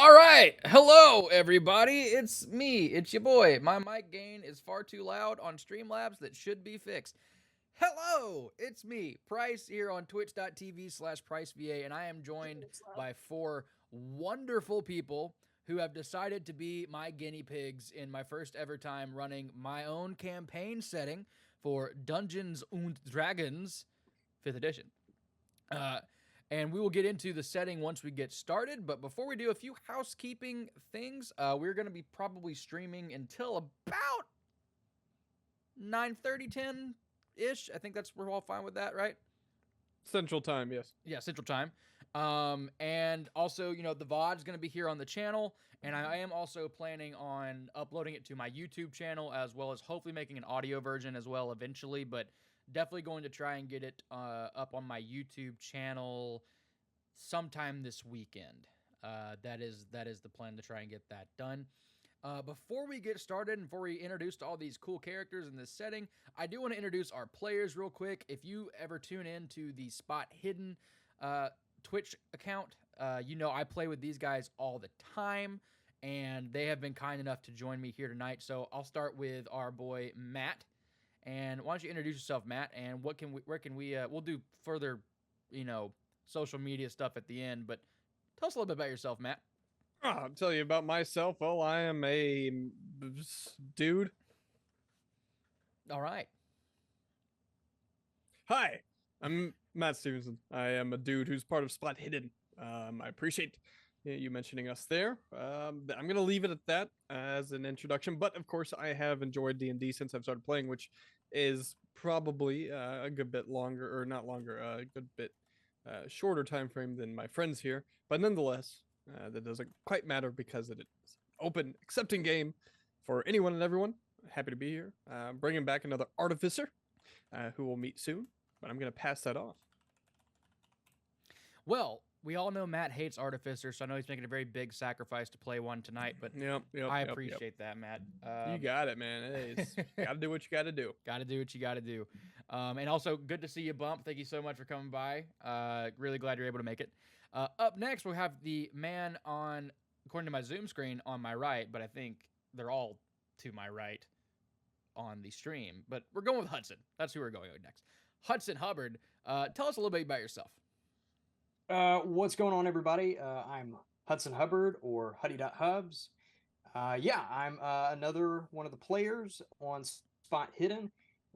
All right. Hello, everybody. It's me. It's your boy. My mic gain is far too loud on Streamlabs that should be fixed. Hello, it's me, Price, here on twitch.tv/PriceVA, and I am joined by four wonderful people who have decided to be my guinea pigs in my first ever time running my own campaign setting for Dungeons und Dragons 5th edition. And we will get into the setting once we get started. But before we do, a few housekeeping things. We're going to be probably streaming until about 9:30, 10-ish. I think we're all fine with that, right? Central Time, yes. Yeah, Central Time. And also, the VOD is going to be here on the channel. And I am also planning on uploading it to my YouTube channel, as well as hopefully making an audio version as well eventually. But definitely going to try and get it up on my YouTube channel sometime this weekend. That is the plan, to try and get that done. Before we get started and before we introduce all these cool characters in this setting, I do want to introduce our players real quick. If you ever tune in to the Spot Hidden Twitch account, I play with these guys all the time, and they have been kind enough to join me here tonight. So I'll start with our boy Matt. And why don't you introduce yourself, Matt? And where can we? We'll do further, social media stuff at the end. But tell us a little bit about yourself, Matt. I'll tell you about myself. Well, I am a dude. All right. Hi, I'm Matt Stephenson. I am a dude who's part of Spot Hidden. I appreciate you mentioning us there. I'm going to leave it at that as an introduction. But, of course, I have enjoyed D&D since I've started playing, which is probably a good bit longer, or not longer, a good bit shorter time frame than my friends here. But nonetheless, that doesn't quite matter because it is open, accepting game for anyone and everyone. Happy to be here. Bringing back another artificer who we'll meet soon. But I'm going to pass that off. Well, we all know Matt hates Artificer, so I know he's making a very big sacrifice to play one tonight, but I appreciate that, Matt. You got it, man. It's got to do what you got to do. Got to do what you got to do. And also, good to see you, Bump. Thank you so much for coming by. Really glad you're able to make it. Up next, we'll have the man on, according to my Zoom screen, on my right, but I think they're all to my right on the stream. But we're going with Hudson. That's who we're going with next. Hudson Hubbard, tell us a little bit about yourself. What's going on, everybody? I'm Hudson Hubbard, or Huddy.Hubs. I'm another one of the players on Spot Hidden.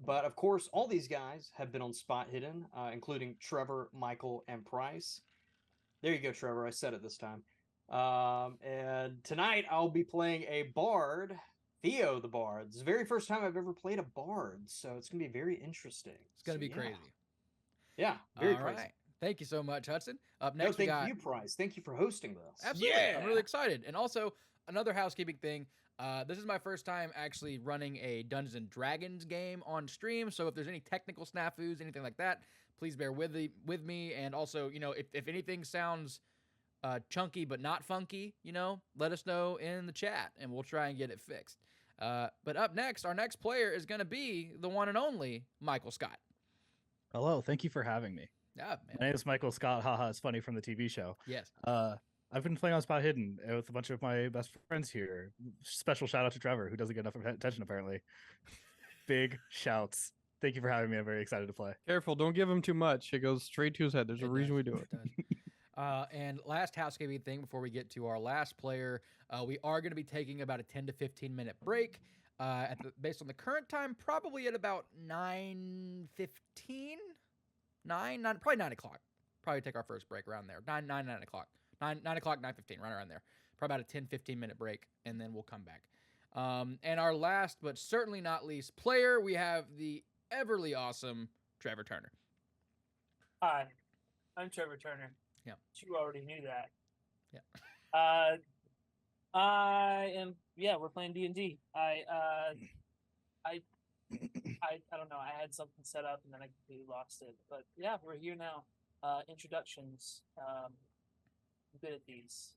But, of course, all these guys have been on Spot Hidden, including Trevor, Michael, and Price. There you go, Trevor. I said it this time. And tonight I'll be playing a bard, Theo the Bard. It's the very first time I've ever played a bard, so it's going to be very interesting. It's going to be crazy. Yeah, very crazy. Right. Thank you so much, Hudson. Up next, thank you, Price. Thank you for hosting this. Absolutely. Yeah. I'm really excited. And also, another housekeeping thing. This is my first time actually running a Dungeons and Dragons game on stream. So if there's any technical snafus, anything like that, please bear with me. And also, if anything sounds chunky but not funky, let us know in the chat and we'll try and get it fixed. But up next, our next player is going to be the one and only Michael Scott. Hello. Thank you for having me. Yeah, man. My name is Michael Scott. Haha, it's funny, from the TV show. Yes. I've been playing on Spot Hidden with a bunch of my best friends here. Special shout out to Trevor, who doesn't get enough attention apparently. Big shouts. Thank you for having me. I'm very excited to play. Careful, don't give him too much. It goes straight to his head. There's a reason we do it. And last housekeeping thing before we get to our last player, we are going to be taking about a 10 to 15 minute break. Based on the current time, probably at about 9:15. Probably 9 o'clock. Probably take our first break around there. 9 o'clock. 9 o'clock, 9:15, right around there. Probably about a 10-15 minute break, and then we'll come back. And our last, but certainly not least, player, we have the everly awesome Trevor Turner. Hi, I'm Trevor Turner. Yeah. You already knew that. Yeah. We're playing D&D. I don't know. I had something set up and then I completely lost it. But yeah, we're here now. Introductions. I'm good at these.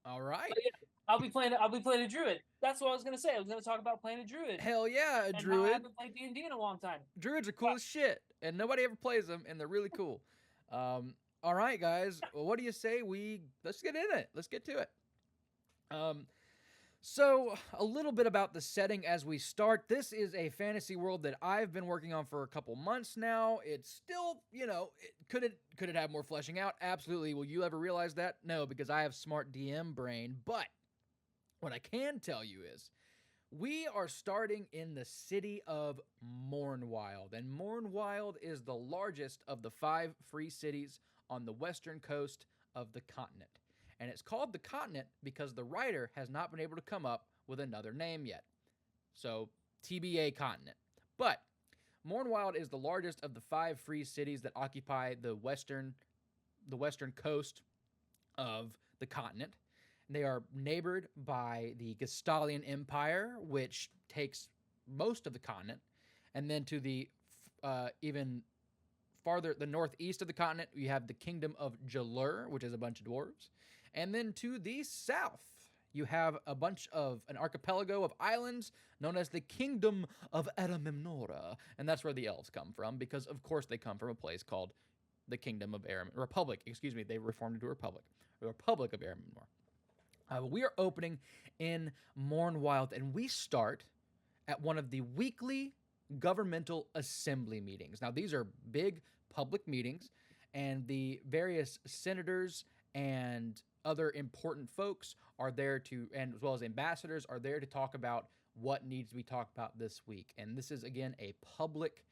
All right. But yeah, I'll be playing a druid. That's what I was gonna say. I was gonna talk about playing a druid. Hell yeah, a druid. I haven't played D&D in a long time. Druids are cool as shit, and nobody ever plays them, and they're really cool. All right, guys. Well, what do you say let's get in it? Let's get to it. So a little bit about the setting as we start. This is a fantasy world that I've been working on for a couple months now. It's still, could it have more fleshing out? Absolutely. Will you ever realize that? No, because I have smart DM brain. But what I can tell you is we are starting in the city of Mournwyld, and Mournwyld is the largest of the 5 free cities on the western coast of the continent. And it's called the continent because the writer has not been able to come up with another name yet. So, TBA continent. But Mournwyld is the largest of the 5 free cities that occupy the western coast of the continent. They are neighbored by the Gestalian Empire, which takes most of the continent. And then to the even farther, the northeast of the continent, you have the Kingdom of Jalur, which is a bunch of dwarves. And then to the south, you have an archipelago of islands known as the Kingdom of Eramimnora. And that's where the elves come from, because of course they come from a place called the Kingdom of Republic. Excuse me, they reformed into a republic. The Republic of Eramimnor. We are opening in Mournwyld, and we start at one of the weekly governmental assembly meetings. Now, these are big public meetings, and the various senators and other important folks are there and as well as ambassadors are there to talk about what needs to be talked about this week. And this is, again, a public,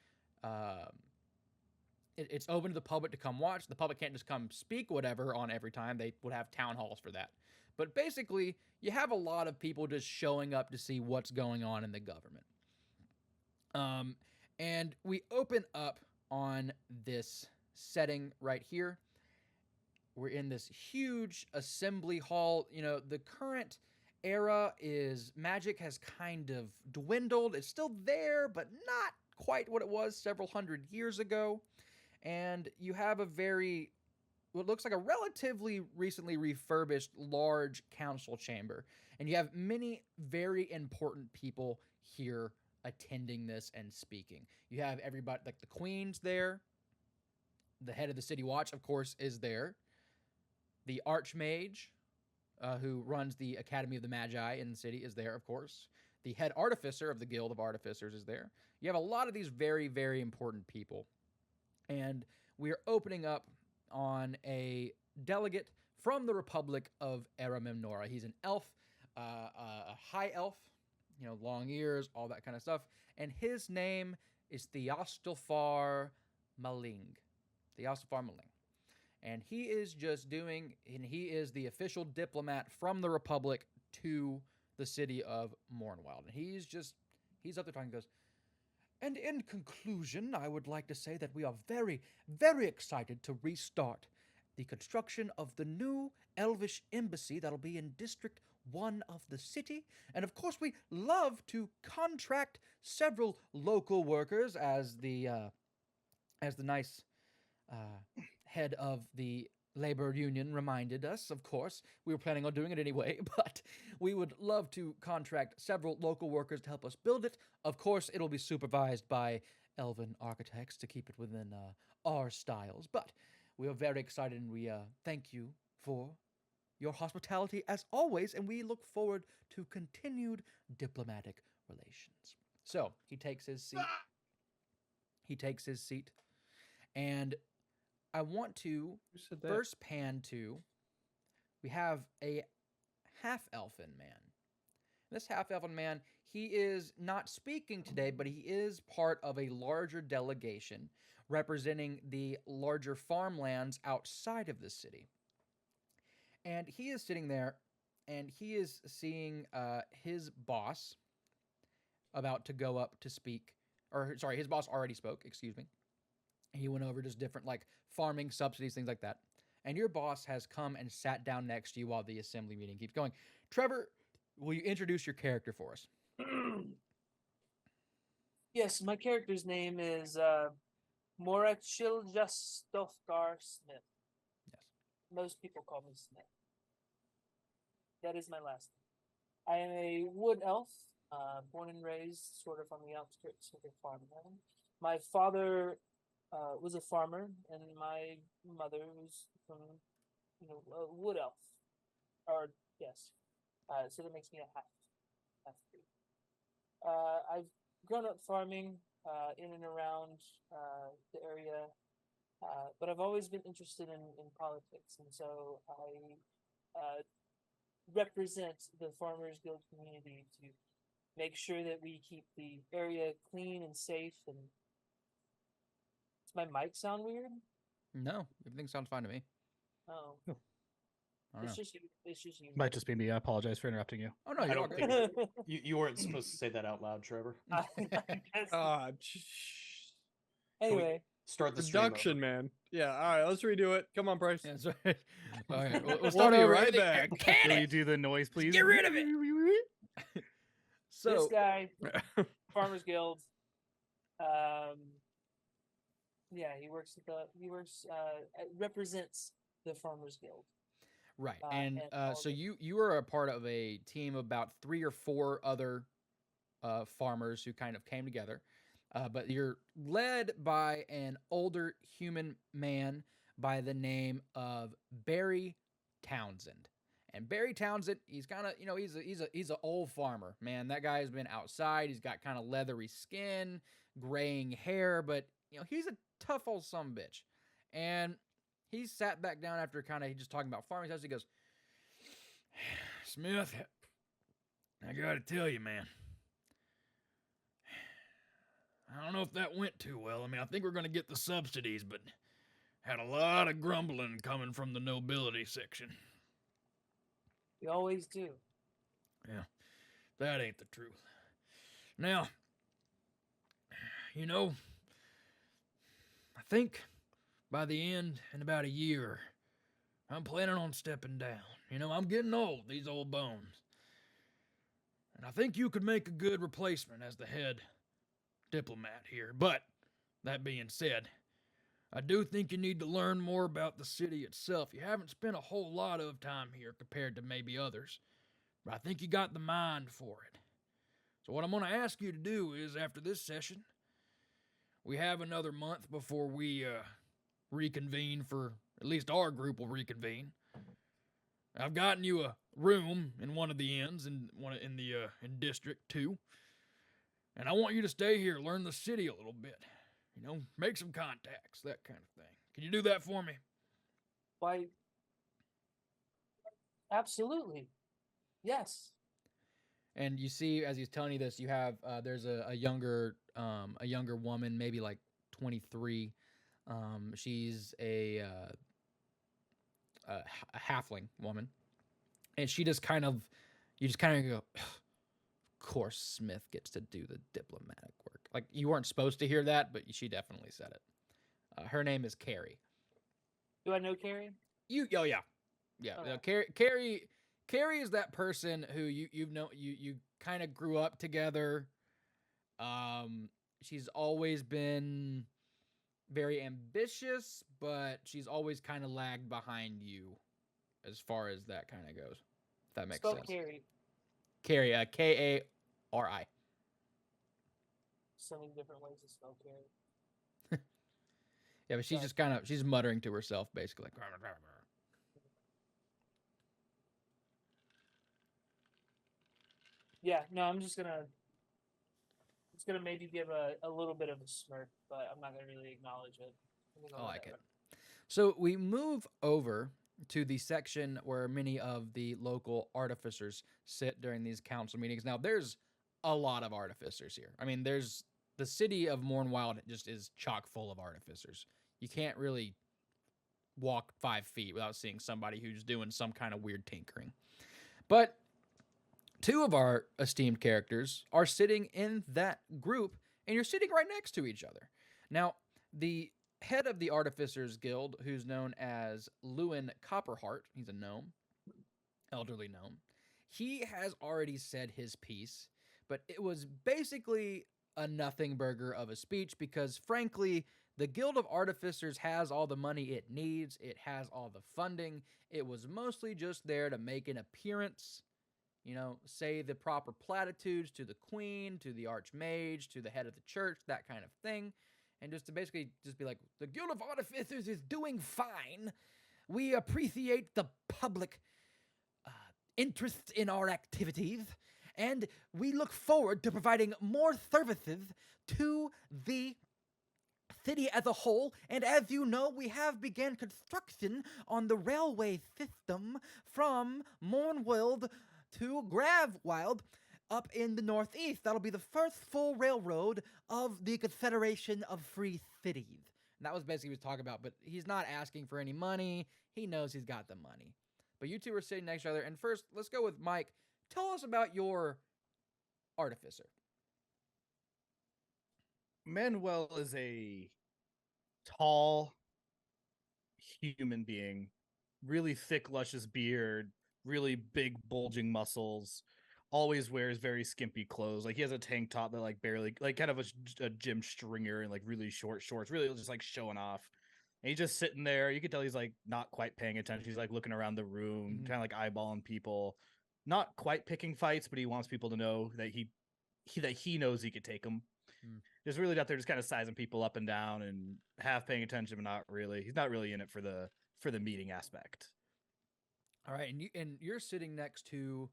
it's open to the public to come watch. The public can't just come speak whatever on every time. They would have town halls for that. But basically, you have a lot of people just showing up to see what's going on in the government. And we open up on this setting right here. We're in this huge assembly hall. The current era is magic has kind of dwindled. It's still there, but not quite what it was several hundred years ago. And you have what looks like a relatively recently refurbished large council chamber. And you have many very important people here attending this and speaking. You have everybody, like the Queen's there. The head of the City Watch, of course, is there. The Archmage, who runs the Academy of the Magi in the city, is there, of course. The head artificer of the Guild of Artificers is there. You have a lot of these very, very important people. And we are opening up on a delegate from the Republic of Eramimnora. He's an elf, a high elf, long ears, all that kind of stuff. And his name is Theostulfgar Maling. And he is he is the official diplomat from the Republic to the city of Mournwyld. And he's up there talking, goes, and in conclusion, I would like to say that we are very, very excited to restart the construction of the new Elvish embassy that'll be in District 1 of the city. And of course, we love to contract several local workers as the nice head of the labor union reminded us. Of course, we were planning on doing it anyway, but we would love to contract several local workers to help us build it. Of course, it'll be supervised by elven architects to keep it within our styles, but we are very excited, and we thank you for your hospitality as always, and we look forward to continued diplomatic relations. So he takes his seat. And I want to first pan to, we have a half-elfin man. This half-elfin man, he is not speaking today, but he is part of a larger delegation representing the larger farmlands outside of the city. And he is sitting there, and he is seeing his boss about to go up to speak, his boss already spoke, excuse me. He went over just different, farming subsidies, things like that. And your boss has come and sat down next to you while the assembly meeting keeps going. Trevor, will you introduce your character for us? Yes, my character's name is Moraechiljastulfgar Smith. Yes. Most people call me Smith. That is my last name. I am a wood elf, born and raised sort of on the outskirts of the farmland. My father was a farmer, and my mother was from, a wood elf, or yes, so that makes me a half breed. I've grown up farming in and around the area, but I've always been interested in politics, and so I represent the Farmers Guild community to make sure that we keep the area clean and safe. And does my mic sound weird? No, everything sounds fine to me. Oh, Oh. I don't know. it's just you. Might just be me. I apologize for interrupting you. Oh no, I you're all don't good. think you weren't supposed to say that out loud, Trevor. I guess. Anyway, Start the stream Production, over. man. Yeah, all right, let's redo it. Come on, Bryce. Yeah, that's right. All right, we'll We'll start be over. right Everything- back. Can Will it? you do the noise, please? Get rid of it. this So, guy, Farmers Guild, yeah, he represents the Farmers Guild. right, and all so the- you were a part of a team of about 3 or 4 other farmers who kind of came together, but you're led by an older human man by the name of Barry Townsend. And Barry Townsend, he's kind of, he's an old farmer, man. That guy has been outside. He's got kind of leathery skin, graying hair, but he's a tough old sumbitch. And he sat back down after kind of just talking about farming. He goes, Smith, I got to tell you, man. I don't know if that went too well. I mean, I think we're going to get the subsidies, but had a lot of grumbling coming from the nobility section. We always do. Yeah, that ain't the truth. Now, I think by the end, in about a year, I'm planning on stepping down. I'm getting old, these old bones. And I think you could make a good replacement as the head diplomat here. But, that being said, I do think you need to learn more about the city itself. You haven't spent a whole lot of time here compared to maybe others, but I think you got the mind for it. So what I'm going to ask you to do is, after this session, we have another month before we reconvene for, at least our group will reconvene. I've gotten you a room in one of the inns in District 2, and I want you to stay here, learn the city a little bit. Make some contacts, that kind of thing. Can you do that for me? Why? Absolutely. Yes. And you see, as he's telling you this, you have there's a younger woman, maybe like 23. She's a halfling woman, and you just kind of go, of course Smith gets to do the diplomatic work. Like, you weren't supposed to hear that, but she definitely said it. Her name is Carrie. Do I know Carrie? Oh yeah. Okay. Carrie is that person who you kind of grew up together. She's always been very ambitious, but she's always kind of lagged behind you as far as that kind of goes. If that makes Spell sense. Carrie. Carrie, Kari. So many different ways to spell Carrie. Yeah, but she's Yeah. just she's muttering to herself, basically. Like, Yeah, no, I'm just gonna maybe give a little bit of a smirk, but I'm not gonna really acknowledge it. I like it. So we move over to the section where many of the local artificers sit during these council meetings. Now, there's a lot of artificers here. I mean, the city of Mournwyld just is chock full of artificers. You can't really walk 5 feet without seeing somebody who's doing some kind of weird tinkering. But 2 of our esteemed characters are sitting in that group, and you're sitting right next to each other. Now, the head of the Artificers Guild, who's known as Lewin Copperheart, he's a gnome, elderly gnome, he has already said his piece, but it was basically a nothing burger of a speech because, frankly, the Guild of Artificers has all the money it needs. It has all the funding. It was mostly just there to make an appearance, say the proper platitudes to the queen, to the archmage, to the head of the church, that kind of thing. and just to basically just be like, the Guild of Artificers is doing fine. We appreciate the public interest in our activities, and we look forward to providing more services to the city as a whole. And as you know, we have begun construction on the railway system from Mournwyld to Gravwyld up in the northeast. That'll be the first full railroad of the Confederation of Free Cities. And that was basically what he was talking about, but he's not asking for any money. He knows he's got the money. But you two are sitting next to each other. And first, let's go with Mike. Tell us about your artificer. Manuel is a tall human being, really thick, luscious beard, really big, bulging muscles. Always wears very skimpy clothes. Like he has a tank top that like barely, like kind of a gym stringer and like really short shorts, really just like showing off. And he's just sitting there. You can tell he's like not quite paying attention. He's like looking around the room, kind of like eyeballing people. Not quite picking fights, but he wants people to know that he knows he could take them. Just really out there, just kind of sizing people up and down and half paying attention, but not really. He's not really in it for the meeting aspect. All right, and you're sitting next to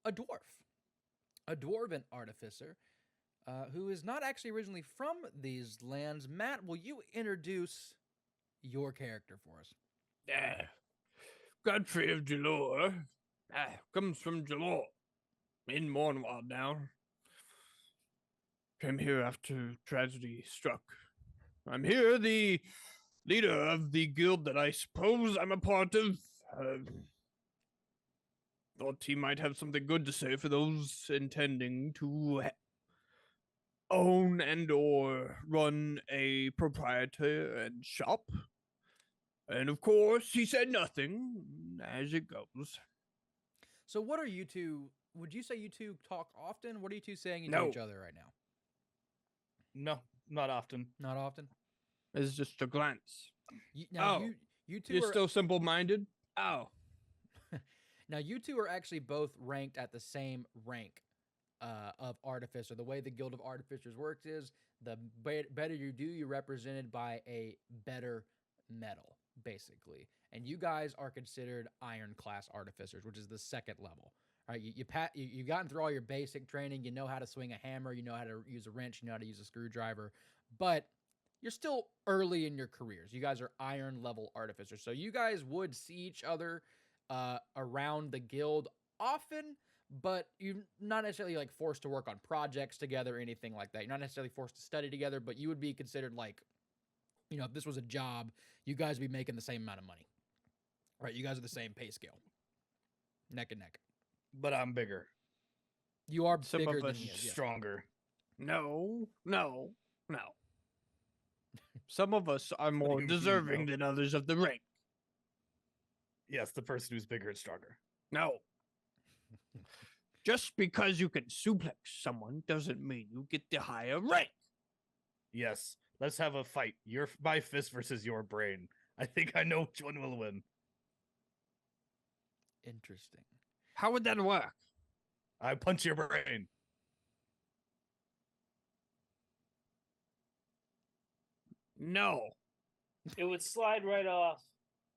a dwarven artificer, who is not actually originally from these lands. Matt, will you introduce your character for us? Godfrey of Jalur comes from Jalur in Mournwyld now. Came here after tragedy struck. I'm here, the leader of the guild that I suppose I'm a part of. Thought he might have something good to say for those intending to own and or run a proprietor and shop. And of course, he said nothing, as it goes. So what are you two, would you say you two talk often? What are you two saying to No. each other right now? No, not often. Not often? It's just a glance. Now, Oh, you two You're are... still simple-minded? Oh. Now, you two are actually both ranked at the same rank of Artificer. The way the Guild of Artificers works is the better you do, you're represented by a better medal, basically. And you guys are considered Iron Class Artificers, which is the second level. All right, you've gotten through all your basic training. You know how to swing a hammer. You know how to use a wrench. You know how to use a screwdriver. But you're still early in your careers. You guys are Iron level Artificers. So you guys would see each other around the guild often, but you're not necessarily like forced to work on projects together or anything like that. You're not necessarily forced to study together, but you would be considered like, you know, if this was a job, you guys would be making the same amount of money. Right? You guys are the same pay scale. Neck and neck. But I'm bigger. You are Some bigger of than us he is. Yeah. Stronger. No. Some of us are more do you mean, deserving no? than others of the rank. Yes, the person who's bigger and stronger. No. Just because you can suplex someone doesn't mean you get the higher rank. Yes. Let's have a fight. My fist versus your brain. I think I know which one will win. Interesting. How would that work? I punch your brain. No. It would slide right off.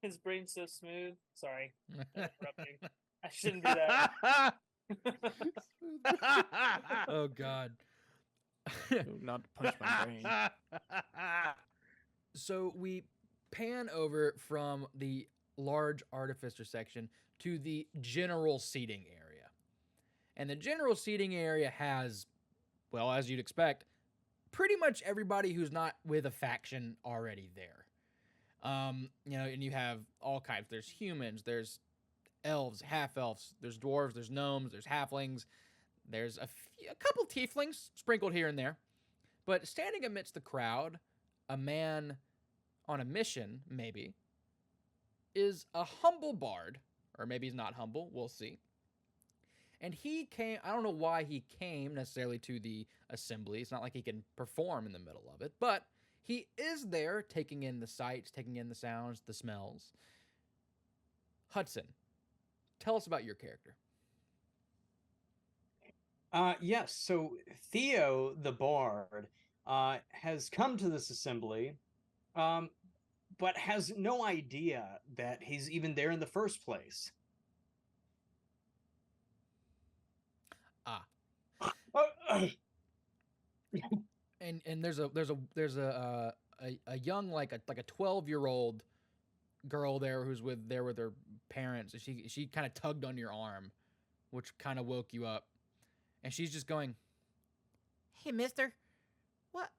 His brain's so smooth. Sorry, interrupting. I shouldn't do that. Oh God. Not punch my brain. So we pan over from the large artificer section to the general seating area. And the general seating area has, well, as you'd expect, pretty much everybody who's not with a faction already there. You know, and you have all kinds. There's humans, there's elves, half-elves, there's dwarves, there's gnomes, there's halflings, there's a couple tieflings sprinkled here and there. But standing amidst the crowd, a man on a mission, maybe, is a humble bard, or maybe he's not humble, we'll see. And he came, I don't know why he came necessarily to the assembly. It's not like he can perform in the middle of it, but he is there taking in the sights, taking in the sounds, the smells. Hudson, tell us about your character. Yes, so Theo the Bard has come to this assembly, but has no idea that he's even there in the first place. Ah. Uh, And there's a young like a 12-year-old girl there who's with her parents. She kind of tugged on your arm, which kind of woke you up, and she's just going, "Hey, Mister, what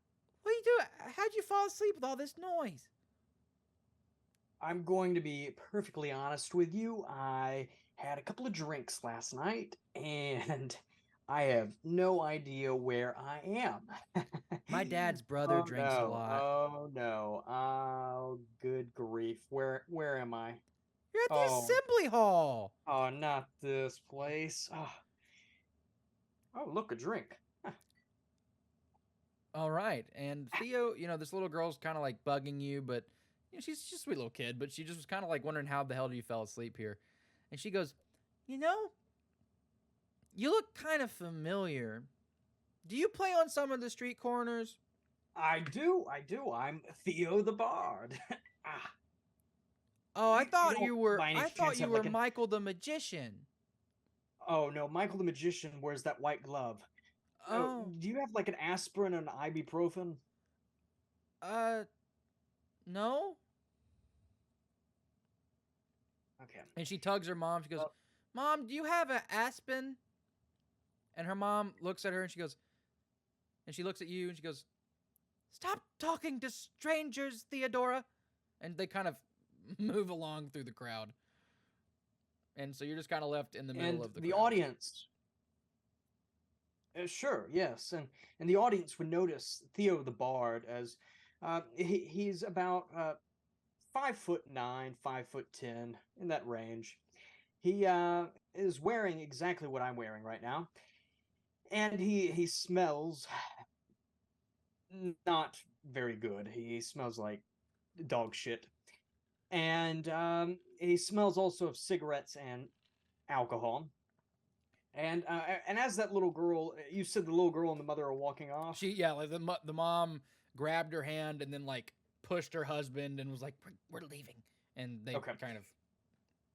are you doing? How'd you fall asleep with all this noise?" I'm going to be perfectly honest with you. I had a couple of drinks last night, and I have no idea where I am. My dad's brother drinks a lot. Oh no! Oh, good grief! Where am I? You're at the Oh. assembly hall. Oh, not this place. Oh, look, a drink. All right, and Theo, this little girl's kind of like bugging you, but she's just a sweet little kid, but she just was kind of like wondering how the hell you fell asleep here. And she goes, you look kind of familiar. Do you play on some of the street corners? I do. I'm Theo the Bard. Oh, I thought don't you were. by any I chance thought you have, were like, Michael the Magician. Oh no, Michael the Magician wears that white glove. Oh, Do you have like an aspirin and an ibuprofen? no. Okay. And she tugs her mom. She goes, Oh. "Mom, do you have an Aspen?" And her mom looks at her and she goes, and she looks at you and she goes, "Stop talking to strangers, Theodora." And they kind of move along through the crowd. And so you're just kind of left in the middle And of the the crowd. audience. Sure, yes, and the audience would notice Theo the Bard as he's about 5'9", 5'10", in that range. He is wearing exactly what I'm wearing right now, and he smells not very good. He smells like dog shit, and he smells also of cigarettes and alcohol. And as that little girl, you said the little girl and the mother are walking off. Like the mom grabbed her hand and then like pushed her husband and was like, "We're leaving," and they Okay. kind of.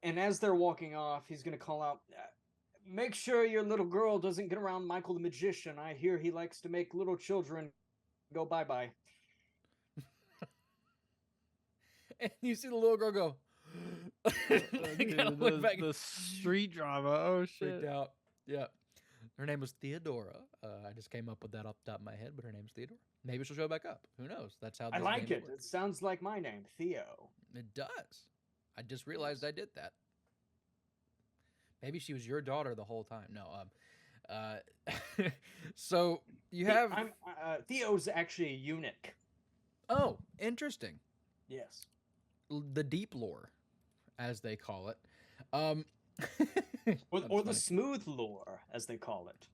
And as they're walking off, he's going to call out, "Make sure your little girl doesn't get around Michael the Magician. I hear he likes to make little children go bye-bye." And you see the little girl go. Dude, Kinda look back. the street drama. Oh shit! Freaked out. Yeah. Her name was Theodora. I just came up with that off the top of my head, but her name's Theodora. Maybe she'll show back up. Who knows? That's how I this like game it. works. It sounds like my name, Theo. It does. I just realized I did that. Maybe she was your daughter the whole time. No. So you have. Theo's actually a eunuch. Oh, interesting. Yes. The deep lore, as they call it. Or That's the funny. smooth lore, as they call it.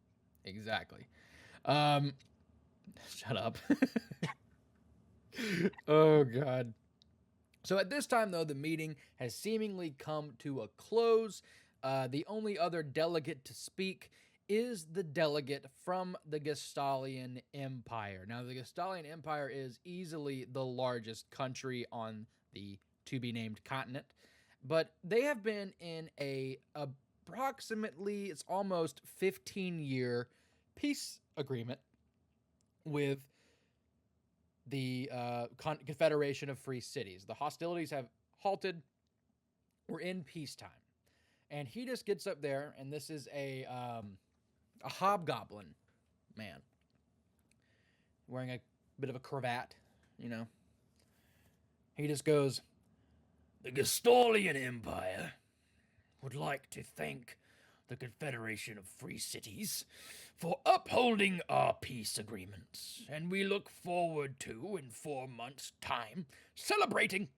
Exactly. Shut up. Oh, God. So at this time, though, the meeting has seemingly come to a close. The only other delegate to speak is the delegate from the Gestalian Empire. Now, the Gestalian Empire is easily the largest country on the to-be-named continent, but they have been in a approximately, it's almost 15-year peace agreement with the Confederation of Free Cities. The hostilities have halted. We're in peacetime. And he just gets up there, and this is a hobgoblin man wearing a bit of a cravat, He just goes, "The Gestalian Empire would like to thank the Confederation of Free Cities for upholding our peace agreements, and we look forward to, in 4 months' time, celebrating."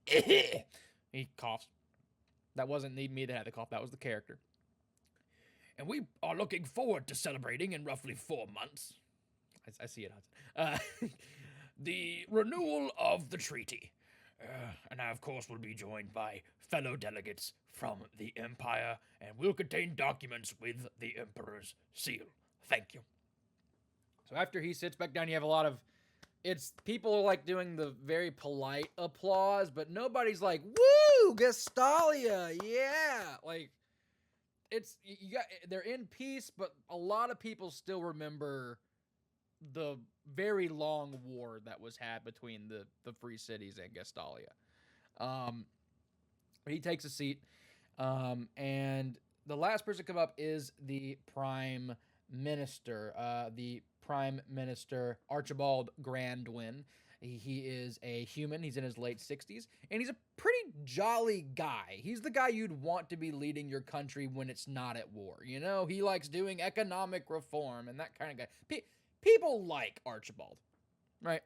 He coughs. That wasn't me that had the cough, that was the character. "And we are looking forward to celebrating in roughly 4 months." I see it, Hudson. The renewal of the treaty. And I, of course, will be joined by fellow delegates from the Empire, and will contain documents with the Emperor's seal. Thank you. So after he sits back down, you have a lot of people are like doing the very polite applause, but nobody's like, "Woo, Gastalia, yeah!" Like they're in peace, but a lot of people still remember the very long war that was had between the free cities and Gastalia. He takes a seat, and the last person to come up is the Prime Minister. The Prime Minister Archibald Grandwin. He is a human. He's in his late 60s, and he's a pretty jolly guy. He's the guy you'd want to be leading your country when it's not at war. You know, he likes doing economic reform and that kind of guy. People like Archibald, right?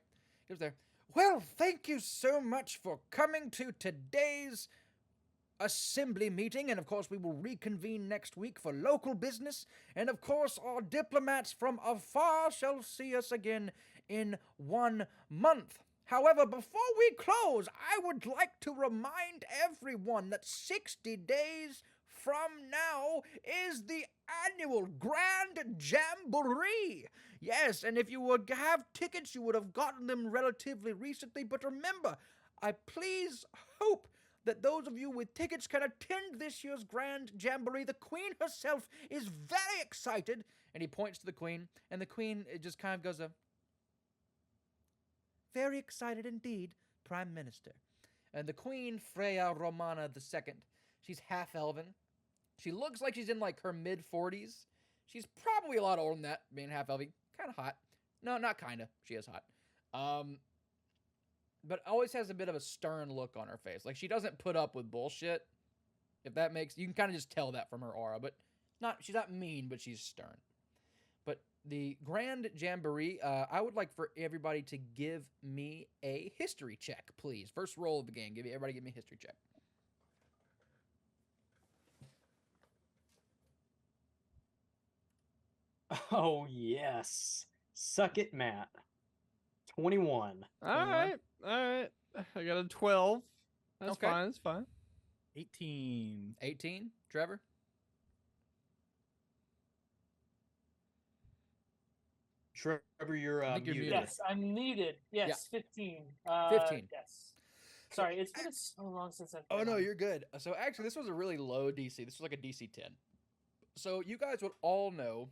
He was there. Well, thank you so much for coming to today's assembly meeting, and of course we will reconvene next week for local business, and of course our diplomats from afar shall see us again in 1 month. However, before we close, I would like to remind everyone that 60 days from now is the annual Grand Jamboree. Yes, and if you would have tickets, you would have gotten them relatively recently, but remember, I please hope that those of you with tickets can attend this year's Grand Jamboree. The Queen herself is very excited. And he points to the Queen, and the Queen just kind of goes, very excited indeed, Prime Minister. And the Queen, Freya Romana II, she's half-elven. She looks like she's in like her mid-40s. She's probably a lot older than that, being half-elven. Kind of hot. No, not kind of. She is hot. But always has a bit of a stern look on her face. Like, she doesn't put up with bullshit. If that makes... You can kind of just tell that from her aura. But she's not mean, but she's stern. But the Grand Jamboree, I would like for everybody to give me a history check, please. First roll of the game. Everybody give me a history check. Oh, yes. Suck it, Matt. 21. All right. I got a 12. That's Okay. fine. That's fine. 18. 18, Trevor? Trevor, you're I think you're muted. muted. Yes, I'm needed. Yes, 15. 15. Yes. Sorry, it's been so long since I've. Oh, been no, on. you're good. So, actually, this was a really low DC. This was like a DC 10. So, you guys would all know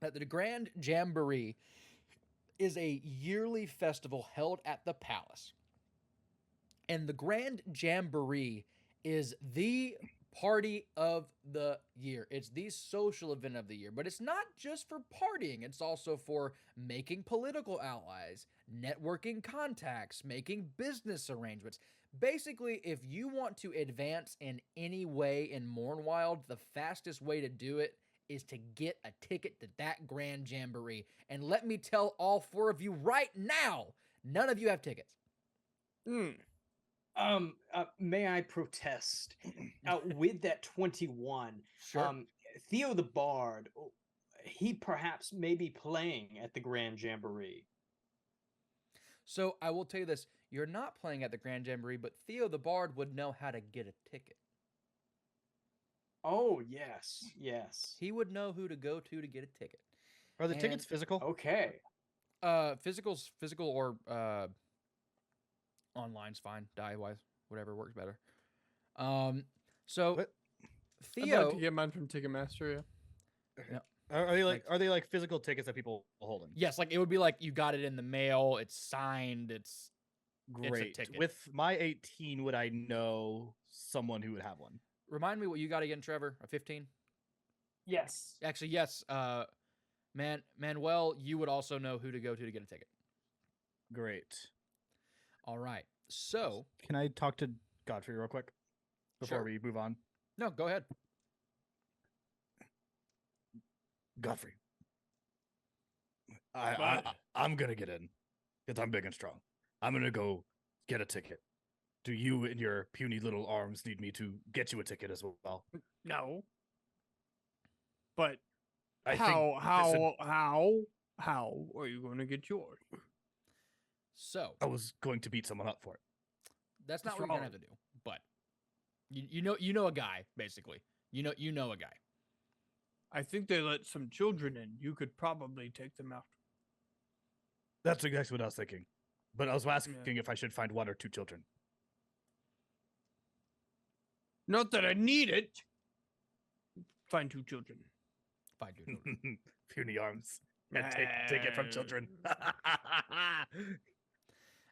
that the Grand Jamboree is a yearly festival held at the palace. And the Grand Jamboree is the party of the year. It's the social event of the year. But it's not just for partying. It's also for making political allies, networking contacts, making business arrangements. Basically, if you want to advance in any way in Mournwyld, the fastest way to do it is to get a ticket to that Grand Jamboree. And let me tell all four of you right now, none of you have tickets. May I protest? With that 21, Sure. Theo the Bard, he perhaps may be playing at the Grand Jamboree. So I will tell you this. You're not playing at the Grand Jamboree, but Theo the Bard would know how to get a ticket. Oh, yes. He would know who to go to get a ticket. Are the And- tickets physical? Okay. Physical or online's fine. Die-wise, whatever works better. So What? I'd Theo, like to get mine from Ticketmaster. Yeah. Are they are they like physical tickets that people hold them? yes, like it would be like you got it in the mail. It's signed. It's a Great. ticket. With my 18, would I know someone who would have one? remind me what you got again, Trevor. A 15. Yes. Actually, yes. Manuel, you would also know who to go to get a ticket. Great. All right. So Can I talk to Godfrey real quick before Sure. we move on? no, go ahead. Godfrey, I'm gonna get in because I'm big and strong. I'm gonna go get a ticket. Do you and your puny little arms need me to get you a ticket as well? No. But I how are you going to get yours? So I was going to beat someone up for it. that's not What's what you're gonna wrong? have to do. But you know a guy basically. You know a guy. I think they let some children in. You could probably take them out. That's exactly what I was thinking. But I was asking if I should find 1 or 2 children. Not that I need it. Find 2 children. Fine, dude. Puny arms. And take it from children.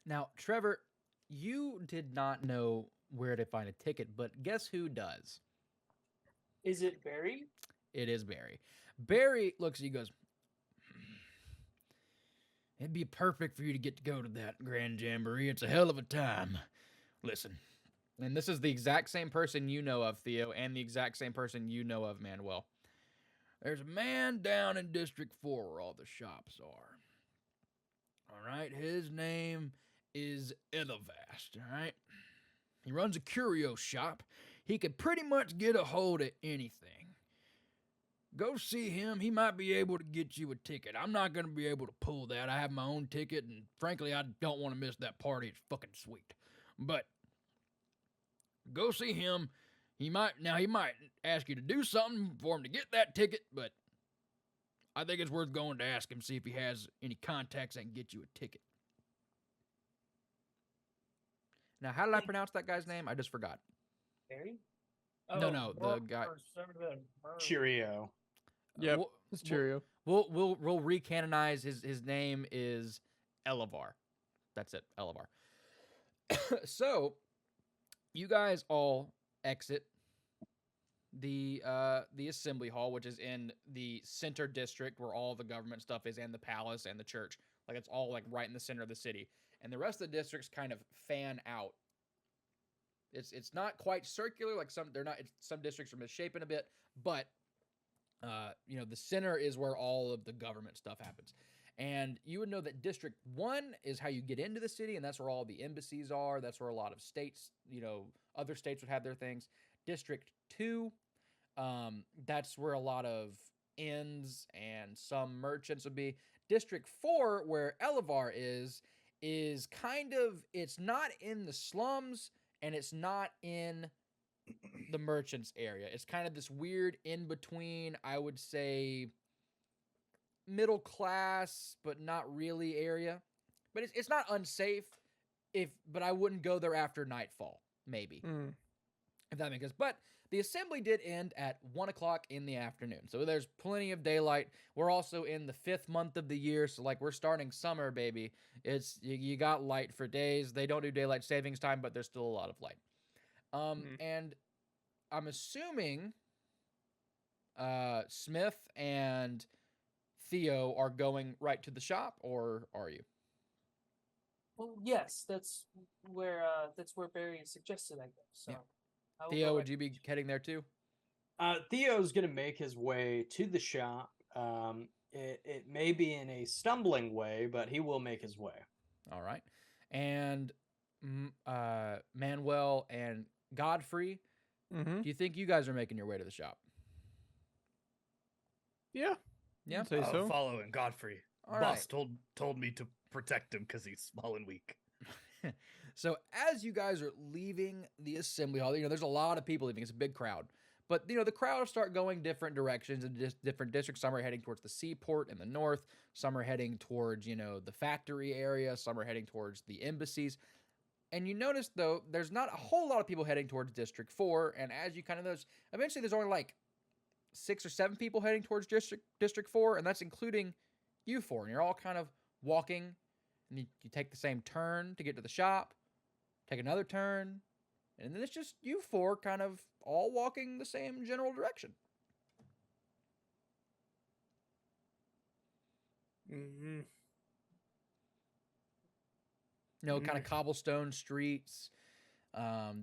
Now, Trevor, you did not know where to find a ticket, but guess who does? Is it Barry? It is Barry. Barry looks at you and goes, it'd be perfect for you to get to go to that grand jamboree. It's a hell of a time. Listen, and this is the exact same person you know of, Theo, and the exact same person you know of, Manuel. There's a man down in District 4 where all the shops are. All right, his name is Elevast, all right? He runs a curio shop. He could pretty much get a hold of anything. Go see him. He might be able to get you a ticket. I'm not going to be able to pull that. I have my own ticket, and frankly, I don't want to miss that party. It's fucking sweet. But go see him. He might ask you to do something for him to get that ticket, but I think it's worth going to ask him, see if he has any contacts that can get you a ticket. Now, how did I pronounce that guy's name? I just forgot. Barry? No, the guy. Cheerio. Yep, We'll- it's Cheerio. We'll recanonize his name is Elevar. That's it, Elevar. So, you guys all exit the assembly hall, which is in the center district where all the government stuff is, and the palace and the church. Like, it's all like right in the center of the city. And the rest of the districts kind of fan out. It's not quite circular, like some districts are misshapen a bit, but the center is where all of the government stuff happens. And you would know that District 1 is how you get into the city, and that's where all the embassies are. That's where a lot of states, other states would have their things. District 2, that's where a lot of inns and some merchants would be. District 4, where Elevar is kind of, it's not in the slums, and it's not in the merchants area. It's kind of this weird in between, I would say, middle class but not really area. But it's not unsafe, but I wouldn't go there after nightfall, maybe. If that makes sense. But the assembly did end at 1 o'clock in the afternoon, so there's plenty of daylight. We're also in the 5th month of the year, so like we're starting summer, baby. It's you got light for days. They don't do daylight savings time, but there's still a lot of light. And I'm assuming Smith and Theo are going right to the shop, or are you? Well, yes, that's where Barry suggested I go. So, Yeah. I will Theo, go would right you be heading there too? Theo's going to make his way to the shop. It may be in a stumbling way, but he will make his way. All right. And Manuel and Godfrey, Mm-hmm. do you think you guys are making your way to the shop? Yeah. Yeah? I'd say so. Following Godfrey. All Boss right. told me to protect him because he's small and weak. So as you guys are leaving the assembly hall, there's a lot of people leaving. It's a big crowd. But, the crowd start going different directions in different districts. Some are heading towards the seaport in the north. Some are heading towards, the factory area. Some are heading towards the embassies. And you notice, though, there's not a whole lot of people heading towards District 4. And as you kind of notice, eventually there's only like 6 or 7 people heading towards District 4. And that's including you 4. And you're all kind of walking. And you take the same turn to get to the shop. Take another turn. And then it's just you 4 kind of all walking the same general direction. Mm-hmm. Kind of cobblestone streets.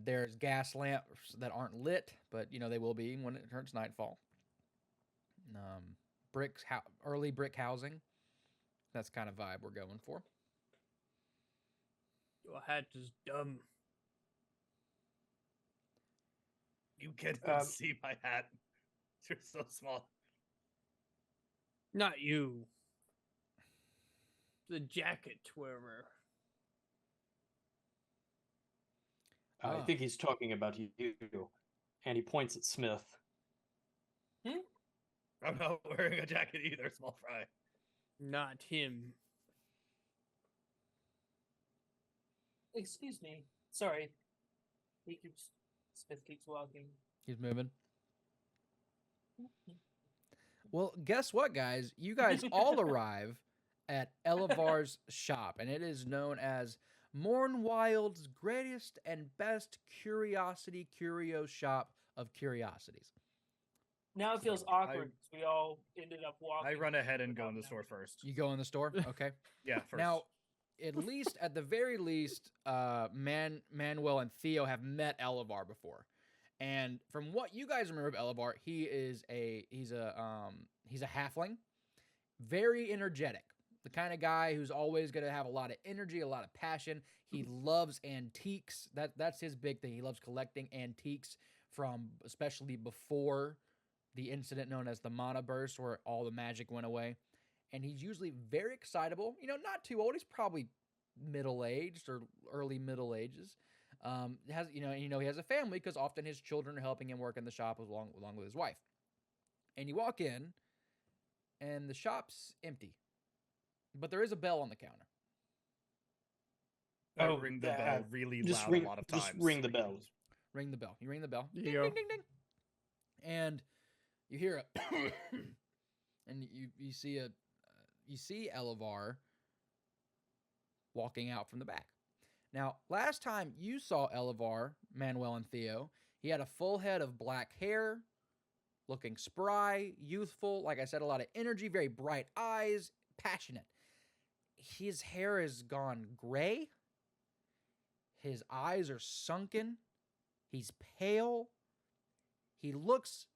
There's gas lamps that aren't lit, but they will be when it turns nightfall. Early brick housing. That's the kind of vibe we're going for. Your hat is dumb. You can't even see my hat. You're so small. Not you. The jacket wearer. I think he's talking about you, and he points at Smith. I'm not wearing a jacket either, small fry. Not him. Excuse me. Sorry. Smith keeps walking. He's moving. Well, guess what, guys? You guys all arrive at Elevar's shop, and it is known as Mournwyld's greatest and best curio shop of curiosities. Now it feels So, awkward because we all ended up walking. I run ahead and go in the without store them. first. You go in the store? Okay. Yeah, first. Now, at the very least, Manuel and Theo have met Elevar before. And from what you guys remember of Elevar, he's a halfling, very energetic. The kind of guy who's always going to have a lot of energy, a lot of passion. He loves antiques. That's his big thing. He loves collecting antiques from especially before the incident known as the Mana Burst, where all the magic went away. And he's usually very excitable. Not too old. He's probably middle-aged or early middle ages. He has a family because often his children are helping him work in the shop along with his wife. And you walk in, and the shop's empty, but there is a bell on the counter. I Oh, ring the bell really just loud a lot of times. Just ring the bell. Ring the bell. You ring the bell. There Ding, you go. ding, ding, ding. And you hear it, and you see Elevar walking out from the back. Now, last time you saw Elevar, Manuel, and Theo, he had a full head of black hair, looking spry, youthful, like I said, a lot of energy, very bright eyes, passionate. His hair is gone gray. His eyes are sunken. He's pale. He looks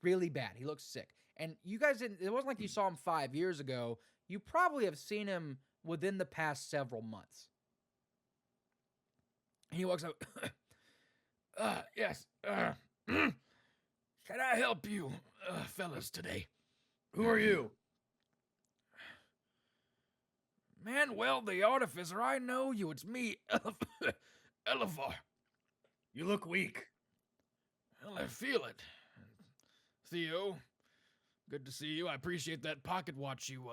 really bad. He looks sick. And you guys didn't, it wasn't like you saw him 5 years ago. You probably have seen him within the past several months. And he walks out. Yes. Can I help you, fellas, today? Who are you? Manuel, the artificer. I know you. It's me, Elevar. You look weak. Well, I feel it. Theo, good to see you. I appreciate that pocket watch you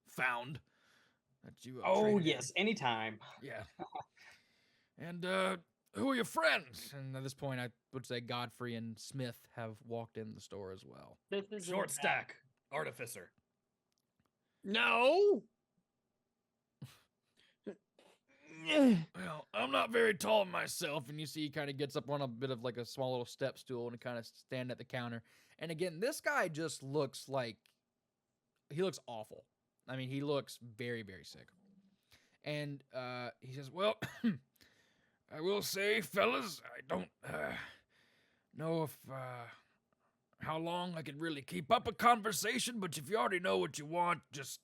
found. That you. Oh traded in. yes, anytime. Yeah. And who are your friends? And at this point, I would say Godfrey and Smith have walked in the store as well. This is Short an stack. Artificer. No. Well, I'm not very tall myself, and you see he kind of gets up on a bit of like a small little step stool and kind of stand at the counter. And again, this guy just looks like he looks awful. I mean, he looks very, very sick. And he says, "Well, I will say, fellas, I don't know if how long I can really keep up a conversation, but if you already know what you want, just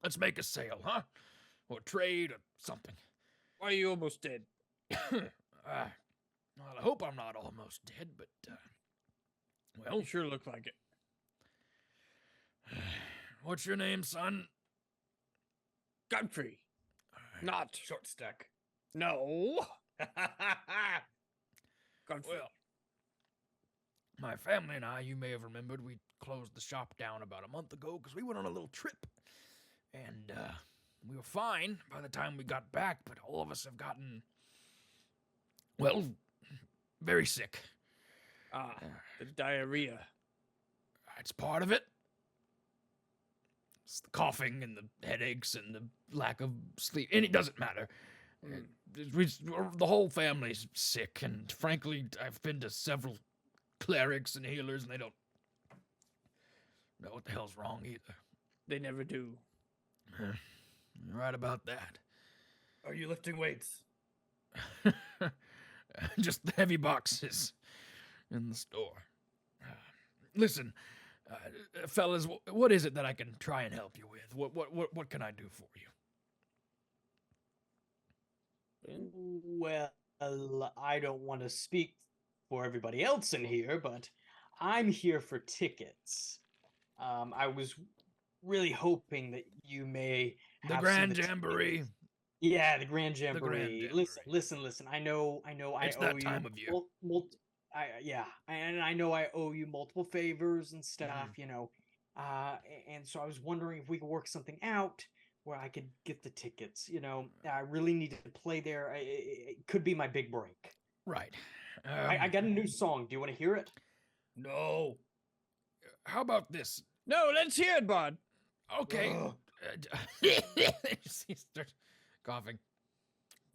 let's make a sale, huh? Or trade or something." Why are you almost dead? Well, I hope I'm not almost dead, but well, You sure look like it. what's your name, son? Godfrey. Not. Short stack. No. Godfrey. Well, my family and I, you may have remembered, we closed the shop down about a month ago because we went on a little trip. And we were fine by the time we got back, but all of us have gotten, well, very sick. The diarrhea. It's part of it. It's the coughing and the headaches and the lack of sleep. And it doesn't matter. The whole family's sick, and frankly, I've been to several clerics and healers, and they don't know what the hell's wrong either. They never do. You're right about that. Are you lifting weights? Just the heavy boxes in the store. Listen, fellas, what is it that I can try and help you with? What can I do for you? Well, I don't want to speak for everybody else in here, but I'm here for tickets. I was really hoping that you may The have Grand some of Jamboree. Yeah, the Grand Jamboree. Jamboree. Listen. I know. It's I that owe time you of year. Yeah, and I know I owe you multiple favors and stuff, you know. And so I was wondering if we could work something out where I could get the tickets. You know, I really need to play there. It could be my big break. Right. I got a new song. Do you want to hear it? No. How about this? No, let's hear it, Bud. Okay. Ugh. He starts coughing.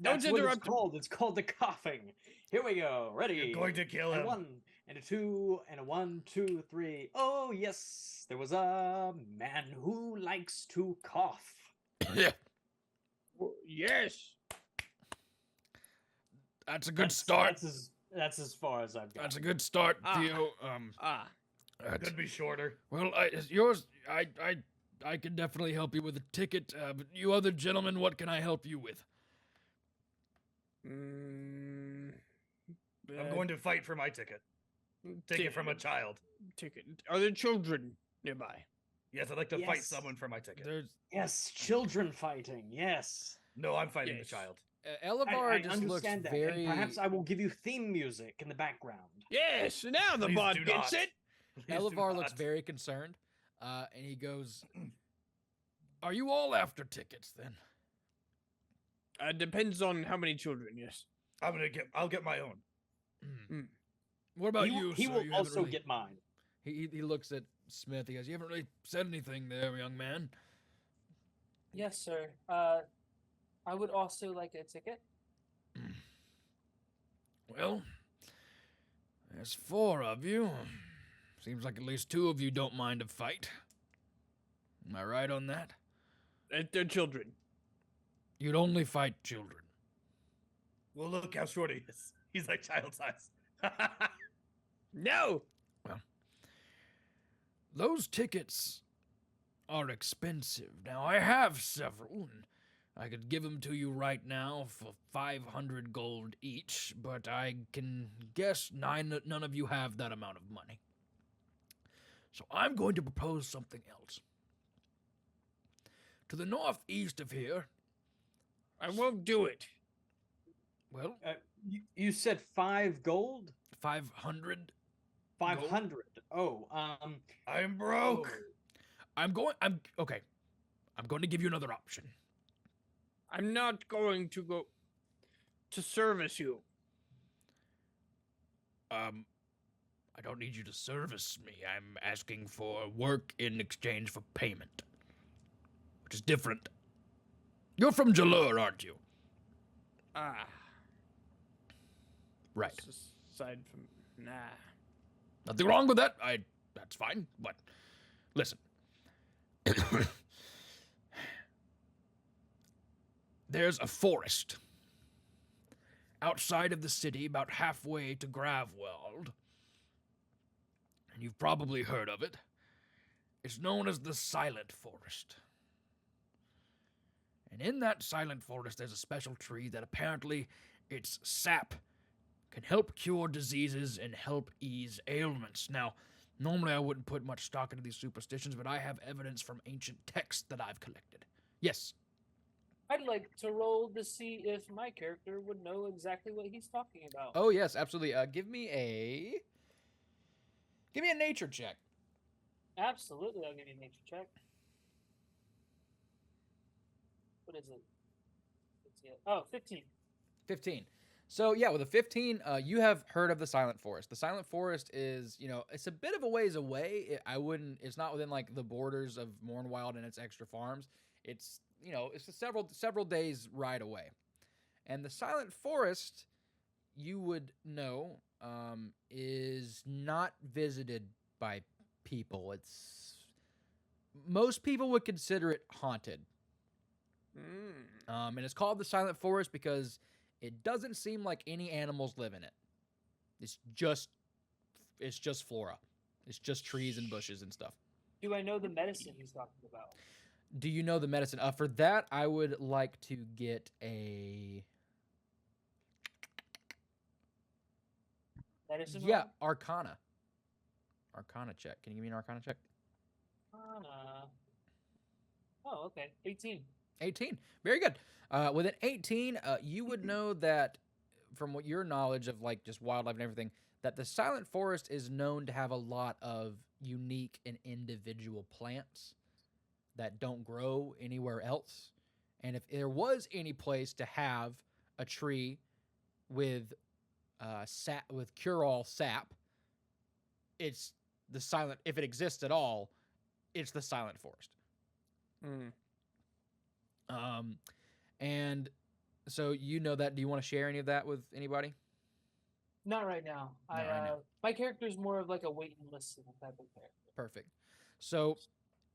Don't That's what interrupt it's him. called. It's called the coughing. Here we go. Ready? You're going to kill And him. 1 and a 2 and a 1, 2, 3. Oh yes, there was a man who likes to cough. Yes. That's a good start. That's as far as I've got. That's a good start, Ah. Theo. Could be shorter. Well, yours. I can definitely help you with a ticket. But you other gentlemen, what can I help you with? I'm going to fight for my ticket. Take it from a child. Ticket. Are there children nearby? Yes, I'd like to fight Yes. someone for my ticket. There's Yes, children fighting. Yes. No, I'm fighting Yes. the child. Elevar I just looks understand that. very. And perhaps I will give you theme music in the background. Yes. Now the Please bud do gets not. it. Please do Elevar looks not. very concerned, and he goes, "Are you all after tickets then?" Depends on how many children. Yes. I'll get my own. What about he you? he sir? will You haven't also really- get mine. He looks at Smith. He goes, "You haven't really said anything there, young man." Yes, sir. I would also like a ticket. Well, there's 4 of you. Seems like at least 2 of you don't mind a fight. Am I right on that? They're children. You'd only fight children. Well, look how short he is. He's like child size. No. Those tickets are expensive. Now, I have several, and I could give them to you right now for 500 gold each, but I can guess none of you have that amount of money. So I'm going to propose something else. To the northeast of here, I won't do it. well, You said 5 gold? 500. 500. Oh, I'm broke. I'm okay. I'm going to give you another option. I'm not going to go to service you. I don't need you to service me. I'm asking for work in exchange for payment, which is different. You're from Jalur, aren't you? Right. Aside from Nothing wrong with that. That's fine. But listen. There's a forest outside of the city, about halfway to Gravweld. And you've probably heard of it. It's known as the Silent Forest. And in that Silent Forest, there's a special tree that apparently its sap can help cure diseases and help ease ailments. Now, normally I wouldn't put much stock into these superstitions, but I have evidence from ancient texts that I've collected. Yes. I'd like to roll to see if my character would know exactly what he's talking about. Oh, yes, absolutely. Give me a nature check. Absolutely, I'll give you a nature check. What is it? Let's see it. Oh, 15. 15. So, yeah, with a 15, you have heard of the Silent Forest. The Silent Forest is, it's a bit of a ways away. It's not within, like, the borders of Mournwyld and its extra farms. It's, it's a several days ride away. And the Silent Forest, you would know, is not visited by people. Most people would consider it haunted. And it's called the Silent Forest because it doesn't seem like any animals live in it. It's just flora. It's just trees and bushes and stuff. Do I know the medicine he's talking about? Do you know the medicine? For that, I would like to get a Medicine? yeah, Arcana. Arcana check. Can you give me an Arcana check? Oh, okay. 18. 18. Very good. With an 18, you would know that from what your knowledge of like just wildlife and everything, that the Silent Forest is known to have a lot of unique and individual plants that don't grow anywhere else. And if there was any place to have a tree with with cure-all sap, it's the silent. If it exists at all, it's the Silent Forest. And so you know that. Do you want to share any of that with anybody? Not right now. Not right now. My character is more of like a wait and listen type of character. Perfect. So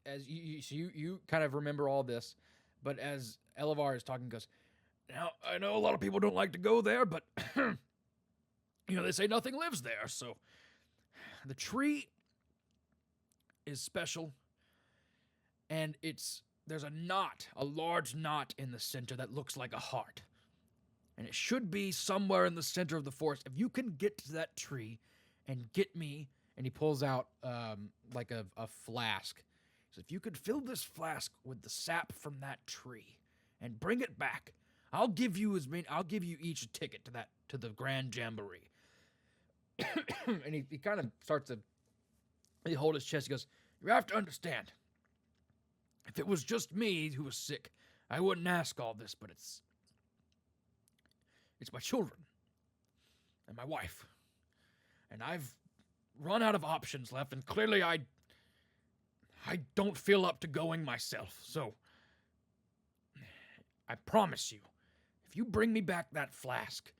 as you kind of remember all this, but as Elevar is talking, goes, now I know a lot of people don't like to go there, but they say nothing lives there. So the tree is special, and there's a large knot in the center that looks like a heart. And it should be somewhere in the center of the forest. If you can get to that tree and get me, and he pulls out like a flask. He says, if you could fill this flask with the sap from that tree and bring it back, I'll give you each a ticket to the Grand Jamboree. And he kind of starts to hold his chest. He goes, you have to understand. If it was just me who was sick, I wouldn't ask all this, but it's my children and my wife. And I've run out of options left, and clearly I don't feel up to going myself. So I promise you, if you bring me back that flask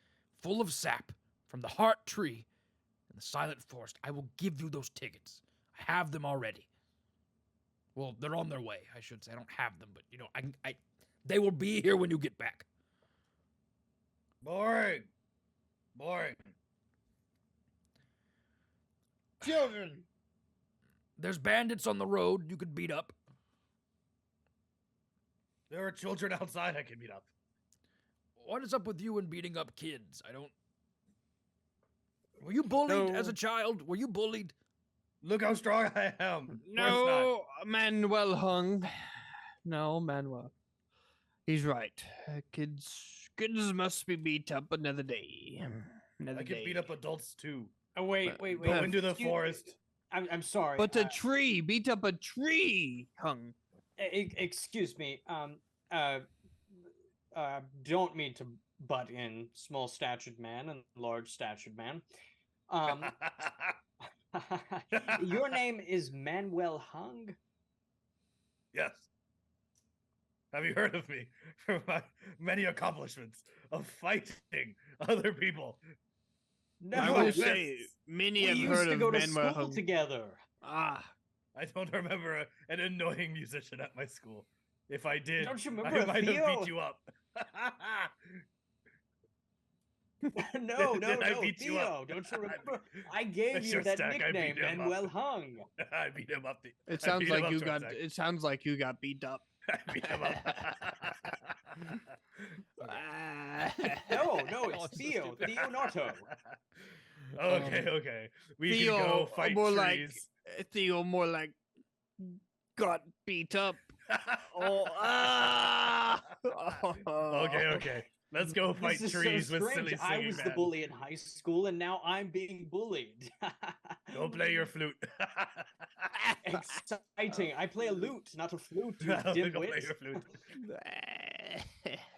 full of sap from the heart tree in the Silent Forest, I will give you those tickets. I have them already. Well, they're on their way, I should say. I don't have them, but they will be here when you get back. Boring. Children. There's bandits on the road you could beat up. There are children outside I can beat up. What is up with you and beating up kids? Were you bullied as a child? Were you bullied? Look how strong I am. No, Manuel hung. No, Manuel. He's right. Kids must be beat up another day. I can beat up adults too. Oh, wait. Go into the forest. I'm sorry. But a tree, beat up a tree, hung. Excuse me. Don't mean to butt in, small-statured man and large-statured man. Your name is Manuel Hung? Yes. Have you heard of me? For my many accomplishments of fighting other people. No, I would say many we have used heard to of go to Manuel school Hung. together. Ah, I don't remember an annoying musician at my school. If I did, Don't you remember I might Theo? have beat you up. No, Did I beat you Theo. up? Don't you remember? I gave That's you your that stack, I nickname, beat him Manuel up. Hung. I beat him up. it I sounds beat him like up, you got. Trevor. It sounds like you got beat up. I beat him up. No, Oh, it's so Theo. stupid. Theo Nato. Okay. We Theo, can go fight more trees. like Theo, more like got beat up. Okay. Let's go fight This is trees so with strange. silly I singing was the man. bully in high school, and now I'm being bullied. Go play your flute. Exciting. I play a lute, not a flute, you Go play dimwit. your flute.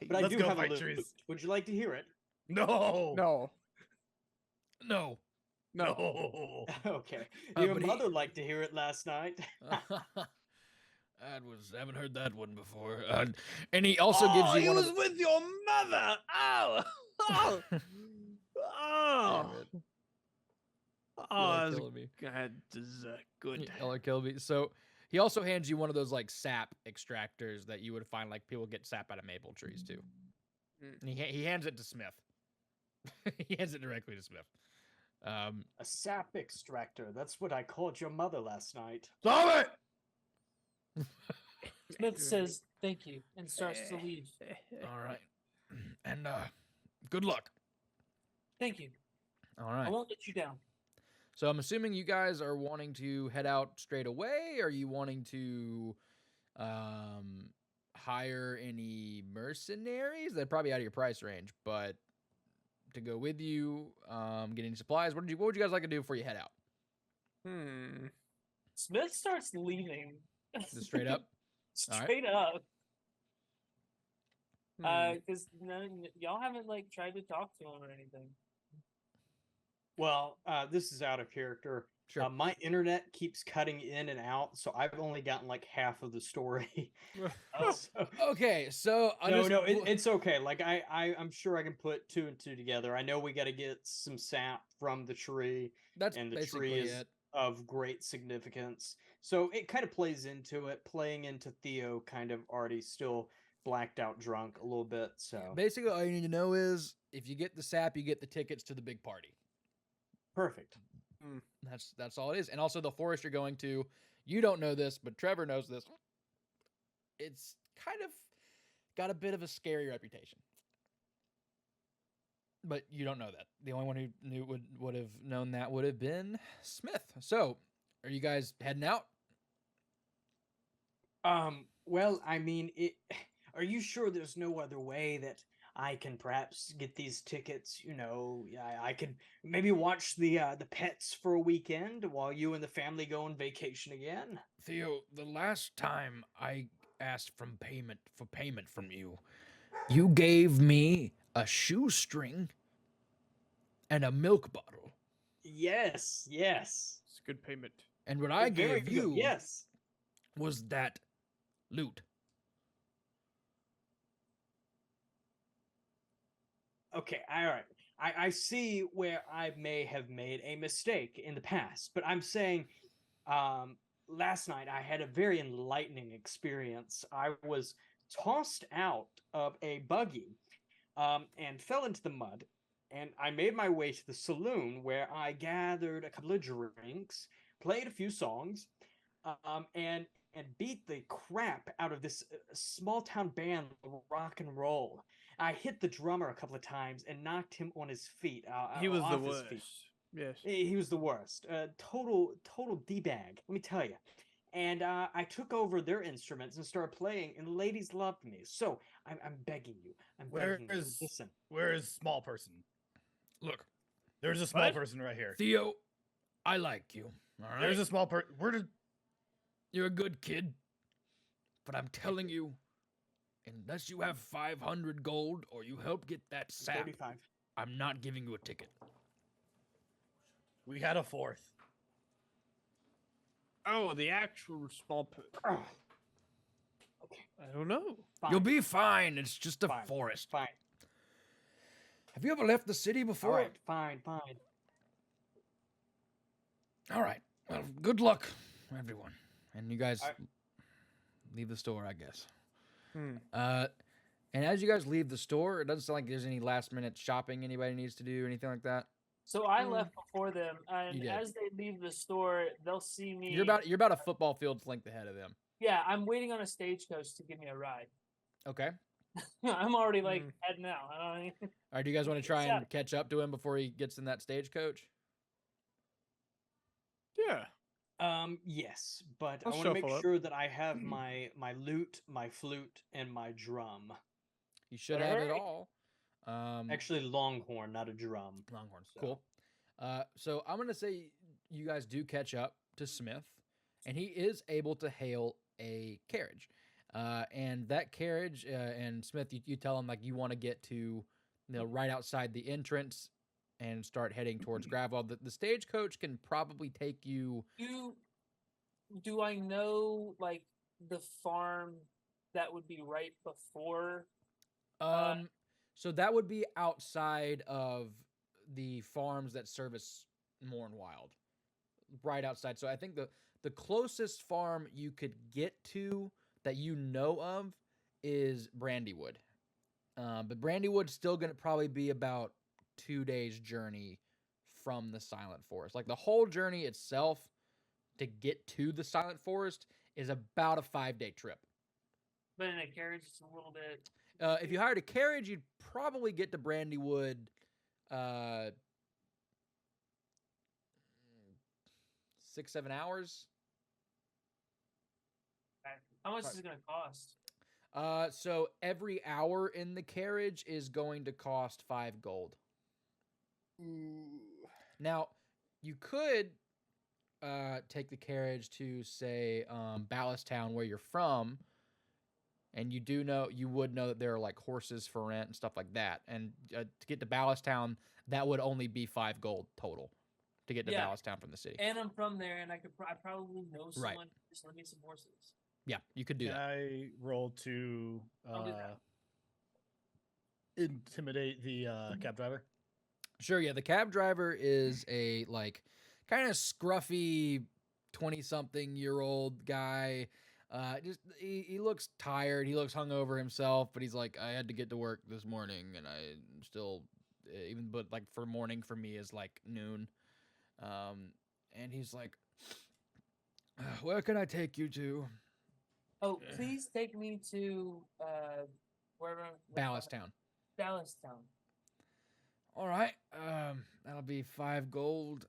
But I Let's do go have a fight lute. trees. Would you like to hear it? No. No. No. Okay. Your but he- mother liked to hear it last night. Haven't heard that one before. And he also gives you he one was of with your mother. Oh. Oh. Oh. Y'all are that's killing me. good. Y'all are killing me. So he also hands you one of those like sap extractors that you would find like people get sap out of maple trees too. And he hands it to Smith. He hands it directly to Smith. A sap extractor. That's what I called your mother last night. Stop it! Smith says thank you and starts to leave. All right. And good luck. Thank you. All I right. won't let you down. So I'm assuming you guys are wanting to head out straight away. Are you wanting to hire any mercenaries? They're probably out of your price range, but to go with you, getting supplies? What would you guys like to do before you head out? Smith starts leaving. Just straight up. All right. Straight up. Hmm. Because y'all haven't like tried to talk to him or anything. Well, this is out of character. Sure. My internet keeps cutting in and out, so I've only gotten like half of the story. Oh. Okay, so It's okay. Like I'm sure I can put 2 and 2 together. I know we got to get some sap from the tree, that's and the basically tree is it. of great significance. So it kind of plays into it, playing into Theo kind of already still blacked out drunk a little bit. So Basically, all you need to know is if you get the sap, you get the tickets to the big party. perfect. That's all it is. And also the forest you're going to, you don't know this, but Trevor knows this. It's kind of got a bit of a scary reputation. But you don't know that. The only one who knew would have known that would have been Smith. So, are you guys heading out? Well, I mean, are you sure there's no other way that I can perhaps get these tickets? You know, I could maybe watch the pets for a weekend while you and the family go on vacation again. Theo, the last time I asked for payment from you, you gave me a shoestring and a milk bottle. Yes. It's good payment. And what I Very gave good, you yes. was that loot. Okay, all right. I see where I may have made a mistake in the past, but I'm saying last night I had a very enlightening experience. I was tossed out of a buggy and fell into the mud, and I made my way to the saloon where I gathered a couple of drinks, played a few songs, and beat the crap out of this small town band, rock and roll. I hit the drummer a couple of times and knocked him on his feet. He was the off his worst. feet. Yes. He was the worst. Total d-bag. Let me tell you. And I took over their instruments and started playing, and the ladies loved me. So I'm begging you. Listen. Where is small person? Look, There's a small What? person right here. Theo, I like you. All right. There's a small person. Where did? You're a good kid. But I'm telling you, unless you have 500 gold or you help get that sap, 35. I'm not giving you a ticket. We had a 4th. Oh, the actual small. Oh, okay. I don't know. Fine. You'll be fine. It's just a Fine. forest. Fine. Have you ever left the city before? All right. Fine. All right. Well, good luck, everyone. And you guys I- leave the store, I guess. Hmm. And as you guys leave the store, it doesn't sound like there's any last minute shopping anybody needs to do, anything like that. So I left before them, and You did. as they leave the store, they'll see me. You're about a football field's length ahead of them. Yeah, I'm waiting on a stagecoach to give me a ride. Okay. I'm already like heading out. I don't All right. Do you guys want to try Yeah. and catch up to him before he gets in that stagecoach? Yeah. Yes, but I'll I want to make shuffle up. sure that I have my lute, my flute, and my drum. You should have it Alright. all. Actually, longhorn, not a drum. Longhorns. So- Cool. So I'm gonna say you guys do catch up to Smith, and he is able to hail a carriage. And that carriage, and Smith, you tell him like you want to get to, right outside the entrance, and start heading towards Gravwell. The stagecoach can probably take you. do I know like the farm that would be right before? So that would be outside of the farms that service Mournwyld, right outside. So I think the closest farm you could get to that you know of is Brandywood. But Brandywood's still going to probably be about 2 days journey from the Silent Forest. Like the whole journey itself to get to the Silent Forest is about a 5-day trip. But in a carriage, it's a little bit. If you hired a carriage, you'd probably get to Brandywood 6-7 hours. How much Right. is it going to cost? So every hour in the carriage is going to cost 5 gold. Now, you could take the carriage to, say, Ballast Town, where you're from, and you would know that there are like horses for rent and stuff like that. And to get to Ballast Town, that would only be 5 gold total to get to Yeah. Ballast Town from the city. And I'm from there, and I probably know Right. someone who just lend me some horses. Yeah, you could do Can that. I roll to I'll do that. intimidate the cab driver? Sure, yeah. The cab driver is a like kind of scruffy 20-something-year-old guy. Just he looks tired. He looks hungover himself, but he's like, I had to get to work this morning, and I still but like for morning for me is like noon. And he's like, where can I take you to? Oh, please take me to wherever. Ballast Town. Ballast Town. All right. That'll be 5 gold.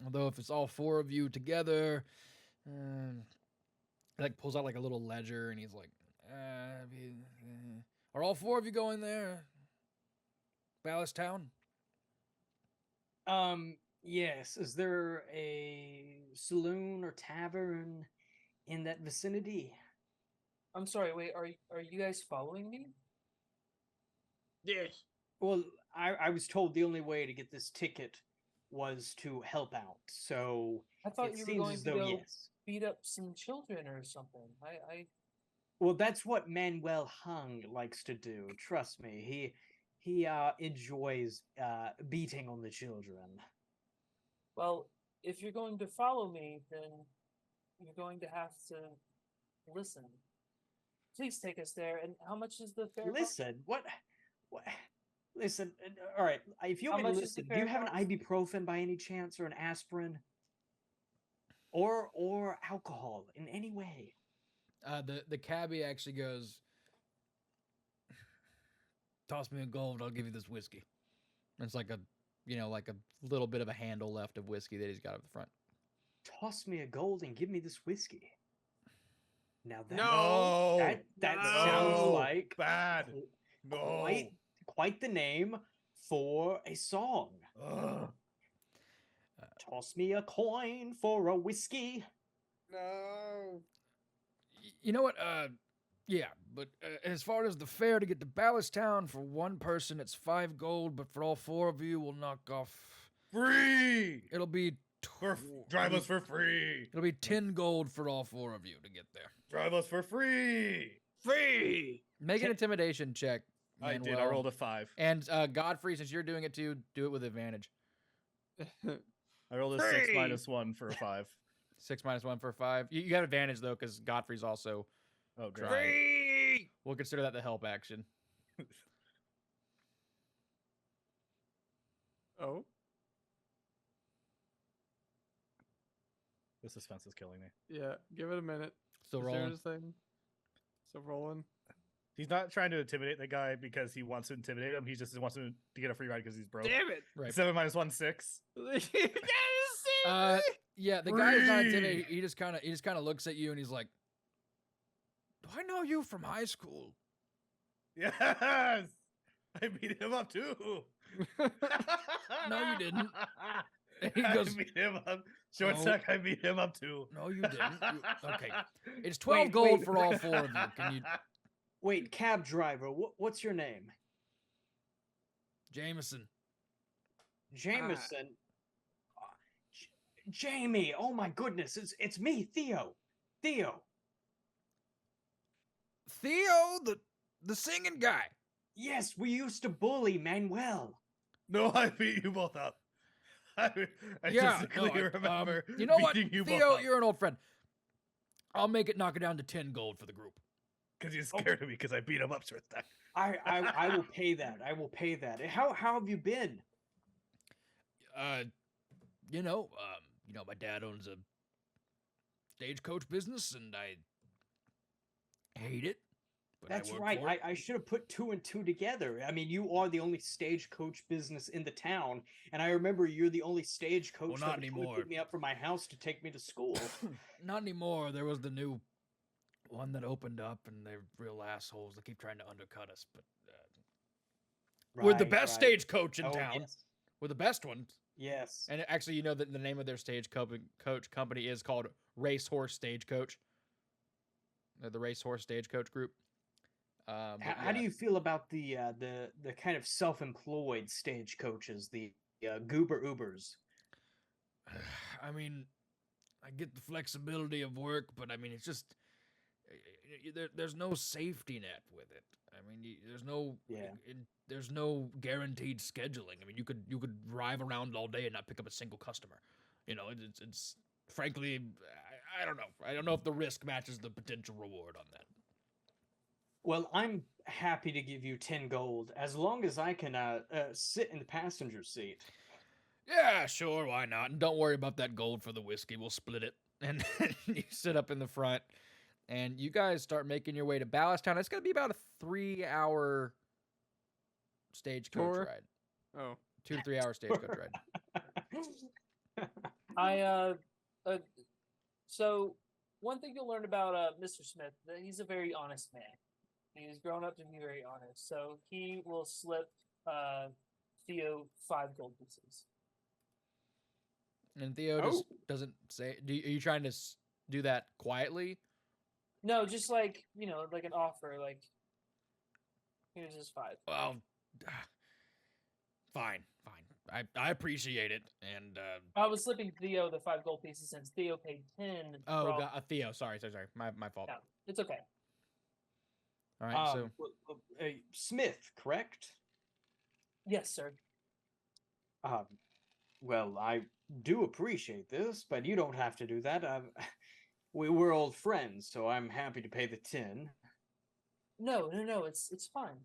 Although if it's all 4 of you together, he like pulls out like a little ledger, and he's like, are all 4 of you going there? Ballast Town? Yes. Is there a saloon or tavern in that vicinity? I'm sorry. Wait, are you guys following me? Yes. Well, I was told the only way to get this ticket was to help out. So I thought it you were seems going as to though go yes. beat up some children or something. Well, that's what Manuel Hung likes to do. Trust me. He enjoys beating on the children. Well, if you're going to follow me, then you're going to have to listen. Please take us there. And how much is the fare? Listen, what? Listen, all right. If you How want me to much is the listen, do you fare have an cost? ibuprofen by any chance, or an aspirin, or alcohol in any way? The cabbie actually goes, toss me a gold, I'll give you this whiskey. And it's like a little bit of a handle left of whiskey that he's got up the front. Toss me a gold and give me this whiskey. Now that No. that No. sounds like Bad. No. quite the name for a song. Ugh. Toss me a coin for a whiskey. No. You know what? Yeah, but as far as the fare to get to Ballast Town, for 1 person it's 5 gold, but for all 4 of you, we'll knock off. Free. It'll be Drive us for free. It'll be 10 gold for all 4 of you to get there. Drive us for free. Free. Make an intimidation check. I did. I Manuel. rolled a 5. And Godfrey, since you're doing it too, do it with advantage. I rolled a 6 minus 1 for a 5. 6 minus 1 for 5. You got advantage though, because Godfrey's also. Oh, great. Free. We'll consider that the help action. Oh. The suspense is killing me. Yeah. Give it a minute. Still rolling. Still rolling. He's not trying to intimidate the guy because he wants to intimidate him. He just wants him to get a free ride because he's broke. Damn it. Right. 7 minus 1, 6. Yeah, the guy is not intimidated. He just kind of looks at you and he's like, "Do I know you from high school?" Yes, I beat him up too. No, you didn't. And he goes, I beat him up. Short No. stack, I beat him up too. "No, you didn't." Okay, it's 12 gold for all 4 of you. Can you, Wait, cab driver, what's your name? Jameson? Jameson. Jamie. Oh my goodness, it's me, Theo. Theo, the singing guy. yes, we used to bully Manuel. No, I beat you both up. I Yeah, distinctly no, remember you know what, beating you Theo, both up. you're an old friend. I'll knock it down to 10 gold for the group. Because he's scared of me because I beat him up short stack. I will pay that. I will pay that. How have you been? My dad owns a stagecoach business, and I hate it. But That's I work right. for it. I should have put 2 and 2 together. I mean, you are the only stagecoach business in the town, and I remember you're the only stagecoach Well, that not would come and anymore. pick me up from my house to take me to school. Not anymore. There was the new one that opened up, and they're real assholes. They keep trying to undercut us, but we're the Right, best right. stagecoach in Oh, town. yes. We're the best ones. Yes. And actually, you know that the name of their coach company is called Racehorse Stagecoach. They're the Racehorse Stagecoach Group. How do you feel about the kind of self-employed stagecoaches, the Goober Ubers? I mean, I get the flexibility of work, but I mean, it's just there's no safety net with it. I mean, there's no guaranteed scheduling. I mean, you could drive around all day and not pick up a single customer. You know, it's frankly, I don't know. I don't know if the risk matches the potential reward on that. Well, I'm happy to give you 10 gold as long as I can sit in the passenger seat. Yeah, sure, why not? And don't worry about that gold for the whiskey. We'll split it. And you sit up in the front, and you guys start making your way to Ballast Town. It's going to be about a 3-hour stagecoach Tour? ride. Oh. 2 to 3 hour stagecoach ride. So one thing you'll learn about Mr. Smith, that he's a very honest man. He's grown up to be very honest. So he will slip Theo 5 gold pieces. And Theo just doesn't say. Are you trying to do that quietly? No, just like, like an offer. Like, here's his 5. Well, fine. I appreciate it. And I was slipping Theo the 5 gold pieces since Theo paid 10. oh, Theo. Sorry. My fault. No, it's okay. All right. So Smith, correct? Yes, sir. Well, I do appreciate this, but you don't have to do that. We're old friends, so I'm happy to pay the 10. No, it's fine.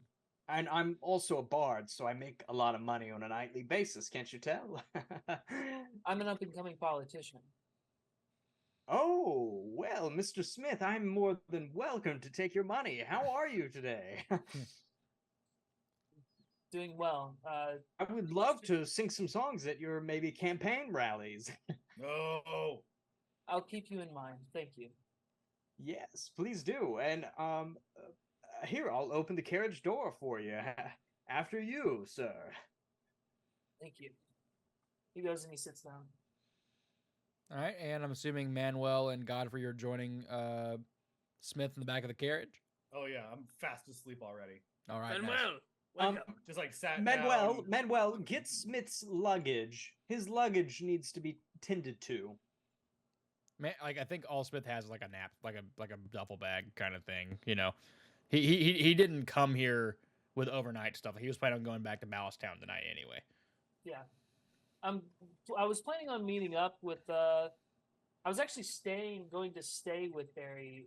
And I'm also a bard, so I make a lot of money on a nightly basis, can't you tell? I'm an up-and-coming politician. Oh, well, Mr. Smith, I'm more than welcome to take your money. How are you today? Doing well. I would love to sing some songs at your maybe campaign rallies. Oh, I'll keep you in mind. Thank you. Yes, please do. And here, I'll open the carriage door for you. After you, sir. Thank you. He goes and he sits down. all right, and I'm assuming Manuel and Godfrey are joining Smith in the back of the carriage. oh yeah, I'm fast asleep already. All right. nice. Manuel, just like sat down. Manuel, get Smith's luggage. His luggage needs to be tended to. Man, like I think all Smith has is like a nap, like a duffel bag kind of thing. You know, he didn't come here with overnight stuff. He was planning on going back to Ballast Town tonight anyway. Yeah. I was planning on meeting up with I was actually going to stay with Barry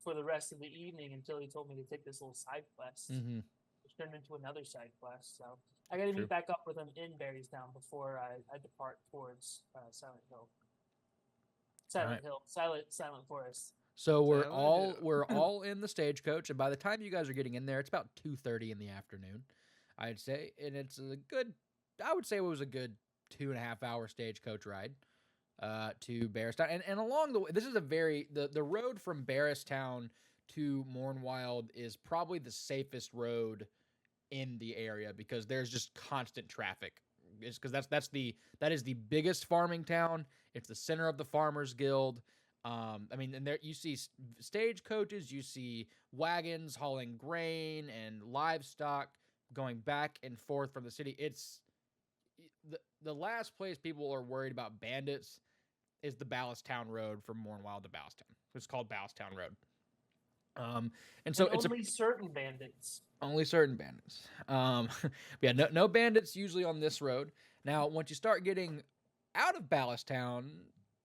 for the rest of the evening until he told me to take this little side quest, which turned into another side quest. So I got to True. meet back up with him in Barry's Town before I depart towards Silent Hill. Silent Forest. So we're Silent Hill. all in the stagecoach, and by the time you guys are getting in there, it's about 2:30 in the afternoon, I'd say, and it's a good. I would say it was a good 2.5 hour stagecoach ride to Barristown, and along the way, this is a the road from Barristown to Mournwyld is probably the safest road in the area because there's just constant traffic. It's because that is the biggest farming town. It's the center of the Farmers Guild. I mean, and there you see stagecoaches, you see wagons hauling grain and livestock going back and forth from the city. It's the last place people are worried about bandits is the Ballast Town Road from Mournwyld to Ballast Town. It's called Ballast Town Road. And so it's only certain bandits. Only certain bandits. Yeah, no bandits usually on this road. Now, once you start getting out of Ballast Town,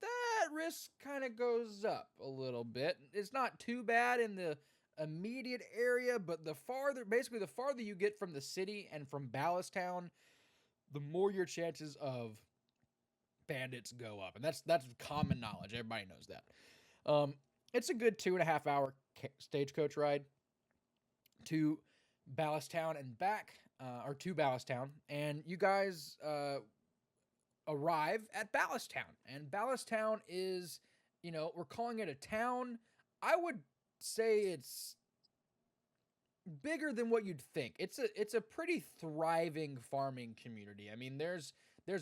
that risk kind of goes up a little bit. It's not too bad in the immediate area, but the farther you get from the city and from Ballast Town, the more your chances of bandits go up. And that's common knowledge. Everybody knows that. It's a good 2.5 hour stagecoach ride to Ballast Town and back, or to Ballast Town, and you guys arrive at Ballast Town. And Ballast Town is, we're calling it a town. I would say it's bigger than what you'd think. It's a pretty thriving farming community. I mean, there's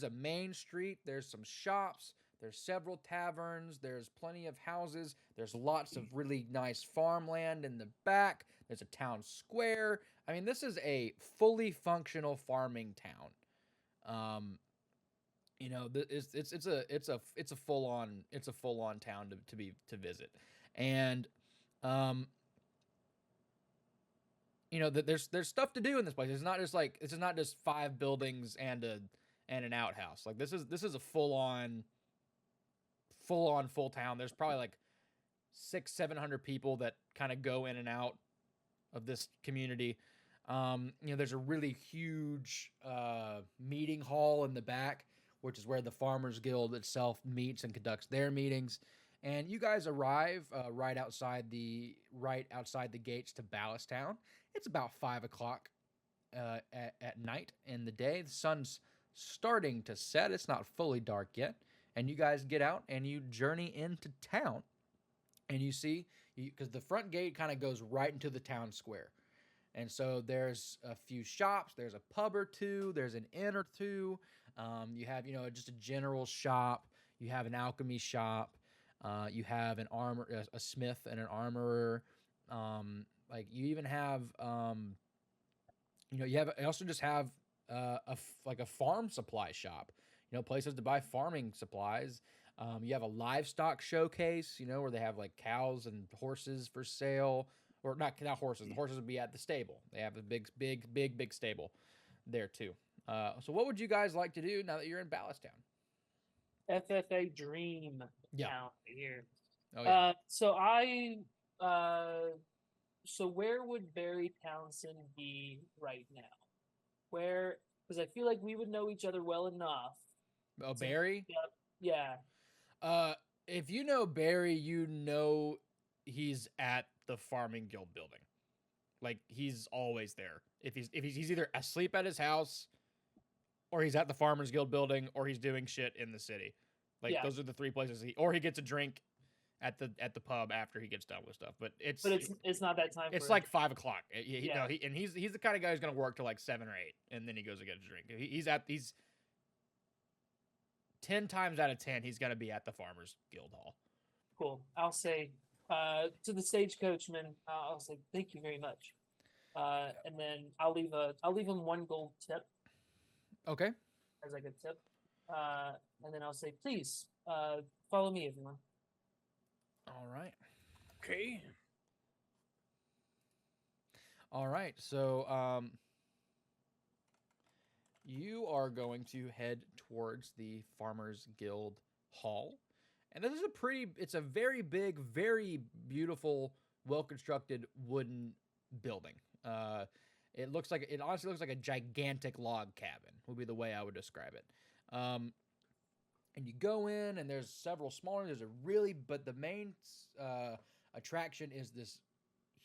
a main street, there's some shops, there's several taverns, there's plenty of houses, there's lots of really nice farmland in the back. There's a town square. I mean, this is a fully functional farming town. You know, it's a full on town to visit, and you know, there's stuff to do in this place. It's not just 5 buildings and an outhouse. Like this is a full town. There's probably like 600-700 people that kind of go in and out of this community. You know, there's a really huge meeting hall in the back, which is where the Farmers Guild itself meets and conducts their meetings. And you guys arrive right outside the gates to Ballasttown. It's about 5 o'clock at night in the day. The sun's starting to set. It's not fully dark yet. And you guys get out and you journey into town. And you see, because the front gate kind of goes right into the town square. And so there's a few shops. There's a pub or two. There's an inn or two. You have, you know, just a general shop. You have an alchemy shop. You have a smith and an armorer. Like you even have, you know, you also just have a farm supply shop. You know, places to buy farming supplies. You have a livestock showcase. You know, where they have like cows and horses for sale, or not horses. The horses would be at the stable. They have a big stable there too. So what would you guys like to do now that you're in Ballasttown? FFA dream Yeah. town here. Oh yeah. So where would Barry Townsend be right now? Where, because I feel like we would know each other well enough. Oh, Barry? Yeah. If you know Barry, you know he's at the Farming Guild building. Like he's always there. If he's either asleep at his house, or he's at the Farmers Guild building, or he's doing shit in the city. Like those are the 3 places he gets a drink at the pub after he gets done with stuff. But it's not that time. It's like 5 o'clock. He's the kind of guy who's gonna work till like 7 or 8, and then he goes to get a drink. He's 10 times out of 10 he's gonna be at the Farmers Guild Hall. Cool. I'll say to the stagecoachman, I'll say thank you very much, and then I'll leave him 1 gold tip. Okay. As like a tip, and then I'll say, please follow me, everyone. All right. Okay. All right. So you are going to head towards the Farmers Guild Hall. And this is it's a very big, very beautiful, well-constructed wooden building. It honestly looks like a gigantic log cabin, would be the way I would describe it. And you go in, and there's several smaller. But the main attraction is this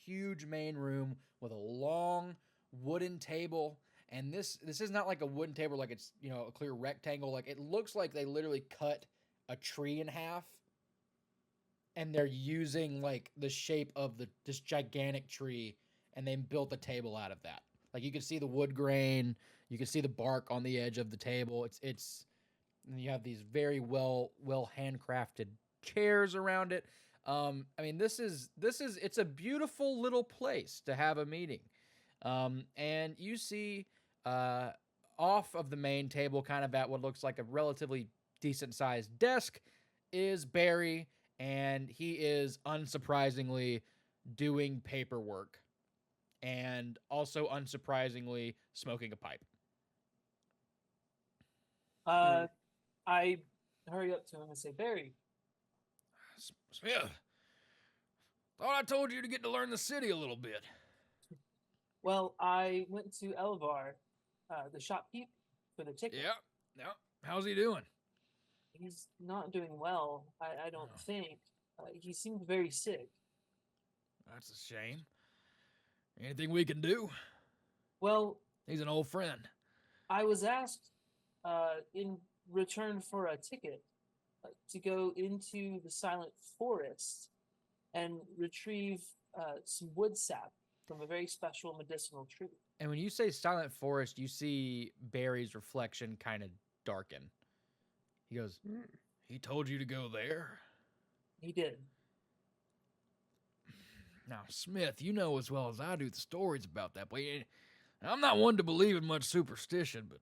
huge main room with a long wooden table. And this is not like a wooden table, like it's, you know, a clear rectangle. Like it looks like they literally cut a tree in half, and they're using like the shape of this gigantic tree, and they built a table out of that. Like you can see the wood grain, you can see the bark on the edge of the table. It's and you have these very well handcrafted chairs around it. I mean, it's a beautiful little place to have a meeting. And you see off of the main table, kind of at what looks like a relatively decent sized desk, is Barry, and he is unsurprisingly doing paperwork, and also unsurprisingly smoking a pipe. I hurry up to him and say, Barry. Smith, thought I told you to get to learn the city a little bit. Well, I went to Elvar, the shopkeep, for the ticket. Yeah. How's he doing? He's not doing well, I don't think. He seemed very sick. That's a shame. Anything we can do? Well, he's an old friend. I was asked in return for a ticket to go into the Silent Forest and retrieve some wood sap from a very special medicinal tree. And when you say silent forest, you see Barry's reflection kind of darken. He goes, he told you to go there? He did. Now, Smith, you know as well as I do the stories about that place. I'm not one to believe in much superstition, but...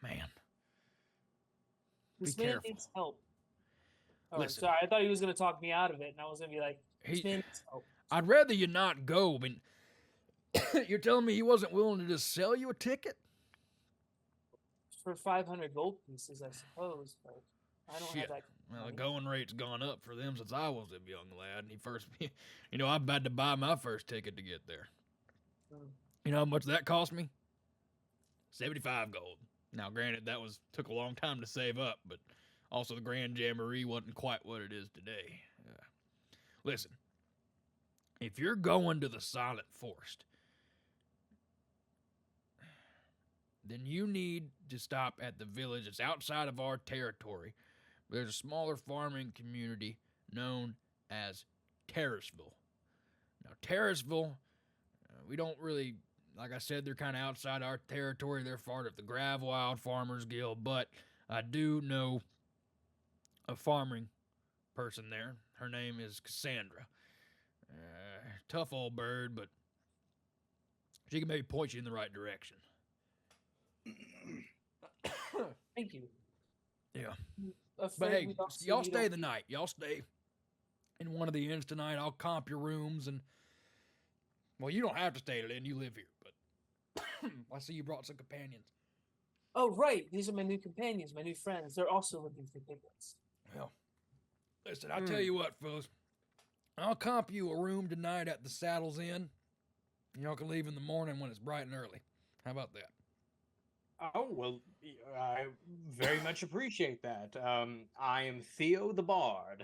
man. This Be man careful. needs help. Oh, Listen. sorry, I thought he was going to talk me out of it, and I was going to be like, this man needs help. I'd rather you not go. I mean, you're telling me he wasn't willing to just sell you a ticket? For 500 gold pieces, I suppose, but I don't Shit. have that. Well, the money. going rate's gone up for them since I was a young lad. And he first, I've had to buy my first ticket to get there. Mm. You know how much that cost me? 75 gold. Now, granted, took a long time to save up, but also the Grand Jamboree wasn't quite what it is today. Listen, if you're going to the Silent Forest, then you need to stop at the village. It's outside of our territory. There's a smaller farming community known as Terraceville. Now, Terraceville, we don't really, like I said, they're kind of outside our territory. They're part of the Gravewild Farmers Guild, but I do know a farming person there. Her name is Cassandra. Tough old bird, but she can maybe point you in the right direction. Thank you. Yeah. Afraid But hey, we don't see y'all you stay don't- the night. Y'all stay in one of the inns tonight. I'll comp your rooms and... Well, you don't have to stay in. You live here, but... I see you brought some companions. Oh, right. These are my new companions, my new friends. They're also looking for tickets. Well, listen, I'll tell you what, fellas. I'll comp you a room tonight at the Saddles Inn. Y'all can leave in the morning when it's bright and early. How about that? Oh, well, I very much appreciate that. I am Theo the Bard.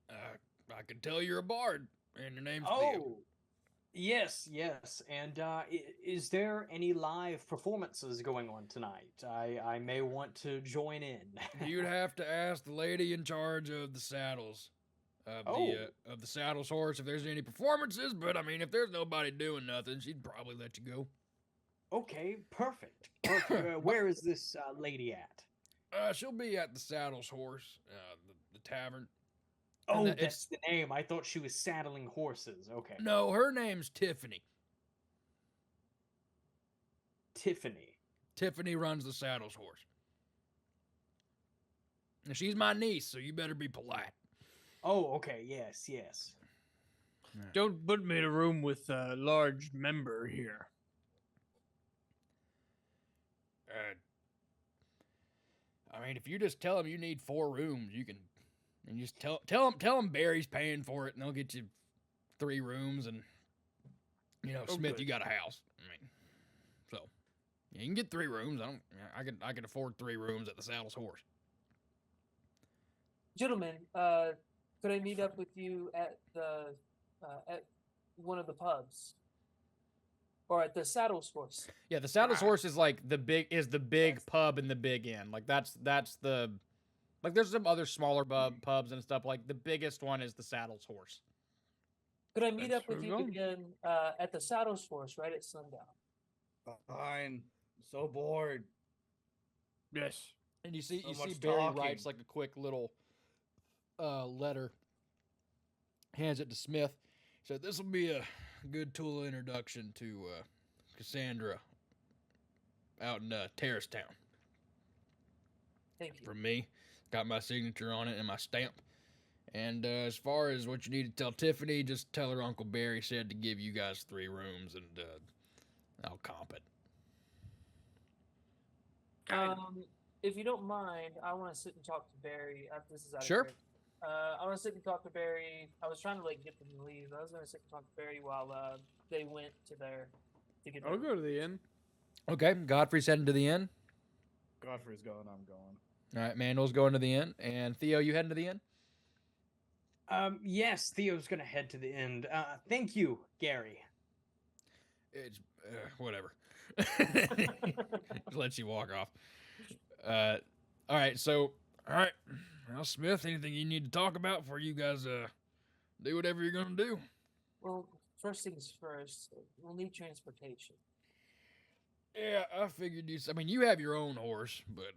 I can tell you're a bard, and your name's Theo. Oh, yes. And is there any live performances going on tonight? I may want to join in. You'd have to ask the lady in charge of the saddles, of the saddles horse, if there's any performances. But I mean, if there's nobody doing nothing, she'd probably let you go. Okay, perfect. Where is this lady at? She'll be at the saddles horse, the tavern. Oh, that- that's the name. I thought she was saddling horses. Okay. No, her name's Tiffany. Tiffany. Tiffany runs the saddles horse. And she's my niece, so you better be polite. Oh, okay. Yes. Don't put me in a room with a large member here. I mean, if you just tell them you need 4 rooms, you can, and you just tell them Barry's paying for it, and they'll get you 3 rooms, and Smith, good. you got a house. I mean, so yeah, you can get 3 rooms. I can afford 3 rooms at the Saddles Horse. Gentlemen, could I meet up with you at one of the pubs? Or at the Saddles Horse? Yeah, the Saddles Horse is like the big pub in the big inn. Like that's the, like there's some other smaller pubs and stuff. Like the biggest one is the Saddles Horse. Could I meet That's up with where you we're going. again at the Saddles Horse right at sundown? Fine. So bored. Yes. And you see So much Barry talking. writes like a quick little letter, hands it to Smith. Said this will be a good tool of introduction to Cassandra out in Terrace Town. Thank you. From me, got my signature on it and my stamp. And as far as what you need to tell Tiffany, just tell her Uncle Barry said to give you guys 3 rooms, and I'll comp it. If you don't mind, I want to sit and talk to Barry. This is out of Sure. character. I want to sit and talk to Barry. I was trying to get them to leave. I was going to sit and talk to Barry while they went to get. I'll go to the inn. Okay, Godfrey's heading to the inn. Godfrey's going, I'm going. All right, Manuel's going to the inn. And Theo, you heading to the inn? Yes, Theo's gonna head to the end. Thank you, Gary. It's whatever. Just lets you walk off. All right, so, all right. Well, Smith, anything you need to talk about before you guys do whatever you're gonna do. Well, first things first, we'll need transportation. Yeah, I figured you. I mean, you have your own horse, but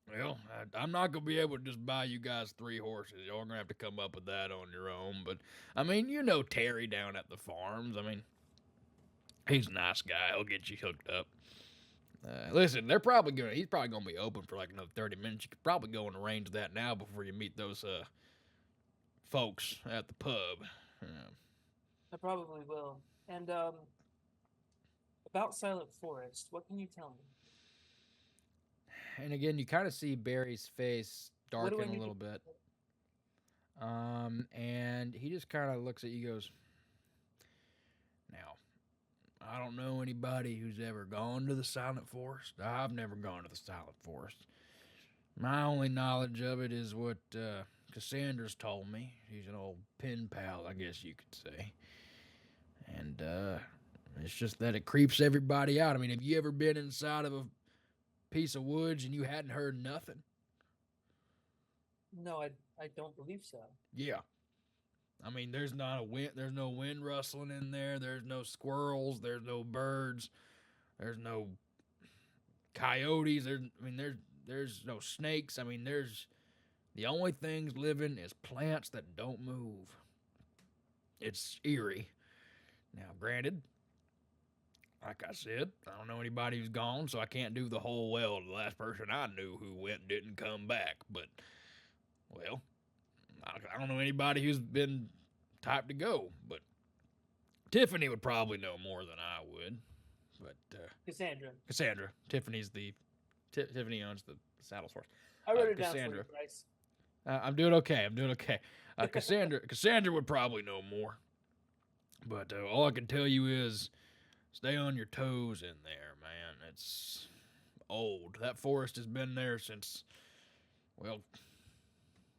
well, I'm not gonna be able to just buy you guys 3 horses. Y'all gonna have to come up with that on your own. But I mean, you know Terry down at the farms. I mean, he's a nice guy. He'll get you hooked up. Listen, he's probably gonna be open for like another 30 minutes. You could probably go and arrange that now before you meet those folks at the pub. I probably will. And about Silent Forest, what can you tell me? And again, you kind of see Barry's face What do I darken a need little to- bit. And he just kind of looks at you, goes, "Now, I don't know anybody who's ever gone to the Silent Forest. I've never gone to the Silent Forest. My only knowledge of it is what Cassandra's told me. She's an old pen pal, I guess you could say. And it's just that it creeps everybody out. I mean, have you ever been inside of a piece of woods and you hadn't heard nothing? No, I don't believe so. Yeah. I mean, there's no wind rustling in there. There's no squirrels. There's no birds. There's no coyotes. There's no snakes. I mean, the only things living is plants that don't move. It's eerie. Now, granted, like I said, I don't know anybody who's gone, so I can't do the whole, well, the last person I knew who went didn't come back. But, well, I don't know anybody who's been typed to go. But Tiffany would probably know more than I would. But Cassandra. Tiffany owns the Saddles horse. I wrote it down for Cassandra. you, Bryce. I'm doing okay. Cassandra would probably know more. But all I can tell you is stay on your toes in there, man. It's old. That forest has been there since, well,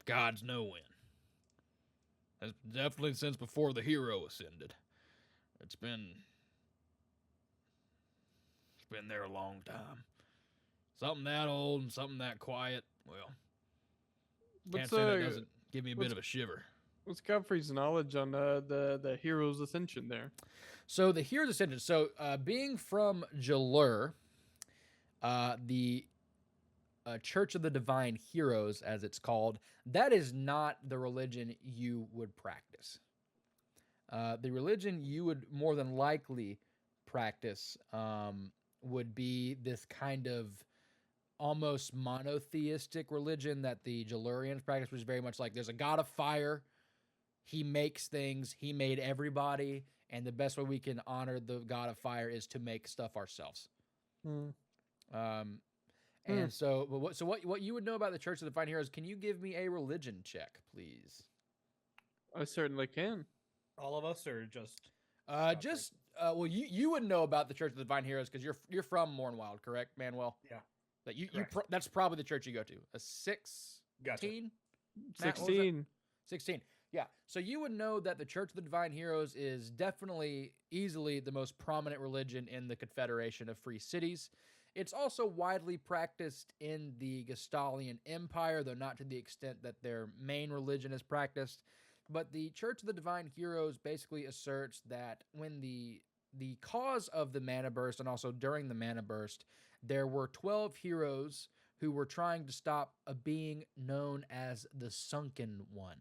gods know when. That's definitely since before the hero ascended. It's been there a long time. Something that old and something that quiet, well, can't say that doesn't give me a bit of a shiver. What's Godfrey's knowledge on the hero's ascension there? So the hero's ascension. So being from Jalur, the Church of the Divine Heroes, as it's called, that is not the religion you would practice. The religion you would more than likely practice would be this kind of almost monotheistic religion that the Jalurians practice, which is very much like there's a god of fire. He makes things. He made everybody. And the best way we can honor the god of fire is to make stuff ourselves. And so what you would know about the Church of the Divine Heroes, can you give me a religion check, please? I certainly can. All of us, or just well, you would know about the Church of the Divine Heroes because you're from Mournwyld, correct, Manuel? Yeah. That that's probably the church you go to. A 16? Gotcha. Matt, what was that? 16. 16. Yeah. So you would know that the Church of the Divine Heroes is definitely, easily the most prominent religion in the Confederation of Free Cities. It's also widely practiced in the Gestalian Empire, though not to the extent that their main religion is practiced. But the Church of the Divine Heroes basically asserts that when the cause of the Mana Burst, and also during the Mana Burst, there were 12 heroes who were trying to stop a being known as the Sunken One.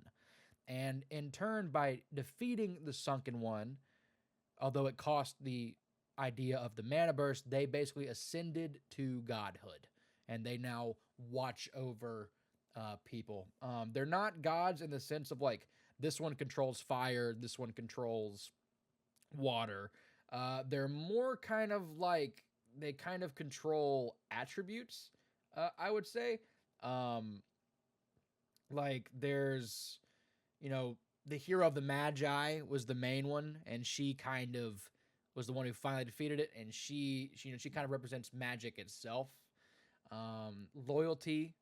And in turn, by defeating the Sunken One, although it cost the idea of the Mana Burst, they basically ascended to godhood. And they now watch over people. They're not gods in the sense of like, this one controls fire, this one controls water. They're more kind of like, they kind of control attributes, I would say. Like there's, the hero of the Magi was the main one, and she kind of was the one who finally defeated it, and she kind of represents magic itself. Loyalty,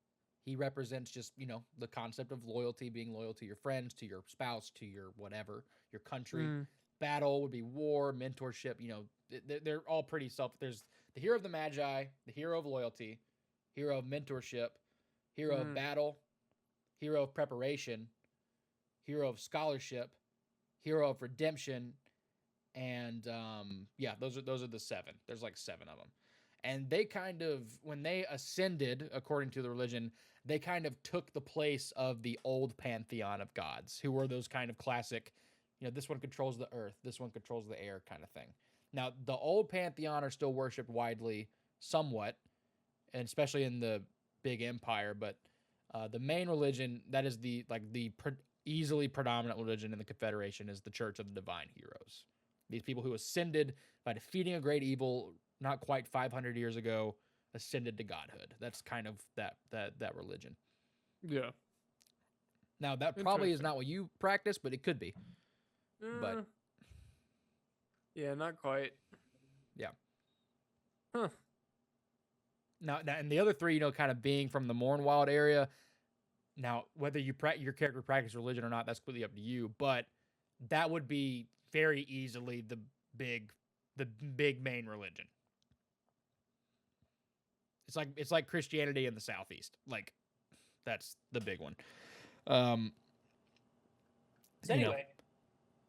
he represents just, the concept of loyalty, being loyal to your friends, to your spouse, to your whatever, your country. Battle would be war, mentorship, they're all pretty there's the hero of the Magi, the hero of loyalty, hero of mentorship, hero of battle, hero of preparation, hero of scholarship, hero of redemption, and those are the 7. There's like 7 of them. And they kind of, when they ascended, according to the religion, they kind of took the place of the old pantheon of gods, who were those kind of classic, this one controls the earth, this one controls the air kind of thing. Now, the old pantheon are still worshipped widely, somewhat, and especially in the big empire, but the main religion, that is the easily predominant religion in the Confederation, is the Church of the Divine Heroes. These people who ascended by defeating a great evil not quite 500 years ago, ascended to godhood. That's kind of that religion. Yeah. Now, that probably is not what you practice, but it could be. But yeah, not quite. Yeah. Huh. Now, and the other 3, kind of being from the Mournwyld area. Now, whether your character practice religion or not, that's completely up to you. But that would be very easily the big main religion. It's like Christianity in the Southeast. Like, that's the big one. So anyway.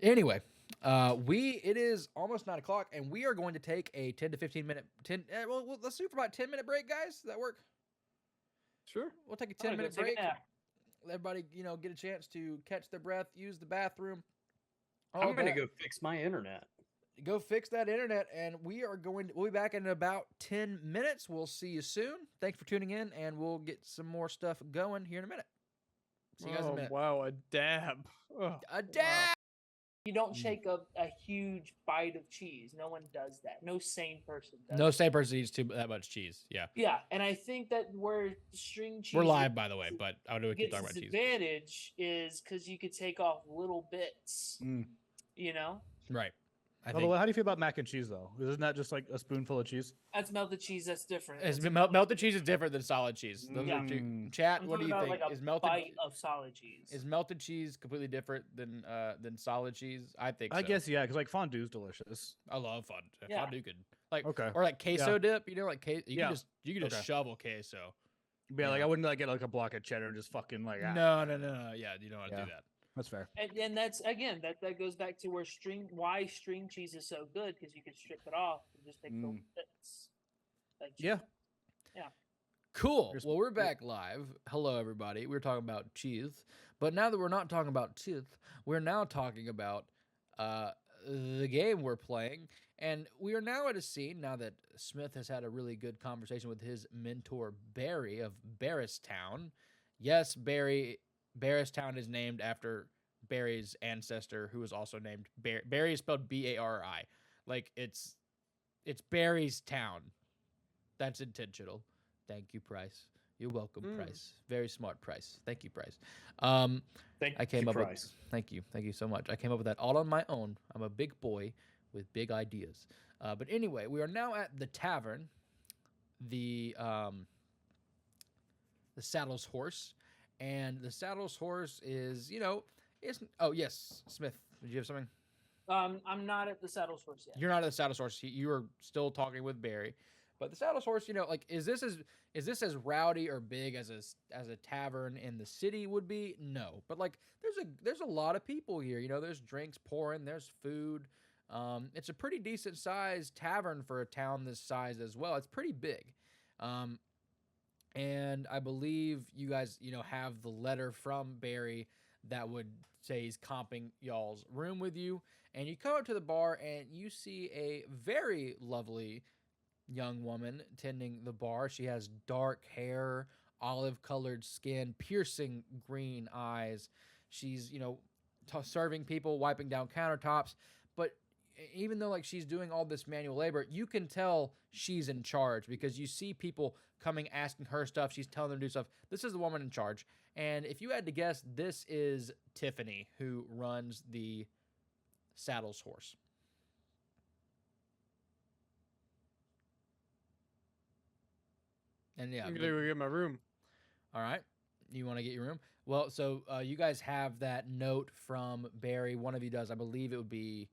It is almost 9:00, and we are going to take a 10 to 15 minute. Let's do for about 10-minute break, guys. Does that work? Sure. We'll take a 10-minute break. Let everybody, get a chance to catch their breath, use the bathroom. I'm going to go fix my internet. Go fix that internet, and we'll be back in about 10 minutes. We'll see you soon. Thanks for tuning in, and we'll get some more stuff going here in a minute. See you guys in a minute. Wow, a dab. Oh, a dab! Wow. You don't shake a huge bite of cheese. No one does that. No sane person does. No sane person eats that much cheese. Yeah. Yeah, and I think that where string cheese... We're live, by the way, but I would keep talking about cheese. Advantage is because you could take off little bits. Right. How do you feel about mac and cheese, though? Isn't that just like a spoonful of cheese? That's melted cheese. That's different. Melted cheese is different than solid cheese. Chat, what do you think? Is melted bite of solid cheese? Is melted cheese completely different than solid cheese? I think. I guess yeah, because like fondue is delicious. I love fondue. Yeah. Fondue good. Or like queso dip. Like queso. You can just shovel queso. Yeah, like I wouldn't get like a block of cheddar and just fucking like. No. Yeah, you don't want to do that. That's fair. And that's again that goes back to why string cheese is so good, because you can strip it off and just take little bits. Yeah. Cool. Well, we're back live. Hello, everybody. We were talking about cheese, but now that we're not talking about cheese, we're now talking about the game we're playing, and we are now at a scene now that Smith has had a really good conversation with his mentor Barry of Barristown. Yes, Barristown is named after Barry's ancestor, who was also named Barry. Barry is spelled B-A-R-I. Like, it's Barry's town. That's intentional. Thank you, Price. You're welcome, Price. Very smart, Price. Thank you, Price. Thank you, Price. Thank you so much. I came up with that all on my own. I'm a big boy with big ideas. But anyway, we are now at the tavern, the Saddle's Horse. And the Saddle's Horse is, oh, yes, Smith, did you have something? I'm not at the Saddle's Horse yet. You're not at the Saddle's Horse. You are still talking with Barry. But the Saddle's Horse, is this as rowdy or big as a tavern in the city would be? No. But, there's a lot of people here. There's drinks pouring. There's food. It's a pretty decent-sized tavern for a town this size as well. It's pretty big. And I believe you guys, have the letter from Barry that would say he's comping y'all's room with you. And you come up to the bar and you see a very lovely young woman tending the bar. She has dark hair, olive-colored skin, piercing green eyes. She's, serving people, wiping down countertops. But even though she's doing all this manual labor, you can tell she's in charge because you see people coming asking her stuff. She's telling them to do stuff. This is the woman in charge. And if you had to guess, this is Tiffany, who runs the Saddle's Horse. And yeah, I'm gonna go get my room. All right, you want to get your room? Well, so you guys have that note from Barry. One of you does. I believe it would be.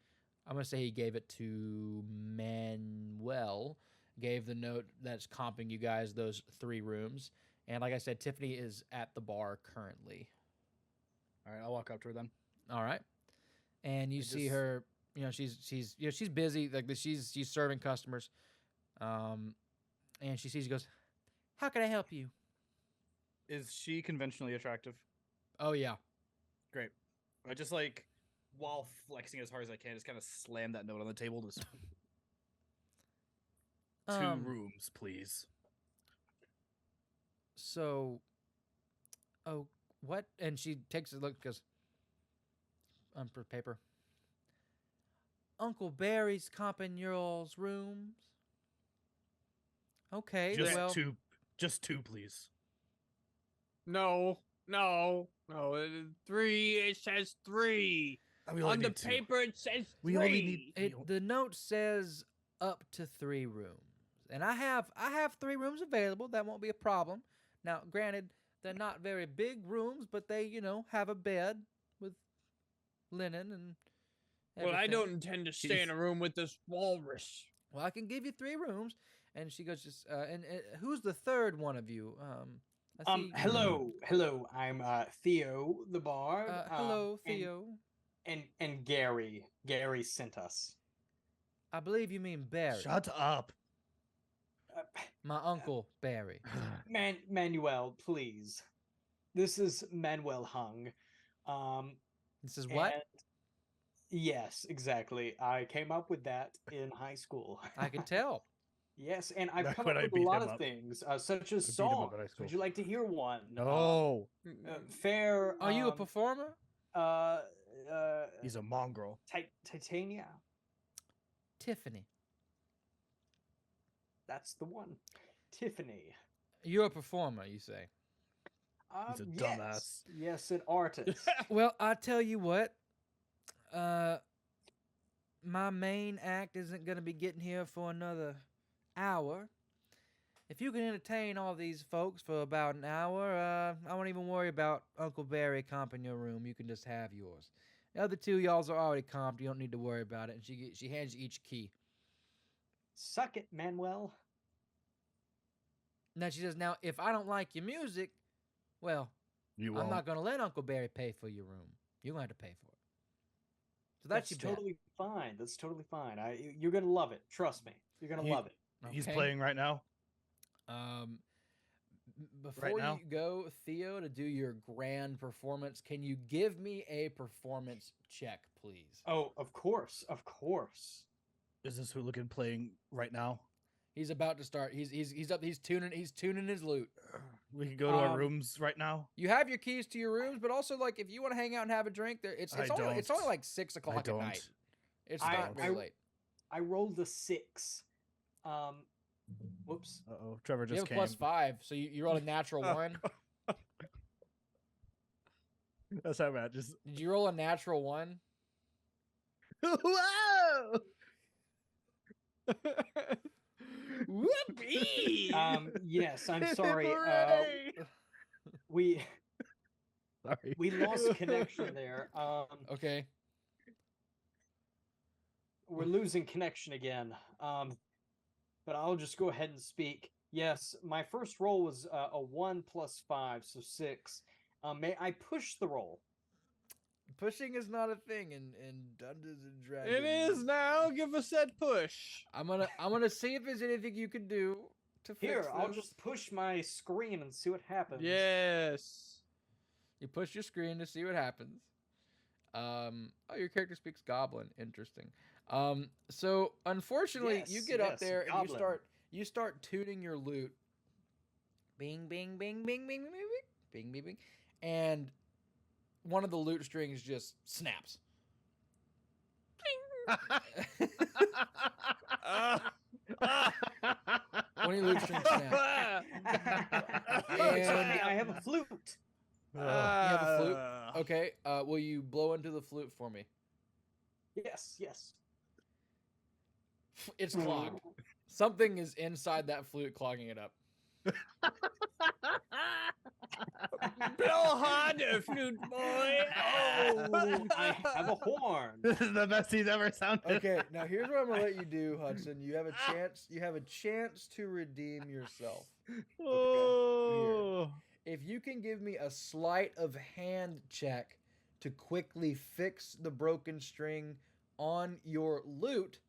I'm gonna say he gave it to Manuel. Gave the note that's comping you guys those 3 rooms. And like I said, Tiffany is at the bar currently. All right, I'll walk up to her then. All right. And you I see just- her, she's busy, like she's serving customers. And she sees you, goes, "How can I help you?" Is she conventionally attractive? Oh yeah. Great. I just while flexing as hard as I can, just kind of slam that note on the table. Just 2 rooms, please. So, oh, what? And she takes a look, goes, for paper. Uncle Barry's Campagnol's rooms. Okay, Just well, 2, just 2, please. No. 3. It says 3. We only On the need 2. paper, it says 3. We only need- the note says up to 3 rooms, and I have 3 rooms available. That won't be a problem. Now, granted, they're not very big rooms, but they, have a bed with linen and. Well, I everything. don't intend to stay in a room with this walrus. Well, I can give you 3 rooms, and she goes, "Just and who's the third one of you?" I see. Hello. I'm Theo the bard. Hello, and- Theo. And Gary. Gary sent us. I believe you mean Barry. Shut up. My uncle Barry. Manuel, please. This is Manuel Hung. This is what? and- Yes, exactly. I came up with that in high school. I can tell. Yes, and I've Back come when up I with a beat lot him of up. things, such as I beat him up songs. in high school. Would you like to hear one? No. Fair. Are you a performer? He's a mongrel. Titania. Tiffany. That's the one. Tiffany. You're a performer, you say. He's a Yes. dumbass. Yes, an artist. Well, I tell you what. My main act isn't going to be getting here for another hour. If you can entertain all these folks for about an hour, I won't even worry about Uncle Barry comping your room. You can just have yours. The other 2 y'alls are already comped. You don't need to worry about it. And she hands you each key. Suck it, Manuel. Now she says, "Now, if I don't like your music, well, You I'm won't. not going to let Uncle Barry pay for your room. You're going to have to pay for it." So that's your bet. totally fine. That's totally fine. You're gonna love it. Trust me. You're gonna He- love it. He's Okay. playing right now. Before now? you go, Theo, to do your grand performance, can you give me a performance check, please? Oh, of course. Is this hooligan playing right now? He's about to start. He's up. He's tuning his lute. We can go to our Um, rooms right now. You have your keys to your rooms, but also like if you want to hang out and have a drink, there it's I only don't. like 6 I o'clock at don't. night. It's I- not very late. I rolled a 6. Whoops. Uh-oh. Trevor You just have a came. +5, so you rolled a natural 1. That's how bad. Just Did you roll a natural 1? whoa! Whoopee! Yes, I'm sorry. Hooray! We Sorry. we lost connection there. Okay. We're losing connection again. But I'll just go ahead and speak. Yes, my first roll was a 1 + 5, so 6. May I push the roll? Pushing is not a thing in Dungeons and Dragons. It is now. Give us that push. I'm gonna see if there's anything you can do to fix Here, I'll this. just push my screen and see what happens. Yes. You push your screen to see what happens. Oh, your character speaks Goblin. Interesting. So unfortunately, you Yes, get up yes, there and Goblin. you start tuning your lute. Bing, bing, bing, bing, bing, bing, bing, bing, bing, bing, and one of the lute strings just snaps. One of your lute strings snap. It's And- okay, I have a flute. You have a flute? Okay. Will you blow into the flute for me? Yes. It's clogged. Something is inside that flute clogging it up. Blow harder, flute boy. Oh, I have a horn. This is the best he's ever sounded. Okay, now here's what I'm gonna let you do, Hudson. You have a chance. You have a chance to redeem yourself. Oh. If you can give me a sleight of hand check to quickly fix the broken string on your lute,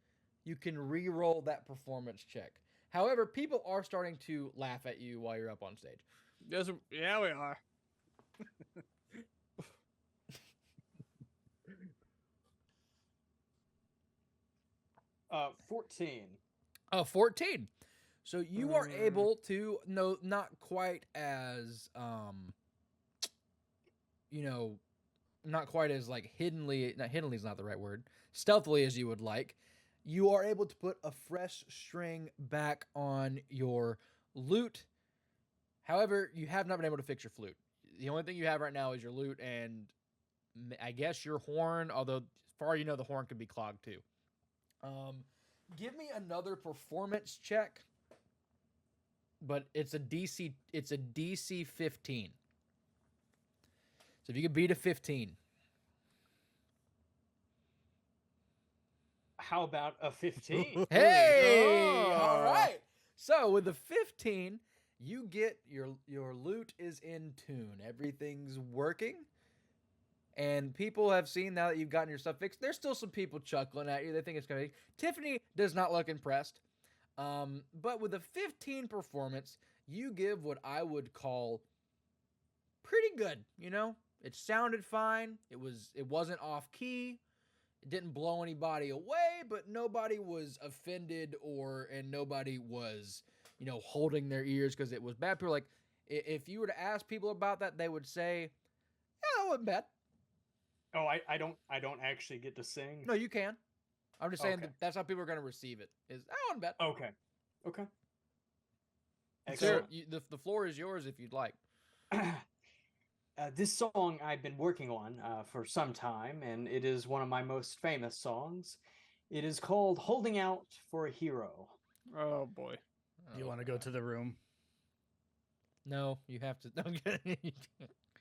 you can re-roll that performance check. However, people are starting to laugh at you while you're up on stage. Yes, yeah, we are. 14. 14. So you are able to, no, not quite as, not quite as like hiddenly is not the right word, stealthily as you would like. You are able to put a fresh string back on your lute. However, you have not been able to fix your flute. The only thing you have right now is your lute and I guess your horn, although as far as you know, the horn could be clogged too. Give me another performance check, but it's a DC 15. So if you could beat a 15. How about a 15? Hey! All right. So with the 15, you get your lute is in tune. Everything's working. And people have seen now that you've gotten your stuff fixed. There's still some people chuckling at you. They think it's going to be. Tiffany does not look impressed. But with a 15 performance, you give what I would call pretty good. You know, it sounded fine. It wasn't off key. It didn't blow anybody away, but nobody was offended and nobody was, holding their ears because it was bad. People like, if you were to ask people about that, they would say, yeah, it wasn't bad. Oh, I don't actually get to sing. No, you can. I'm just saying Okay. that's how people are going to receive it. Is that wasn't bad. Okay. Sir, Excellent. the floor is yours if you'd like. This song I've been working on for some time, and it is one of my most famous songs. It is called "Holding Out for a Hero." Oh boy. Do you want to go to the room? No, you have to.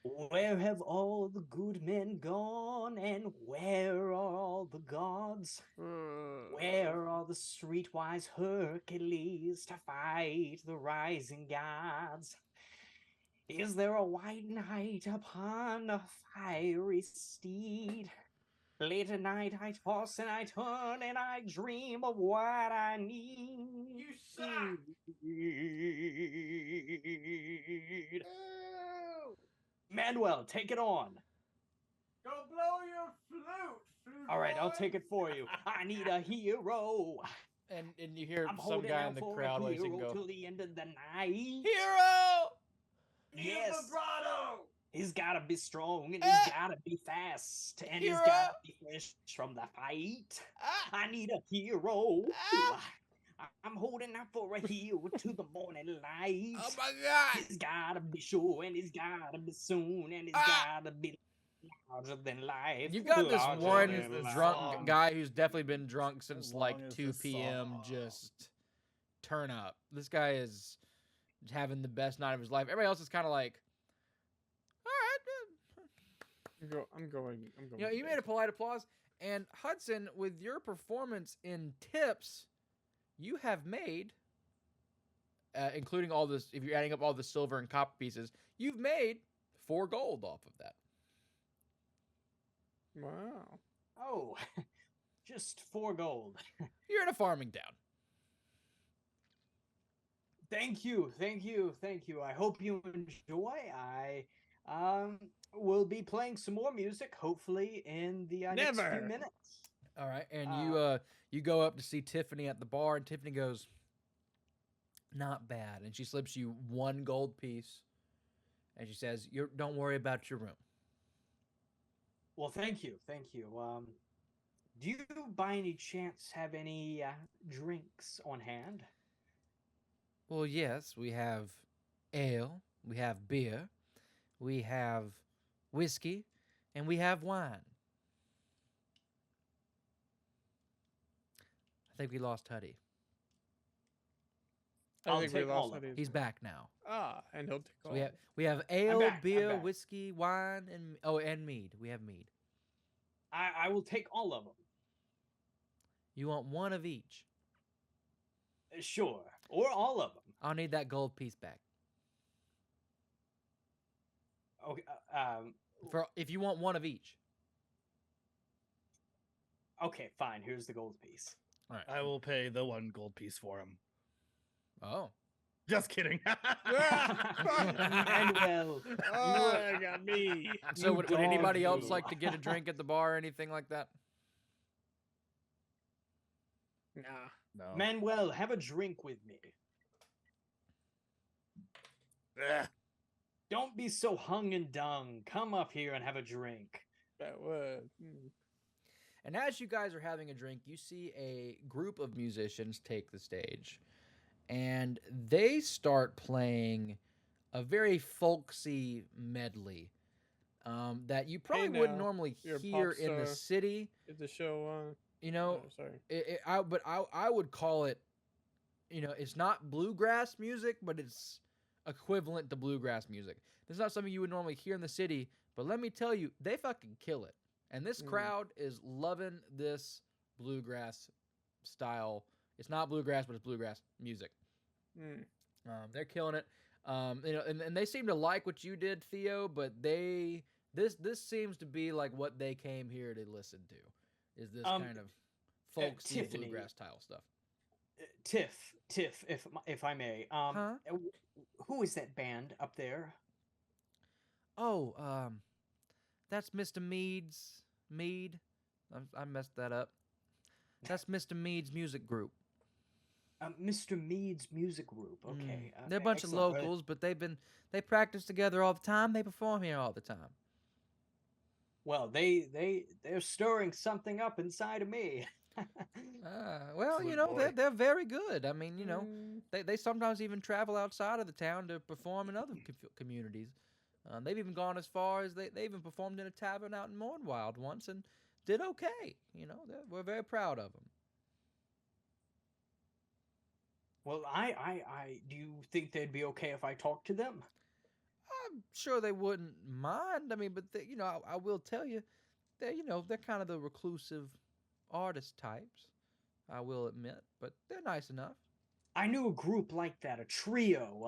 Where have all the good men gone, and where are all the gods? Where are the streetwise Hercules to fight the rising gods? Is there a white knight upon a fiery steed? Late at night I toss and I turn and I dream of what I need. You suck! Manuel, take it on. Go blow your flute. All right, I'll take it for you. I need a hero. And you hear I'm some holding guy out in the for crowd a waiting hero go, till the end of the night. hero! Yes. Vibrato! He's gotta be strong and he's gotta be fast and he's gotta be fresh from the fight. I need a hero. I'm holding out for a hero to the morning light. Oh my God! He's gotta be sure and he's gotta be soon and he's gotta be larger than life. You've got this Larger one than drunk life. guy who's definitely been drunk since long like as 2 the p.m. song. Just turn up. This guy is having the best night of his life. Everybody else is kind of like, all right. I'm going. You made a polite applause. And Hudson, with your performance in tips, you have made, including all this, if you're adding up all the silver and copper pieces, you've made 4 gold off of that. Wow. Oh, just 4 gold. You're in a farming town. Thank you. I hope you enjoy. I will be playing some more music, hopefully in the next few Never. minutes. All right, and you go up to see Tiffany at the bar, and Tiffany goes, "Not bad," and she slips you 1 gold piece, and she says, "Don't worry about your room." Well, thank you. Do you by any chance have any drinks on hand? Well, yes, we have ale, we have beer, we have whiskey, and we have wine. I think we lost Huddy. I'll think we take all lost of Huddy. them. He's back now. And he'll take So all. we have ale, back, I'm beer, back. whiskey, wine, and mead. We have mead. I will take all of them. You want 1 of each? Sure, or all of them. I'll need that gold piece back. Okay. For if you want one of each. Okay, fine. Here's the gold piece. All right. I will pay the 1 gold piece for him. Oh. Just kidding. Manuel, Oh, I got me. So You would anybody dog else you. like to get a drink at the bar or anything like that? Nah. No. Manuel, have a drink with me. Ugh. Don't be so hung and dung. Come up here and have a drink. That was. And as you guys are having a drink, you see a group of musicians take the stage. And they start playing a very folksy medley that you probably wouldn't now, normally you're a hear pop in the star. city. Is the show on? You know, Oh, sorry. I would call it, you know, it's not bluegrass music, but it's equivalent to bluegrass music. It's not something you would normally hear in the city, but let me tell you, they fucking kill it. And this crowd is loving this bluegrass style. It's not bluegrass, but it's bluegrass music. They're killing it. You know, and they seem to like what you did, Theo, but this seems to be like what they came here to listen to. Is this kind of folksy Tiffany. bluegrass style stuff? Tiff, if I may. Huh? Who is that band up there? Oh, that's Mr. Mead. I messed that up. That's Mr. Mead's music group. Mr. Mead's music group. Okay. They're a bunch of excellent. locals, but they practice together all the time. They perform here all the time. Well, they're stirring something up inside of me. Well, you Excellent know, boy. they're very good. I mean, you know, they sometimes even travel outside of the town to perform in other communities. They've even gone as far as they even performed in a tavern out in Mournwyld once and did okay. You know, we're very proud of them. Well, I do you think they'd be okay if I talked to them? I'm sure they wouldn't mind. I mean, but you know, I will tell you, they're kind of the reclusive artist types. I will admit, but they're nice enough. I knew a group like that, a trio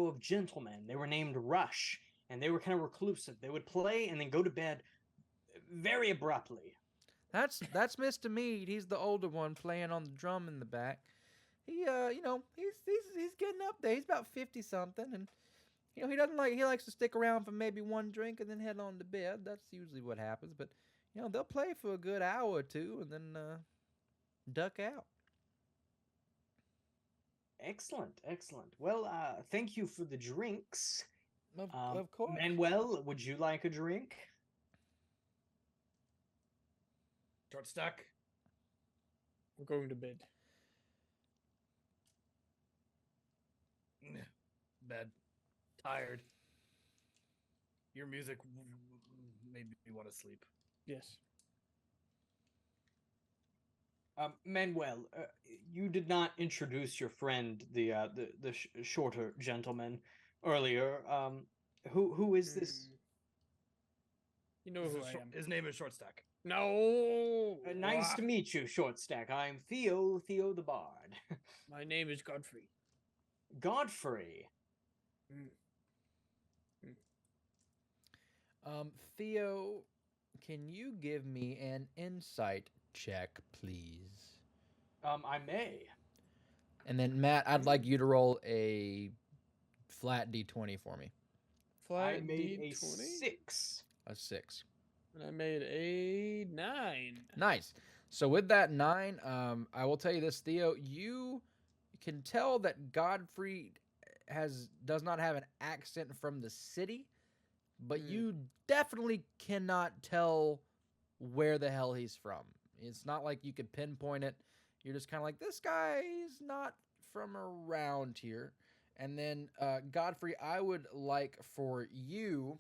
of gentlemen. They were named Rush, and they were kind of reclusive. They would play and then go to bed very abruptly. That's Mr. Mead. He's the older one playing on the drum in the back. He you know, he's getting up there. He's about 50 something, and you know, he likes to stick around for maybe one drink and then head on to bed. That's usually what happens. But you know, they'll play for a good hour or two and then duck out. Excellent. Well, thank you for the drinks. Of course. Manuel, would you like a drink? Short stack. We're going to bed. Bed. Tired. Your music made me want to sleep. Yes. Manuel, you did not introduce your friend, the shorter gentleman, earlier. Who is this? You know who I am. His name is Short Stack. No. Nice to meet you, Short Stack. I'm Theo the Bard. My name is Godfrey. Godfrey. Theo, can you give me an insight check, please? I may. And then Matt, I'd like you to roll a flat D20 for me. Flat I made a D20. 6. A 6. And I made a 9. Nice. So with that 9, I will tell you this, Theo, you can tell that Godfrey does not have an accent from the city, but you definitely cannot tell where the hell he's from. It's not like you could pinpoint it. You're just kind of like, this guy's not from around here. And then Godfrey, I would like for you,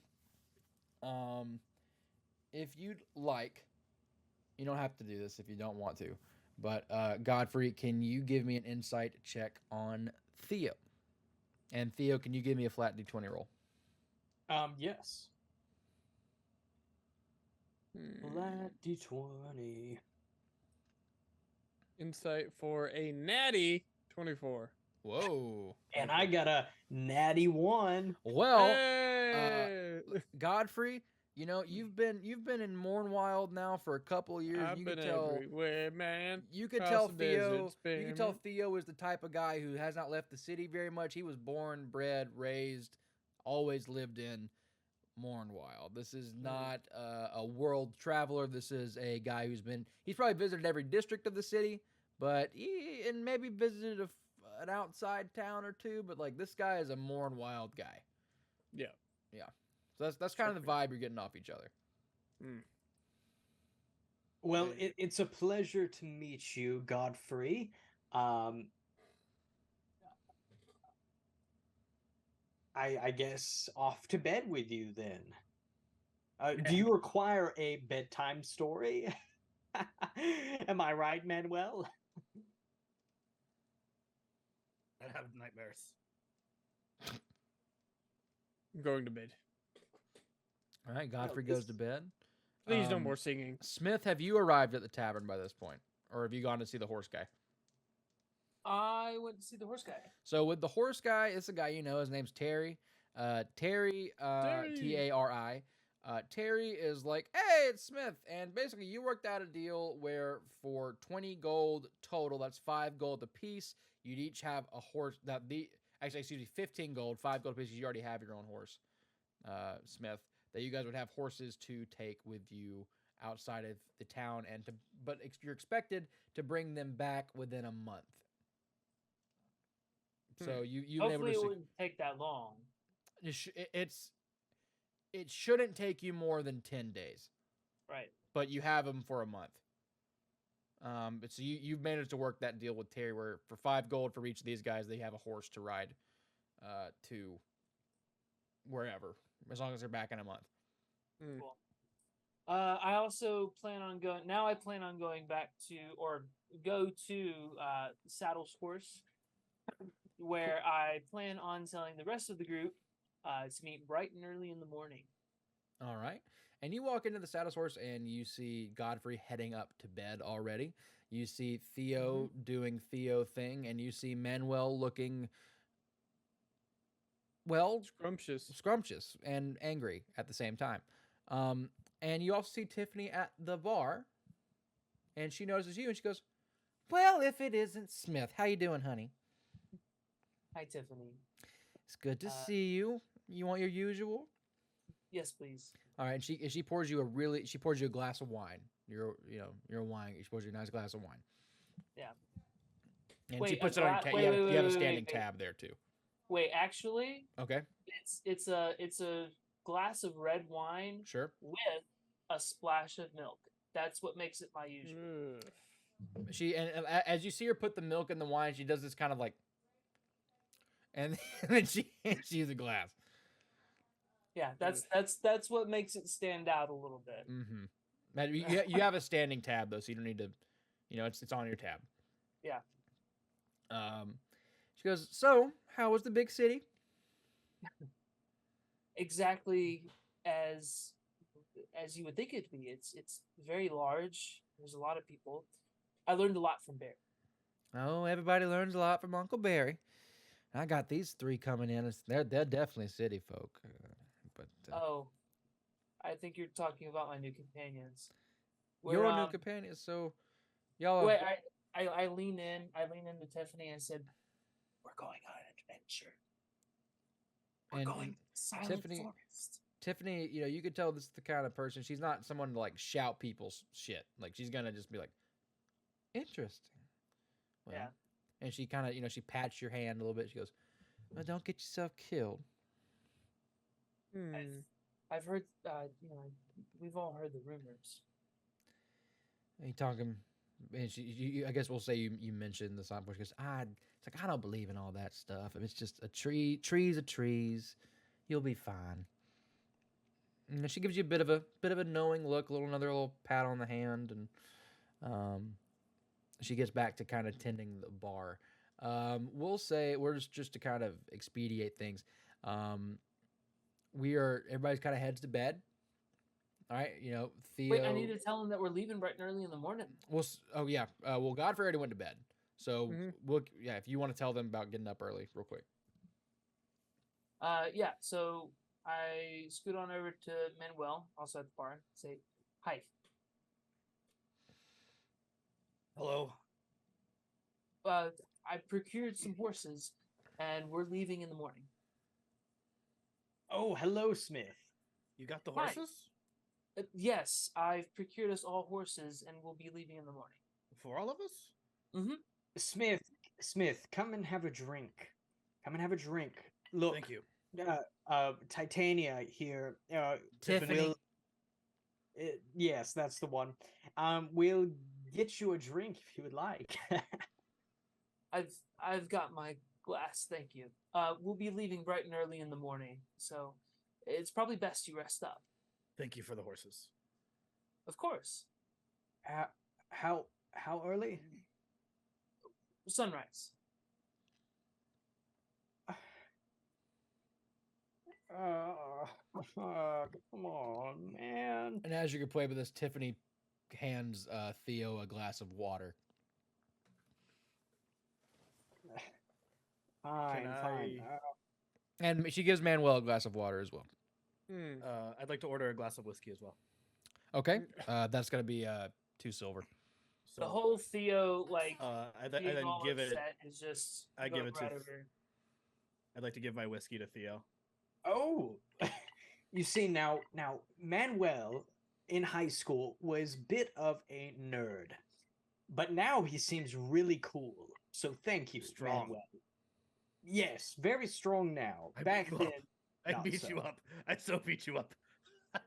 if you'd like, you don't have to do this if you don't want to, but Godfrey, can you give me an insight check on Theo? And Theo, can you give me a flat D20 roll? Yes. Flat D20. Insight for a natty 24. Whoa. And I got a natty 1. Well, Hey! Godfrey, You know, you've been in Mournwyld now for a couple of years. I've You been could tell. everywhere, man. You could Across tell the Theo. deserts, You could tell baby. Theo is the type of guy who has not left the city very much. He was born, bred, raised, always lived in Mournwyld. This is not a world traveler. This is a guy he's probably visited every district of the city, but and maybe visited an outside town or two. But like this guy is a Mournwyld guy. Yeah. Yeah. So that's kind of the vibe you're getting off each other. Well, Yeah. it's a pleasure to meet you, Godfrey. I guess off to bed with you then. Do you require a bedtime story? Am I right, Manuel? I have nightmares. I'm going to bed. All right, Godfrey this- goes to bed. Please, no more singing. Smith, have you arrived at the tavern by this point, or have you gone to see the horse guy? I went to see the horse guy. So with the horse guy, it's a guy you know. His name's Terry. Terry, Tari. Terry is like, hey, it's Smith, and basically you worked out a deal where for 20 gold total, that's 5 gold a piece. You'd each have a horse. Excuse me, 15 gold, 5 gold a piece. You already have your own horse, Smith. That you guys would have horses to take with you outside of the town, but you're expected to bring them back within a month. So you've been able Hopefully, to. it wouldn't take that long. It shouldn't take you more than 10 days, Right. but you have them for a month. But so you've managed to work that deal with Terry, where for 5 gold for each of these guys, they have a horse to ride to wherever, as long as they're back in a month. Cool. I also plan on going. Now I plan on going back to or go to Saddle's Horse, where I plan on telling the rest of the group to meet bright and early in the morning. All right. And you walk into the Saddle's Horse and you see Godfrey heading up to bed already. You see Theo doing Theo thing, and you see Manuel looking, well, scrumptious and angry at the same time. And you also see Tiffany at the bar, and she notices you and she goes, well, if it isn't Smith, how you doing, honey? Hi, Tiffany. It's good to see you. You want your usual? Yes, please. All right, and she pours you a glass of wine. You're wine. She pours you a nice glass of wine. Yeah. And Wait, she a puts it on your gla- tab. wait, You wait, have a wait, standing wait. tab there too. Wait, actually, Okay, it's a glass of red wine sure. with a splash of milk. That's what makes it my usual. And as you see her put the milk in the wine, she does this kind of like, and then she hands you the glass. Yeah, that's what makes it stand out a little bit. Mm-hmm. You have a standing tab though, so you don't need to. It's on your tab. Yeah. She goes, so how was the big city? Exactly as you would think it'd be. It's very large. There's a lot of people. I learned a lot from Bear. Oh, everybody learns a lot from Uncle Barry. I got these 3 coming in. They're definitely city folk. Oh, I think you're talking about my new companions. Your new companions. So y'all. Wait, I lean in. I lean into Tiffany and said, "We're going on an adventure. We're going to the Silent Forest." Tiffany, you could tell this is the kind of person. She's not someone to like shout people's shit. Like she's gonna just be like, interesting. Well, Yeah. And she kind of, she pats your hand a little bit. She goes, well, don't get yourself killed. I've heard. We've all heard the rumors. And you talking, and I guess we'll say you mentioned the sign bush. Because it's like I don't believe in all that stuff. If it's just a tree, trees are trees. You'll be fine. And then she gives you a bit of a knowing look, another little pat on the hand, and she gets back to kind of tending the bar. We'll say we're just to kind of expedite things. Everybody's kind of heads to bed. All right, Theo. Wait, I need to tell him that we're leaving bright and early in the morning. Well, Godfrey already went to bed, so if you want to tell them about getting up early, real quick. So I scoot on over to Manuel, also at the bar, and say, "Hi. Hello. I procured some horses, and we're leaving in the morning." Oh, hello, Smith. You got the Hi. horses? Yes, I've procured us all horses, and we'll be leaving in the morning. For all of us? Mm-hmm. Smith, come and have a drink. Come and have a drink. Look, Thank you. Titania here. Tiffany. Will, yes, that's the one. We'll get you a drink if you would like. I've got my glass, thank you. We'll be leaving bright and early in the morning, so it's probably best you rest up. Thank you for the horses. Of course. How early? Sunrise. Come on, man. And as you can play with this, Tiffany hands Theo a glass of water. Fine. And she gives Manuel a glass of water as well. Hmm. I'd like to order a glass of whiskey as well. Okay. That's going to be 2 silver. So, The whole Theo, like, I being then all give it. upset is just I give it to right over. I'd like to give my whiskey to Theo. Oh, you see now, Manuel in high school was a bit of a nerd, but now he seems really cool. So thank you, Strong. Manuel. Yes, very strong now. I Back beat you then, up. I not beat so. you up. I so beat you up.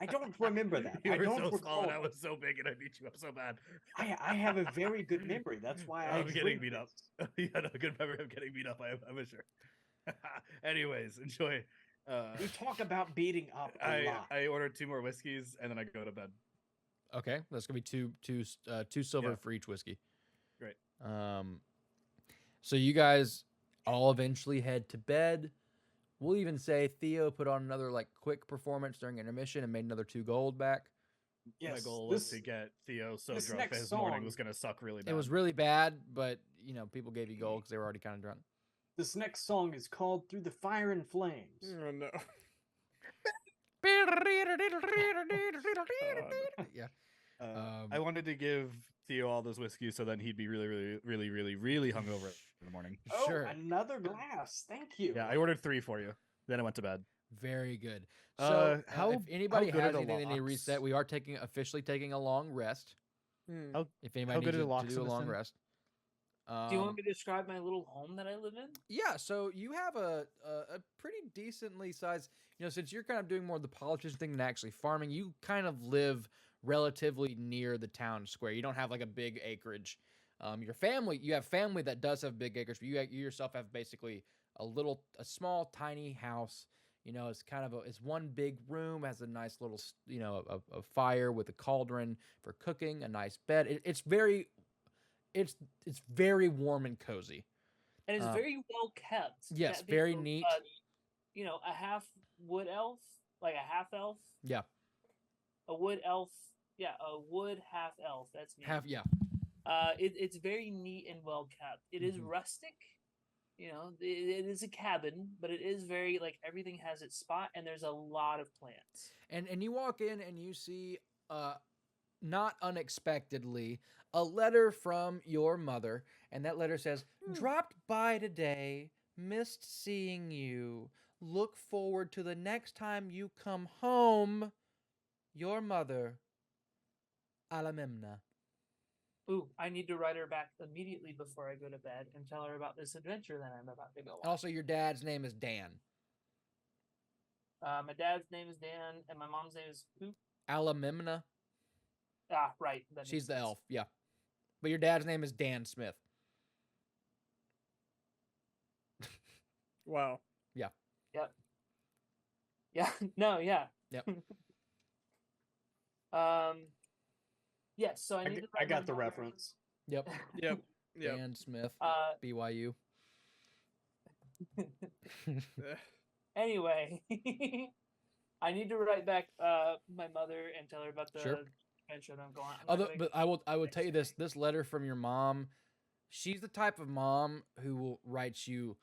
I don't remember that. You I were don't so small and I recall. was so big and I beat you up so bad. I have a very good memory. That's why I I'm getting drink beat up. this. You had a good memory of getting beat up. I'm sure. Anyways, enjoy. We talk about beating up a lot. I ordered 2 more whiskeys and then I go to bed. Okay. That's going to be two silver Yeah. for each whiskey. Great. So you guys all eventually head to bed. We'll even say Theo put on another like quick performance during intermission and made another 2 gold back. Yes, My goal was to get Theo so this drunk that next his morning song- was going to suck really bad. It was really bad, but people gave you gold because they were already kind of drunk. This next song is called "Through the Fire and Flames." Oh no. Yeah. I wanted to give Theo all those whiskeys so then he'd be really, really, really, really, really hungover in the morning. Oh, Sure. another glass. Thank you. Yeah, I ordered 3 for you. Then I went to bed. Very good. So if anybody how good has are the anything they need to locks? reset, we are officially taking a long rest. Hmm. How- If anybody good needs are the to locks do a in this long inn? rest. Do you want me to describe my little home that I live in? Yeah, so you have a pretty decently sized, since you're kind of doing more of the politician thing than actually farming, you kind of live relatively near the town square. You don't have like a big acreage. You have family that does have big acreage, but you yourself have basically a small, tiny house. It's kind of it's one big room, has a nice little, a fire with a cauldron for cooking, a nice bed. It's very warm and cozy. And it's very well kept. Yes, That being very a- neat. A half wood elf, like a half elf. Yeah. A wood elf. Yeah, a wood half elf. That's me. Yeah. It's very neat and well kept. It is Mhm. rustic. It is a cabin, but it is very like everything has its spot, and there's a lot of plants. And you walk in and you see, not unexpectedly, a letter from your mother, and that letter says, "Dropped by today, missed seeing you. Look forward to the next time you come home. Your mother, Alamemna." Ooh, I need to write her back immediately before I go to bed and tell her about this adventure that I'm about to go on. Also, your dad's name is Dan. My dad's name is Dan, and my mom's name is who? Alamemna. Ah, right. that She's makes the sense. elf. Yeah. But your dad's name is Dan Smith. Wow. Yep. Yeah. No. Yeah. Yep. Yes. So I need to. I write my got the mother- reference. Yep. Yep. Yep. Dan Smith. BYU. Anyway, I need to write back my mother and tell her about the Sure. adventure that I'm going on. Although, but I will tell you this letter from your mom, she's the type of mom who will write you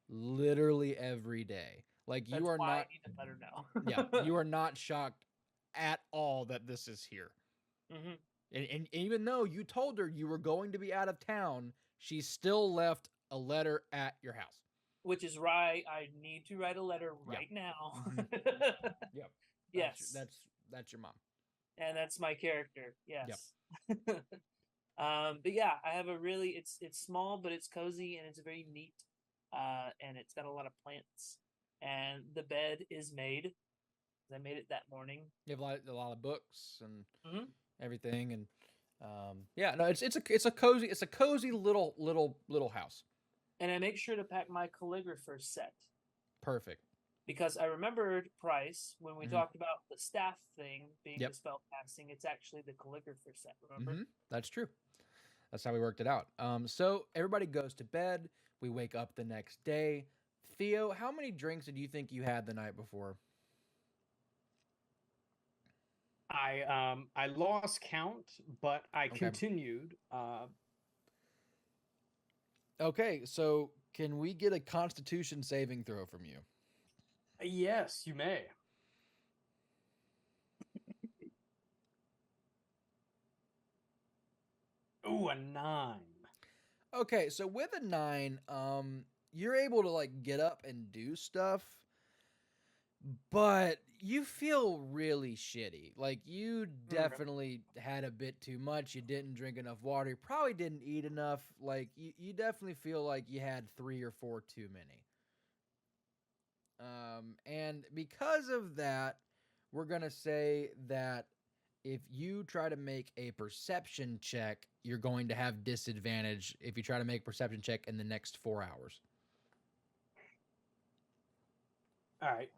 literally every day. Like That's you are why not. I need to let her know. Yeah, you are not shocked at all that this is here. Hmm. And even though you told her you were going to be out of town, she still left a letter at your house. Which is right. I need to write a letter Yeah. right now. Yep. Yes. That's your mom. And that's my character. Yep. Yes. But yeah, I have a really it's small, but it's cozy and it's very neat. And it's got a lot of plants. And the bed is made. I made it that morning. You have a lot of books and Mhm. everything, and yeah, no, it's a cozy little house. And I make sure to pack my calligrapher set Perfect. because I remembered Price when we Mhm. talked about the staff thing being Yep. the spell casting. It's actually the calligrapher set. Remember? Hmm. That's true. That's how we worked it out. So everybody goes to bed. We wake up the next day. Theo, how many drinks did you think you had the night before? I lost count, but I Okay. continued. Okay, so can we get a Constitution saving throw from you? Yes, you may. Ooh, a 9. Okay, so with a 9, you're able to like get up and do stuff, but you feel really shitty. Like you definitely had a bit too much. You didn't drink enough water. You probably didn't eat enough. Like you definitely feel like you had 3 or 4 too many. And because of that, we're gonna say that if you try to make a perception check, you're going to have disadvantage if you try to make a perception check in the next 4 hours. All right.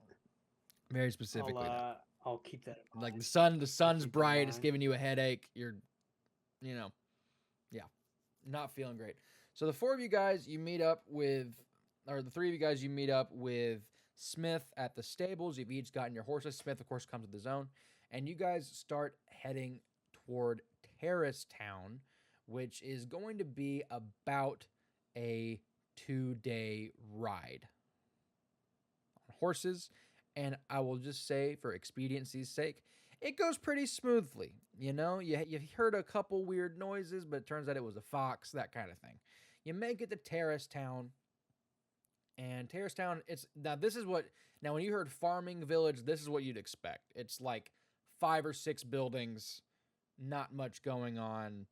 Very specifically. that. I'll keep that in Like mind. the sun's keep in bright, it's mind. giving you a headache. You're, yeah, not feeling great. So the 4 of you guys, you meet up with, or the 3 of you guys, you meet up with Smith at the stables. You've each gotten your horses. Smith, of course, comes to the zone. And you guys start heading toward Terrace Town, which is going to be about a 2-day ride on horses. And I will just say, for expediency's sake, it goes pretty smoothly. You know, you heard a couple weird noises, but it turns out it was a fox, that kind of thing. You make it to Terrace Town. And Terrace Town, now when you heard farming village, this is what you'd expect. It's like 5 or 6 buildings, not much going on,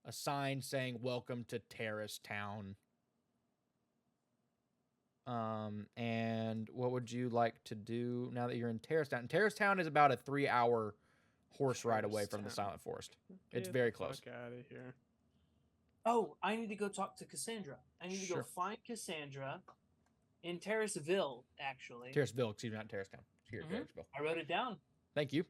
a sign saying welcome to Terrace Town. And what would you like to do now that you're in Terrace Town? Terrace Town is about a 3-hour horse ride away from the Terrace Town. Silent Forest. It's Get very the close. fuck out of here. Oh, I need to go talk to Cassandra. I need to Sure. go find Cassandra in Terraceville, actually. Terraceville, excuse me, not Terrace Town. Here, Mhm. Terraceville. I wrote it down. Thank you.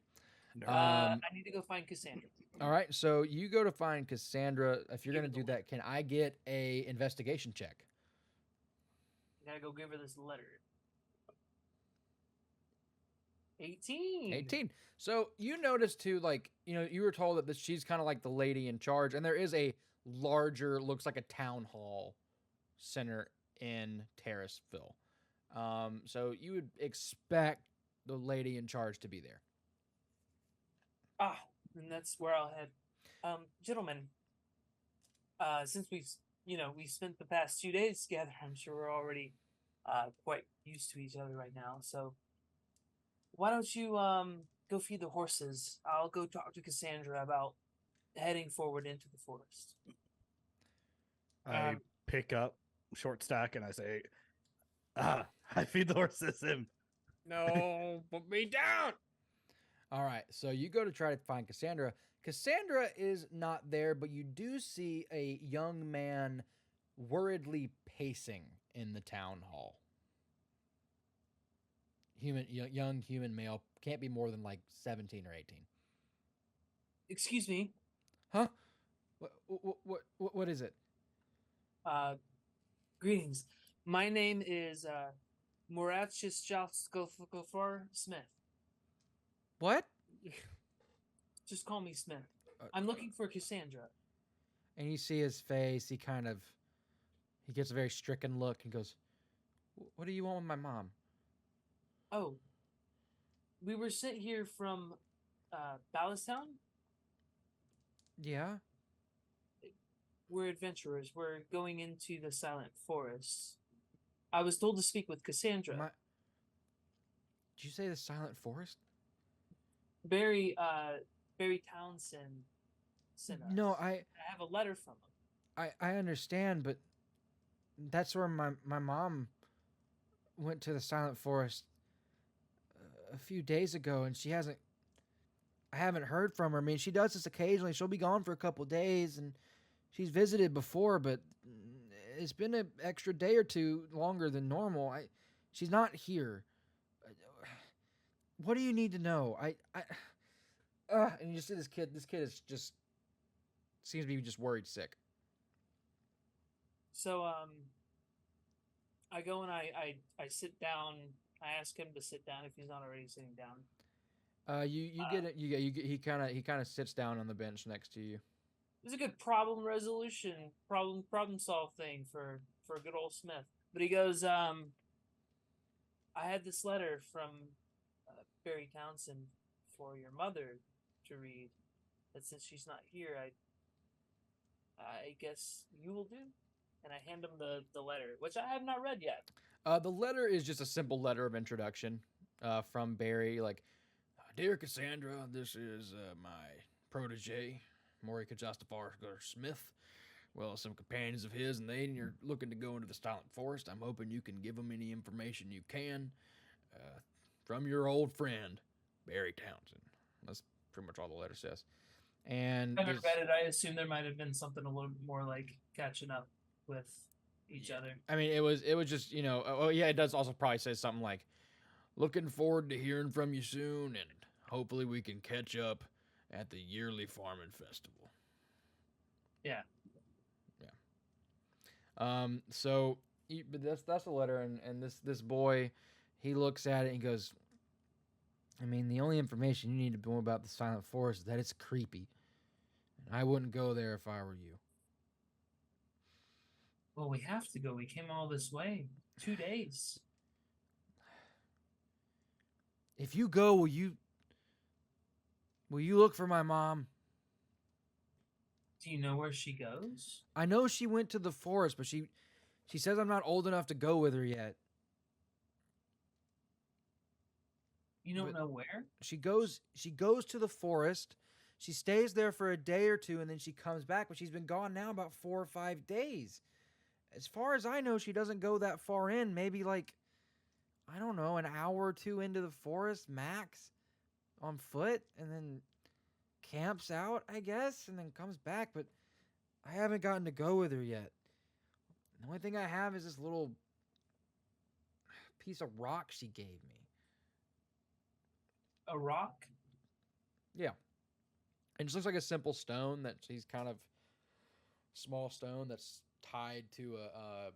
I need to go find Cassandra. All right, so you go to find Cassandra. If you're Give going to her do the that, can I get a investigation check? I gotta go give her this letter. 18. 18. So you notice too, like, you were told that she's kind of like the lady in charge, and there is a larger, looks like a town hall center in Terraceville. So you would expect the lady in charge to be there. And that's where I'll head. Gentlemen, since we've spent the past 2 days together, I'm sure we're already quite used to each other right now. So why don't you go feed the horses? I'll go talk to Cassandra about heading forward into the forest. I pick up short stack and I say, I feed the horses him. No, put me down. All right, so you go to try to find Cassandra. Cassandra is not there, but you do see a young man worriedly pacing in the town hall. Young human male, can't be more than like 17 or 18. Excuse me. Huh? What is it? Greetings. My name is Moraechiljastulfgar Smith. What? Just call me Smith. I'm looking for Cassandra. And you see his face. He gets a very stricken look and goes, "What do you want with my mom?" Oh, we were sent here from Ballistown. Yeah. We're adventurers. We're going into the Silent Forest. I was told to speak with Cassandra. Did you say the Silent Forest? Barry Townsend sent us. No, I have a letter from him. I understand, but that's where my mom went to the Silent Forest a few days ago, and I haven't heard from her. I mean, she does this occasionally. She'll be gone for a couple days, and she's visited before, but it's been an extra day or two longer than normal. She's not here. What do you need to know? And you see this kid. This kid is just seems to be just worried sick. So I go and I sit down. I ask him to sit down if he's not already sitting down. You get it. He kind of sits down on the bench next to you. It was a good problem resolution, problem solve thing for a good old Smith. But he goes, I had this letter from Barry Townsend for your mother to read. That since she's not here, I guess you will do. And I hand him the letter, which I have not read yet. The letter is just a simple letter of introduction from Barry. Like, dear Cassandra, this is my protege, Moraechiljastulfgar Smith. Well, some companions of his, and you're looking to go into the Silent Forest. I'm hoping you can give them any information you can from your old friend, Barry Townsend. That's pretty much all the letter says. And I haven't read it. I assume there might have been something a little bit more like catching up with each other. I mean, it was just, oh yeah, it does also probably say something like, looking forward to hearing from you soon, and hopefully we can catch up at the yearly farming festival. Yeah. So, but that's the letter, and this boy, he looks at it and goes, I mean, the only information you need to know about the Silent Forest is that it's creepy. And I wouldn't go there if I were you. Well, we have to go. We came all this way. 2 days. If you go, will you look for my mom? Do you know where she goes? I know she went to the forest, but she says I'm not old enough to go with her yet. You don't know where? She goes to the forest. She stays there for a day or two, and then she comes back, but she's been gone now about 4 or 5 days. As far as I know, she doesn't go that far in, maybe like, I don't know, an hour or two into the forest max on foot, and then camps out, I guess, and then comes back, but I haven't gotten to go with her yet. The only thing I have is this little piece of rock she gave me. A rock? Yeah. It just looks like a simple stone that she's kind of small stone that's tied to a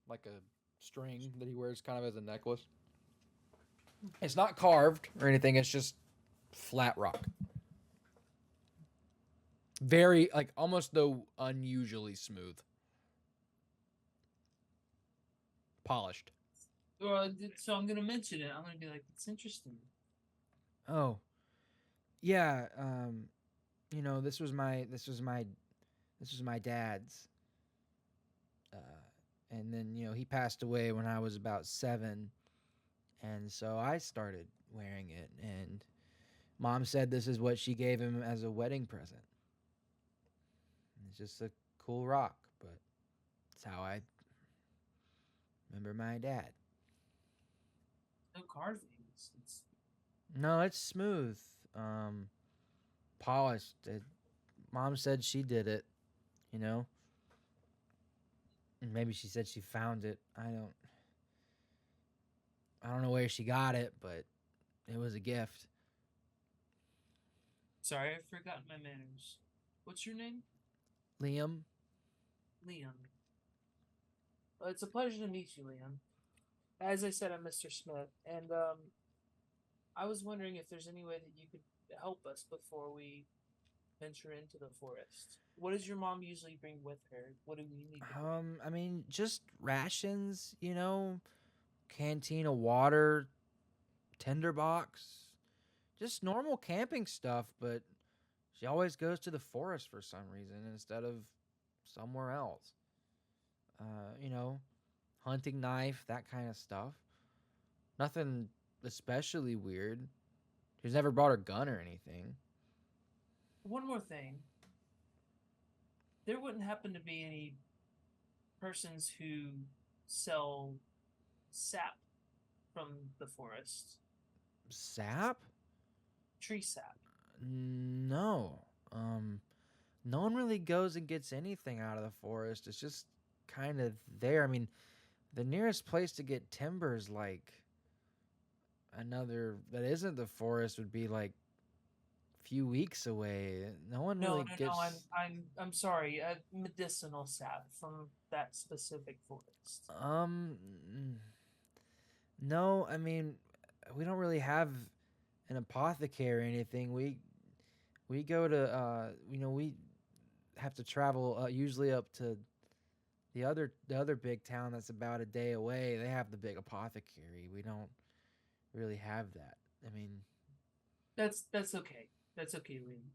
like a string that he wears kind of as a necklace. It's not carved or anything, it's just flat rock. Very, like, almost though unusually smooth. Polished. Well, so I'm gonna mention it. I'm gonna be like, it's interesting. Oh. Yeah, this was my dad's. And then, he passed away when I was about 7. And so I started wearing it, and Mom said this is what she gave him as a wedding present. It's just a cool rock, but it's how I remember my dad. No carvings. No, it's smooth. Polished. Mom said she did it, And maybe she said she found it. I don't know where she got it, but it was a gift. Sorry, I've forgotten my manners. What's your name? Liam? Liam. Well, it's a pleasure to meet you, Liam. As I said, I'm Mr. Smith, and I was wondering if there's any way that you could help us before we venture into the forest. What does your mom usually bring with her? What do we need to bring? I mean, just rations, canteen of water, tinderbox, just normal camping stuff, but she always goes to the forest for some reason instead of somewhere else. You know, hunting knife, that kind of stuff. Nothing especially weird. She's never brought her gun or anything. One more thing. There wouldn't happen to be any persons who sell sap from the forest. Sap? Tree sap. No. No one really goes and gets anything out of the forest. It's just kind of there. I mean, the nearest place to get timber is like another that isn't the forest would be like a few weeks away. No one really No. gets. I'm sorry. Medicinal sap from that specific forest. No. I mean, we don't really have an apothecary or anything. We go to we have to travel usually up to the other big town that's about a day away. They have the big apothecary. We don't really have that. I mean, That's okay. That's okay, Liam.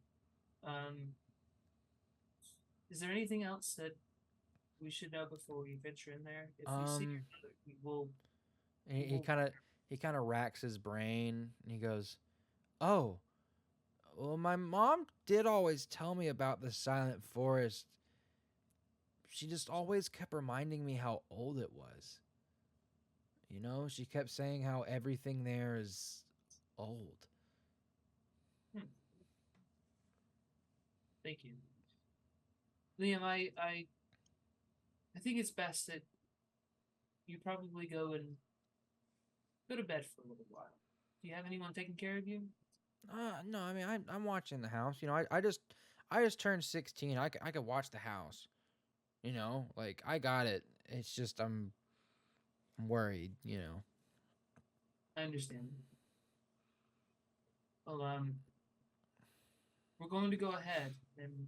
Is there anything else that we should know before we venture in there? If we see your brother, we will. he kind of racks his brain and he goes, "Oh, well, my mom did always tell me about the silent forest. She just always kept reminding me how old it was. You know, she kept saying how everything there is old." Thank you, Liam. I think it's best that you probably go to bed for a little while. Do you have anyone taking care of you? No, I mean, I'm watching the house. You know, I just turned 16. I could watch the house. You know, like I got it. It's just I'm worried. You know. I understand. Well, we're going to go ahead, and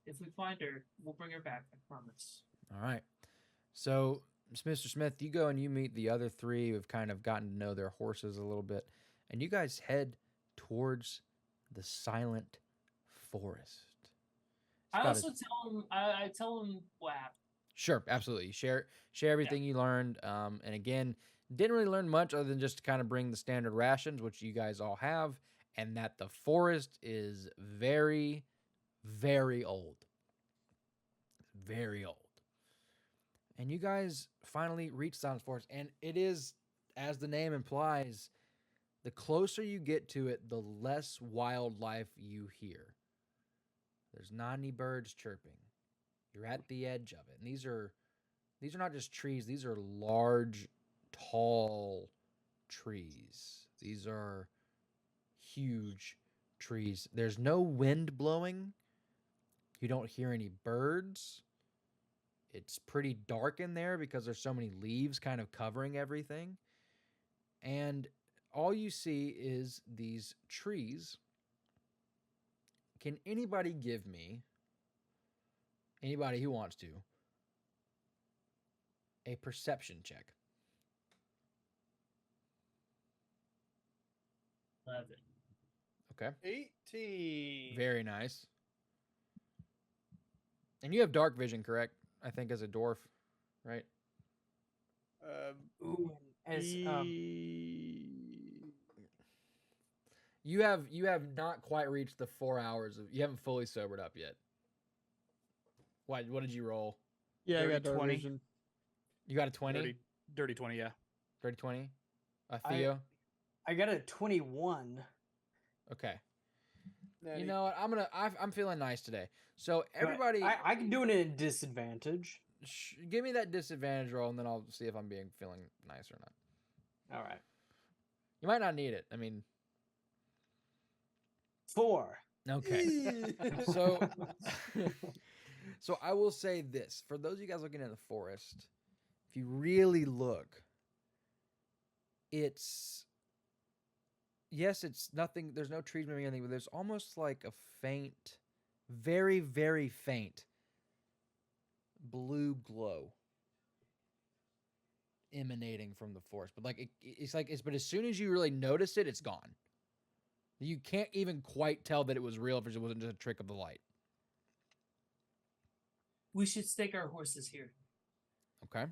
if we find her, we'll bring her back. I promise. All right. So, Mr. Smith, you go and you meet the other three who've kind of gotten to know their horses a little bit, and you guys head towards the silent forest. It's I about also tell him. I tell him what happened. Sure, absolutely. Share everything you learned. And again, didn't really learn much other than just to kind of bring the standard rations, which you guys all have, and that the forest is very, very old. Very old. And you guys finally reach Silent Forest, and it is, as the name implies, the closer you get to it, the less wildlife you hear. There's not any birds chirping. You're at the edge of it. And these are not just trees, these are large, tall trees. These are huge trees. There's no wind blowing. You don't hear any birds. It's pretty dark in there because there's so many leaves kind of covering everything. And all you see is these trees. Can anybody give me, anybody who wants to, a perception check? 11. Okay. 18. Very nice. And you have dark vision, correct? I think as a dwarf, right? Ooh, as You have not quite reached the 4 hours of. You haven't fully sobered up yet. What did you roll? Yeah, I Dirty got dark 20. vision. You got a 20? Dirty 20, yeah. Dirty 20? Theo? I got a 21. Okay. Natty. You know what? I'm feeling nice today. So everybody, I can do it at a disadvantage. give me that disadvantage roll, and then I'll see if I'm feeling nice or not. All right. You might not need it. I mean, 4. okay. So, so I will say this for those of you guys looking in the forest, if you really look, it's nothing. There's no trees moving or anything, but there's almost like a faint, very, very faint blue glow emanating from the forest, but like but as soon as you really notice it, it's gone. You can't even quite tell that it was real if it wasn't just a trick of the light. We should stake our horses here. Okay,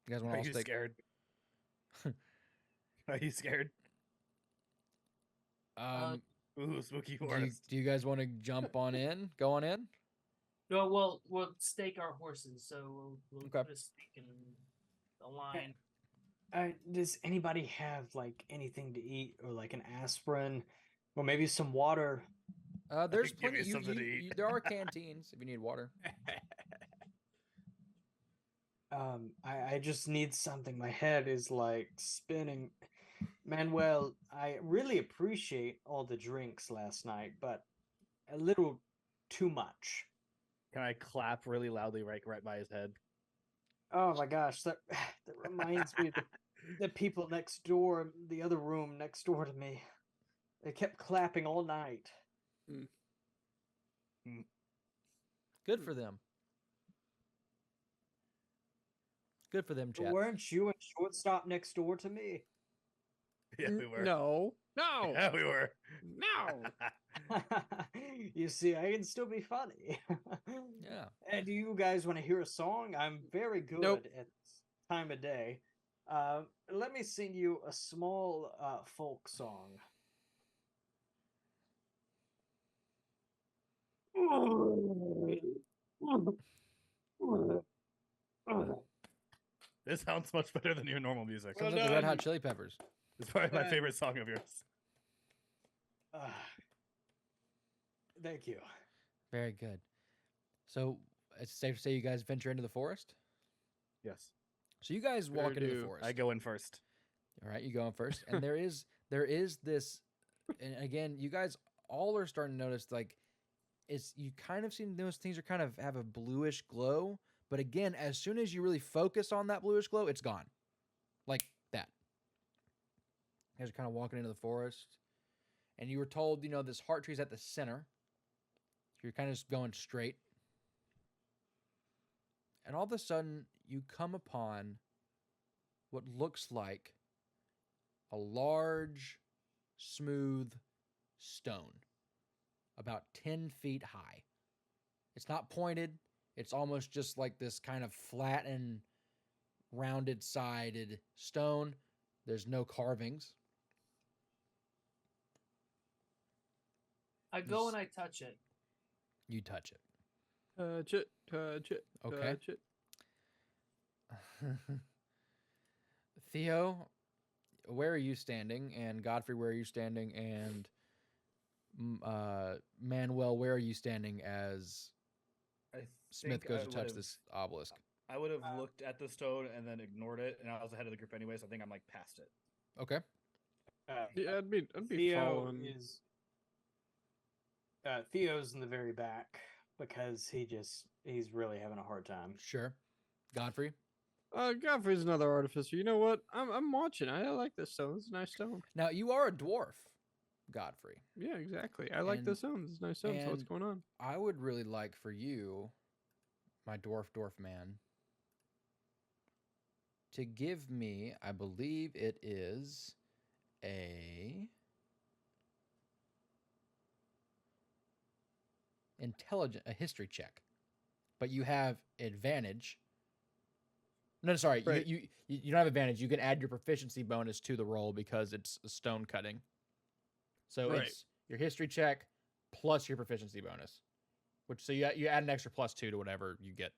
you guys want Are to all you stake? scared? Are you scared? Ooh, spooky forest. Do you guys want to jump on in? Go on in. No, we'll stake our horses. So we'll Okay. put a stake in the line. Does anybody have like anything to eat or like an aspirin or maybe some water? There's Give plenty. you something to eat. There are canteens if you need water. I just need something. My head is like spinning. Manuel, I really appreciate all the drinks last night, but a little too much. Can I clap really loudly right by his head? Oh my gosh, that reminds me of the people next door, the other room next door to me. They kept clapping all night. Good for them. Good for them, chat. Weren't you in shortstop next door to me? Yeah, we were. No. Yeah, we were. No. You see, I can still be funny. Yeah. And do you guys want to hear a song? I'm very good Nope. at this time of day. Let me sing you a small folk song. This sounds much better than your normal music. Sounds Well like the Red Hot done. Chili Peppers. It's probably my Uh, favorite song of yours. Thank you. Very good. So it's safe to say you guys venture into the forest. Yes. So you guys walk Sure into do. the forest. I go in first. All right, you go in first, and there is this, and again, you guys all are starting to notice like you kind of see those things are kind of have a bluish glow, but again, as soon as you really focus on that bluish glow, it's gone, like that. You guys are kind of walking into the forest, and you were told this heart tree's at the center, so you're kind of just going straight, and all of a sudden you come upon what looks like a large, smooth stone, about 10 feet high. It's not pointed. It's almost just like this kind of flat and rounded sided stone. There's no carvings. I go and I touch it. You touch it. Touch it. Touch it. Okay. Touch it. Theo, where are you standing? And Godfrey, where are you standing? And Manuel, where are you standing as I Smith think goes I to touch would've- this obelisk? I would have looked at the stone and then ignored it, and I was ahead of the group anyway, so I think I'm like past it. Okay. Yeah, I'd be Theo following. is Theo's in the very back because he's really having a hard time. Sure. Godfrey? Godfrey's another artificer. You know what? I'm watching. I like this stone. It's a nice stone. Now, you are a dwarf, Godfrey. Yeah, exactly. I like this stone. It's a nice stone. So what's and- going on? I would really like for you, my dwarf man, to give me, I believe it is a history check, but you have advantage. No, sorry, Right. you don't have advantage. You can add your proficiency bonus to the roll because it's a stone cutting. So Right. it's your history check plus your proficiency bonus, which so you add an extra +2 to whatever you get.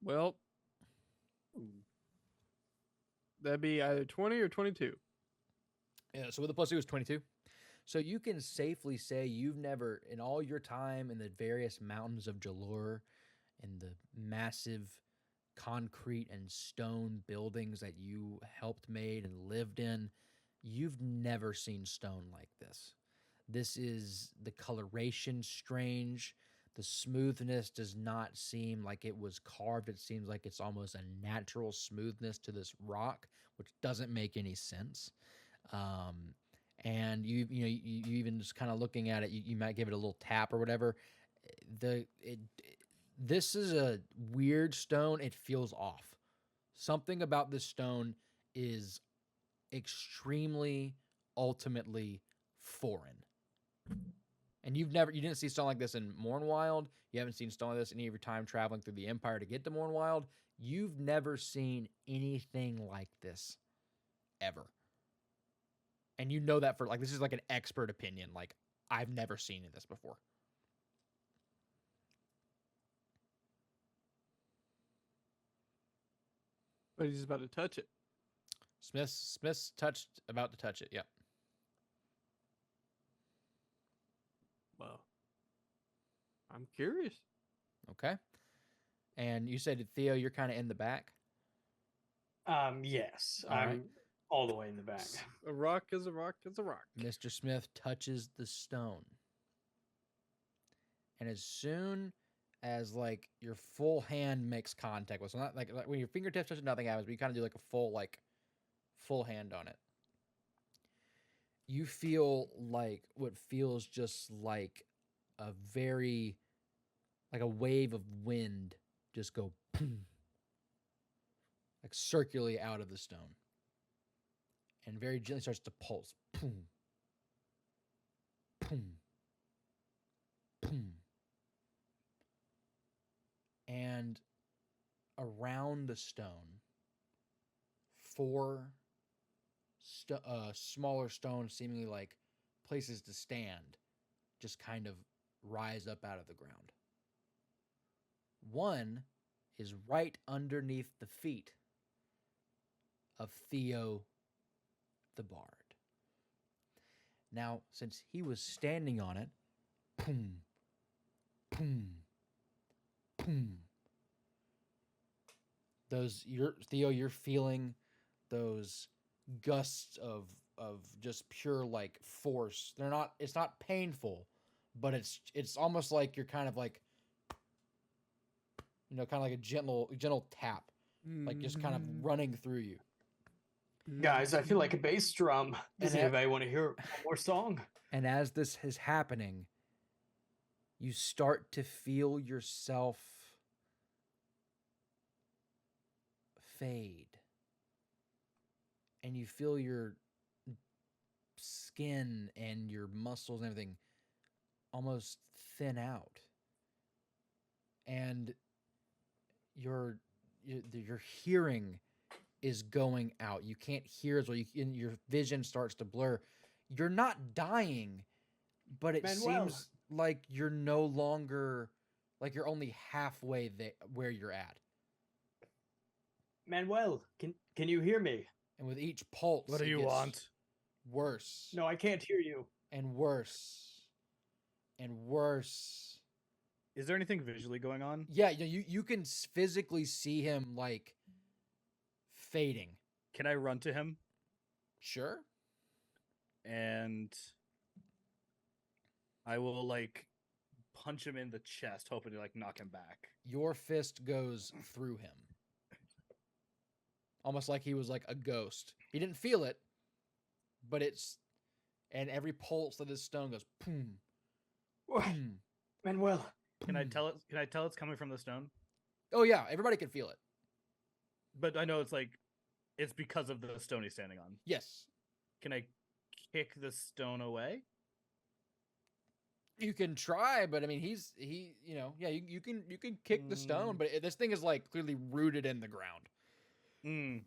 Well, that'd be either 20 or 22. Yeah, so with the +2 is 22. So you can safely say you've never, in all your time in the various mountains of Jalur, in the massive concrete and stone buildings that you helped made and lived in, you've never seen stone like this. This is the coloration strange. The smoothness does not seem like it was carved. It seems like it's almost a natural smoothness to this rock, which doesn't make any sense. And you even just kind of looking at it, you might give it a little tap or whatever. This is a weird stone. It feels off. Something about this stone is extremely, ultimately foreign. And you didn't see stone like this in Mournwyld. You haven't seen stone like this any of your time traveling through the Empire to get to Mournwyld. You've never seen anything like this ever. And you know that for, like, this is like an expert opinion. Like, I've never seen this before. But he's about to touch it. Smith's about to touch it. Yep. Well, I'm curious. Okay. And you said, Theo, you're kind of in the back. Yes, All I'm right. all the way in the back. A rock is a rock is a rock. Mr. Smith touches the stone. And as soon as, like, your full hand makes contact with it, so not like when your fingertips touch it, nothing happens, but you kind of do like a full hand on it. You feel like what feels just like a very, like a wave of wind just go boom, like circularly out of the stone. And very gently starts to pulse. Boom. Boom. Boom. And around the stone, 4 smaller stones, seemingly like places to stand, just kind of rise up out of the ground. One is right underneath the feet of Theo the Bard. Now, since he was standing on it, boom, boom, boom. Theo, you're feeling those gusts of just pure, like, force. It's not painful, but it's almost like you're kind of like, kind of like a gentle tap, like just kind of running through you. Guys, I feel like a bass drum. Does And anybody want to hear one more song? And as this is happening, you start to feel yourself fade. And you feel your skin and your muscles and everything almost thin out. And your hearing is going out. You can't hear as well. Your vision starts to blur. You're not dying, but it Manuel. seems like you're no longer, like you're only halfway there where you're at. Manuel, can you hear me? And with each pulse, What do it you gets want? worse. No, I can't hear you. And worse. And worse. Is there anything visually going on? Yeah, you can physically see him, like, fading. Can I run to him Sure. and I will, like, punch him in the chest, hoping to, like, knock him back? Your fist goes through him. Almost like he was like a ghost. He didn't feel it, but and every pulse of this stone goes boom, boom. Manuel. Can I tell it? Can I tell it's coming from the stone? Oh yeah, everybody can feel it. But I know it's because of the stone he's standing on. Yes. Can I kick the stone away? You can try, but I mean, you can kick the stone, but this thing is, like, clearly rooted in the ground. Can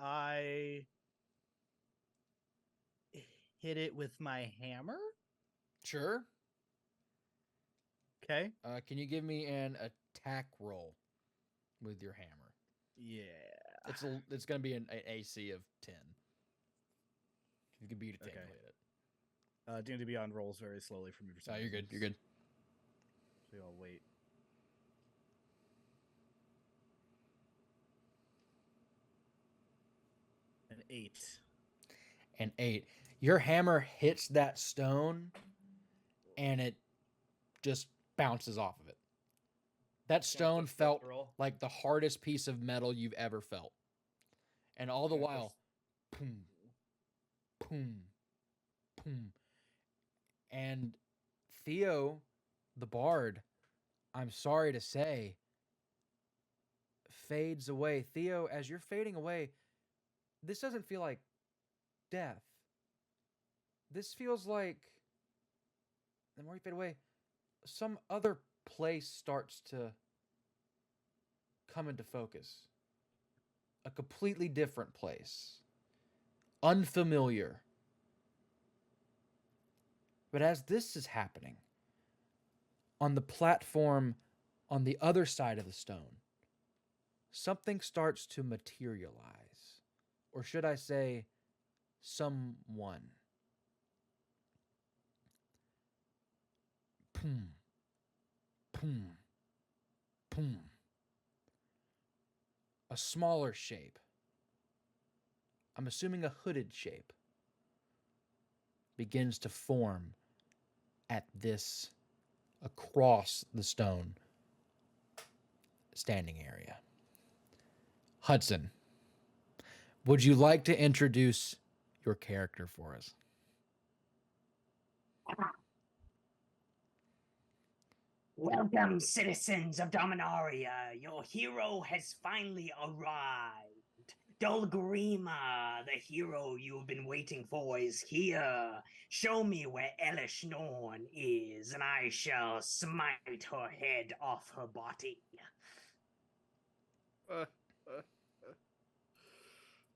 I hit it with my hammer? Sure. Okay. Can you give me an attack roll with your hammer? Yeah. It's gonna be an AC of 10. You can beat a 10 Okay. to hit it. D&D Beyond rolls very slowly for me. Oh, you're good. You're good. So I'll wait. An 8. An 8. Your hammer hits that stone, and it just bounces off of it. That stone felt like the hardest piece of metal you've ever felt. And all the while, boom, boom, boom. And Theo, the bard, I'm sorry to say, fades away. Theo, as you're fading away, this doesn't feel like death. This feels like, the more you fade away, some other place starts to come into focus. A completely different place. Unfamiliar. But as this is happening, on the platform on the other side of the stone, something starts to materialize. Or should I say, someone. Boom. Boom. Boom. A smaller shape. I'm assuming a hooded shape. Begins to form at this, across the stone, standing area. Hudson, would you like to introduce your character for us? Welcome, citizens of Dominaria. Your hero has finally arrived. Dolgrima, the hero you've been waiting for, is here. Show me where Elish Norn is, and I shall smite her head off her body.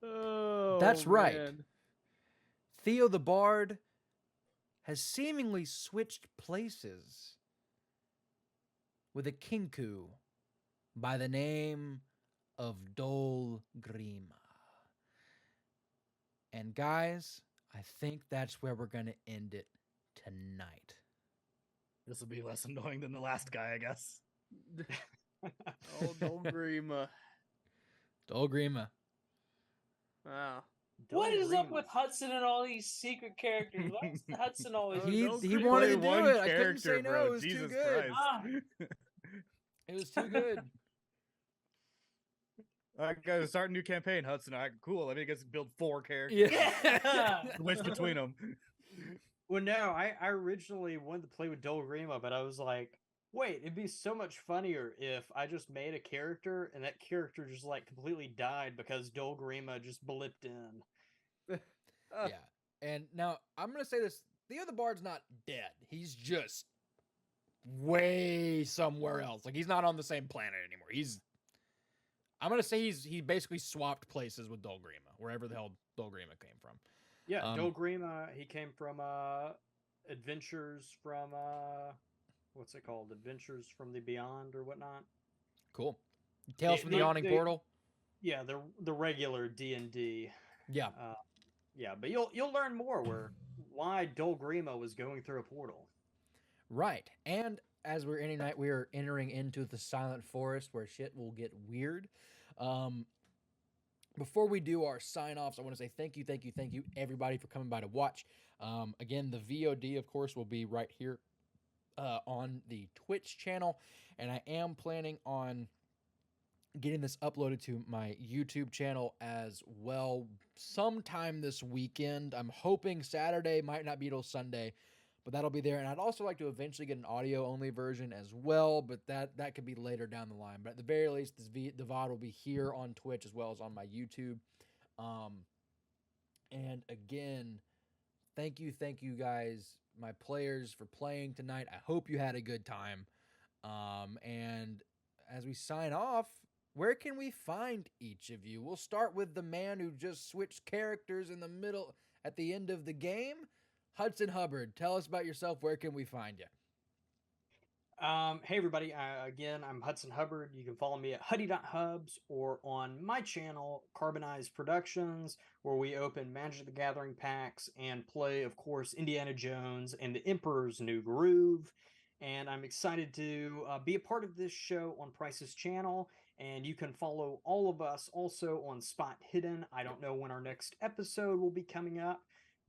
Oh, That's right. man. Theo the Bard has seemingly switched places with a kinku by the name of Dolgrima. And guys, I think that's where we're going to end it tonight. This will be less annoying than the last guy, I guess. Oh, Dolgrima. Dolgrima. Wow. What is up Dolgrima. with Hudson and all these secret characters? Why is Hudson always? Oh, He Dolgrima. wanted to Play do one it. I couldn't say character, no. bro. It was too Jesus good. Christ. Ah. It was too good. I gotta start a new campaign, Hudson. All right, cool. Let me just build 4 characters. Yeah. Switch between them. Well, no, I originally wanted to play with Dolgrima, but I was like, wait, it'd be so much funnier if I just made a character and that character just like completely died because Dolgrima just blipped in. Yeah. And now I'm going to say this. Theo the Bard's not dead. He's just way somewhere else. Like, he's not on the same planet anymore. I'm going to say he basically swapped places with Dolgrima, wherever the hell Dolgrima came from. Yeah, Um, Dolgrima, he came from Adventures from what's it called? Adventures from the Beyond or whatnot. Cool. Tales from the they- Yawning they- Portal. Yeah, the regular D&D. Yeah. Yeah, but you'll learn more why Dolgrima was going through a portal. Right. And as we're ending night, we are entering into the Silent Forest where shit will get weird. Before we do our sign-offs, I want to say thank you, everybody, for coming by to watch. Again, the VOD, of course, will be right here on the Twitch channel. And I am planning on getting this uploaded to my YouTube channel as well sometime this weekend. I'm hoping Saturday, might not be till Sunday, but that'll be there. And I'd also like to eventually get an audio-only version as well, but that could be later down the line. But at the very least, the VOD will be here on Twitch as well as on my YouTube. And again, thank you guys, my players, for playing tonight. I hope you had a good time. And as we sign off, where can we find each of you? We'll start with the man who just switched characters in the middle at the end of the game. Hudson Hubbard, tell us about yourself. Where can we find you? Hey everybody, again, I'm Hudson Hubbard. You can follow me at huddy.hubs or on my channel, Carbonized Productions, where we open Magic the Gathering packs and play, of course, Indiana Jones and the Emperor's New Groove. And I'm excited to be a part of this show on Price's channel. And you can follow all of us also on Spot Hidden. I don't know when our next episode will be coming up,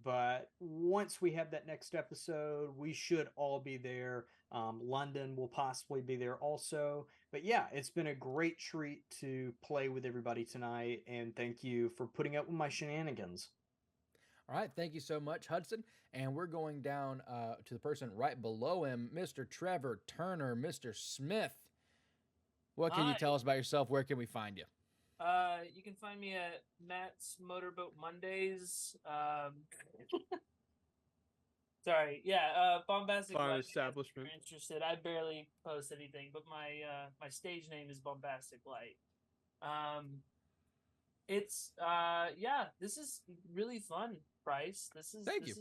but once we have that next episode, we should all be there. London will possibly be there also. But yeah, it's been a great treat to play with everybody tonight. And thank you for putting up with my shenanigans. All right, thank you so much, Hudson. And we're going down to the person right below him, Mr. Trevor Turner, Mr. Smith. What can you Hi. tell us about yourself? Where can we find you? You can find me at Matt's Motorboat Mondays. Sorry, yeah, Bombastic Fine Light. establishment. If you're interested, I barely post anything, but my stage name is Bombastic Light. It's yeah, this is really fun, Price. Thank you.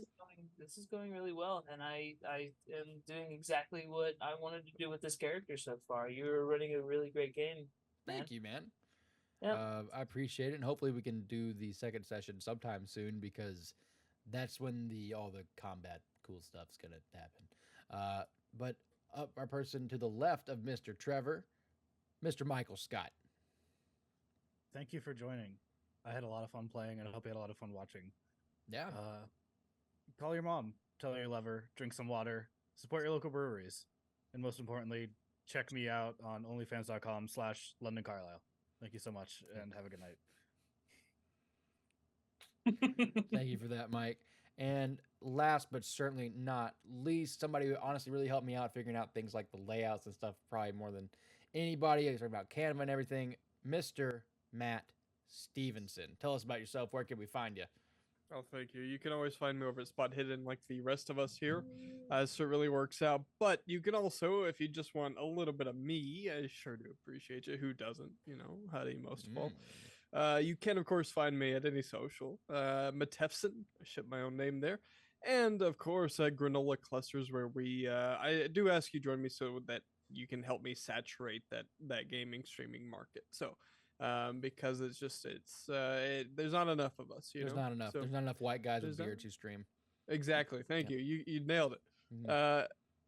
This is going really well, and I am doing exactly what I wanted to do with this character so far. You're running a really great game. Thank you, man. Yep. I appreciate it, and hopefully we can do the second session sometime soon because that's when all the combat cool stuff's gonna happen. But up our person to the left of Mr. Trevor, Mr. Michael Scott. Thank you for joining. I had a lot of fun playing, and I hope you had a lot of fun watching. Yeah. Call your mom, tell her you love her, drink some water, support your local breweries, and most importantly, check me out on onlyfans.com/London Carlisle. Thank you so much, and have a good night. Thank you for that, Mike. And last but certainly not least, somebody who honestly really helped me out figuring out things like the layouts and stuff, probably more than anybody. I was talking about Canva and everything. Mr. Matt Stephenson. Tell us about yourself. Where can we find you? Oh, thank you. You can always find me over at Spot Hidden like the rest of us here. So it really works out. But you can also, if you just want a little bit of me, I sure do appreciate you. Who doesn't? You know, Huddy most of all. You can, of course, find me at any social. Matefson, I ship my own name there. And, of course, Granola Clusters, where I do ask you join me so that you can help me saturate that gaming streaming market. So, because there's not enough of us. There's not enough. So, There's not enough white guys with there's not- beards who stream. Exactly. Thank Yep. you. You nailed it. Mhm.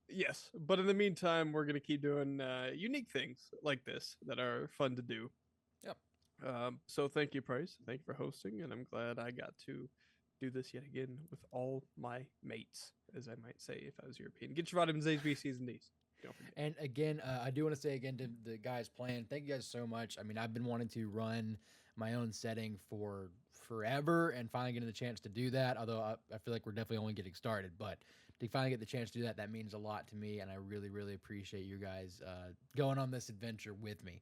Yes, but in the meantime, we're gonna keep doing unique things like this that are fun to do. Yep. So thank you, Price. Thank you for hosting, and I'm glad I got to do this yet again with all my mates, as I might say if I was European. Get your vitamins A's, B, C's, and D's. Don't forget. And again, I do want to say again to the guys playing, thank you guys so much. I mean, I've been wanting to run my own setting for forever and finally getting the chance to do that. Although I feel like we're definitely only getting started, but to finally get the chance to do that, that means a lot to me. And I really, really appreciate you guys going on this adventure with me.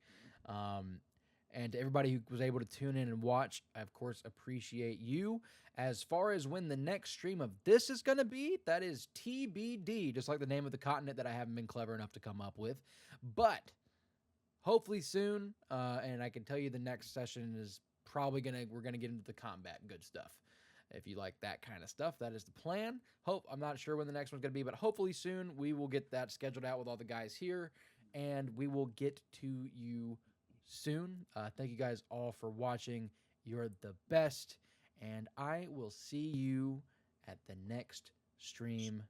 And to everybody who was able to tune in and watch, I, of course, appreciate you. As far as when the next stream of this is going to be, that is TBD, just like the name of the continent that I haven't been clever enough to come up with. But hopefully soon, and I can tell you the next session is probably we're going to get into the combat good stuff. If you like that kind of stuff, that is the plan. I'm not sure when the next one's going to be, but hopefully soon we will get that scheduled out with all the guys here, and we will get to you soon. Thank you guys all for watching. You're the best, and I will see you at the next stream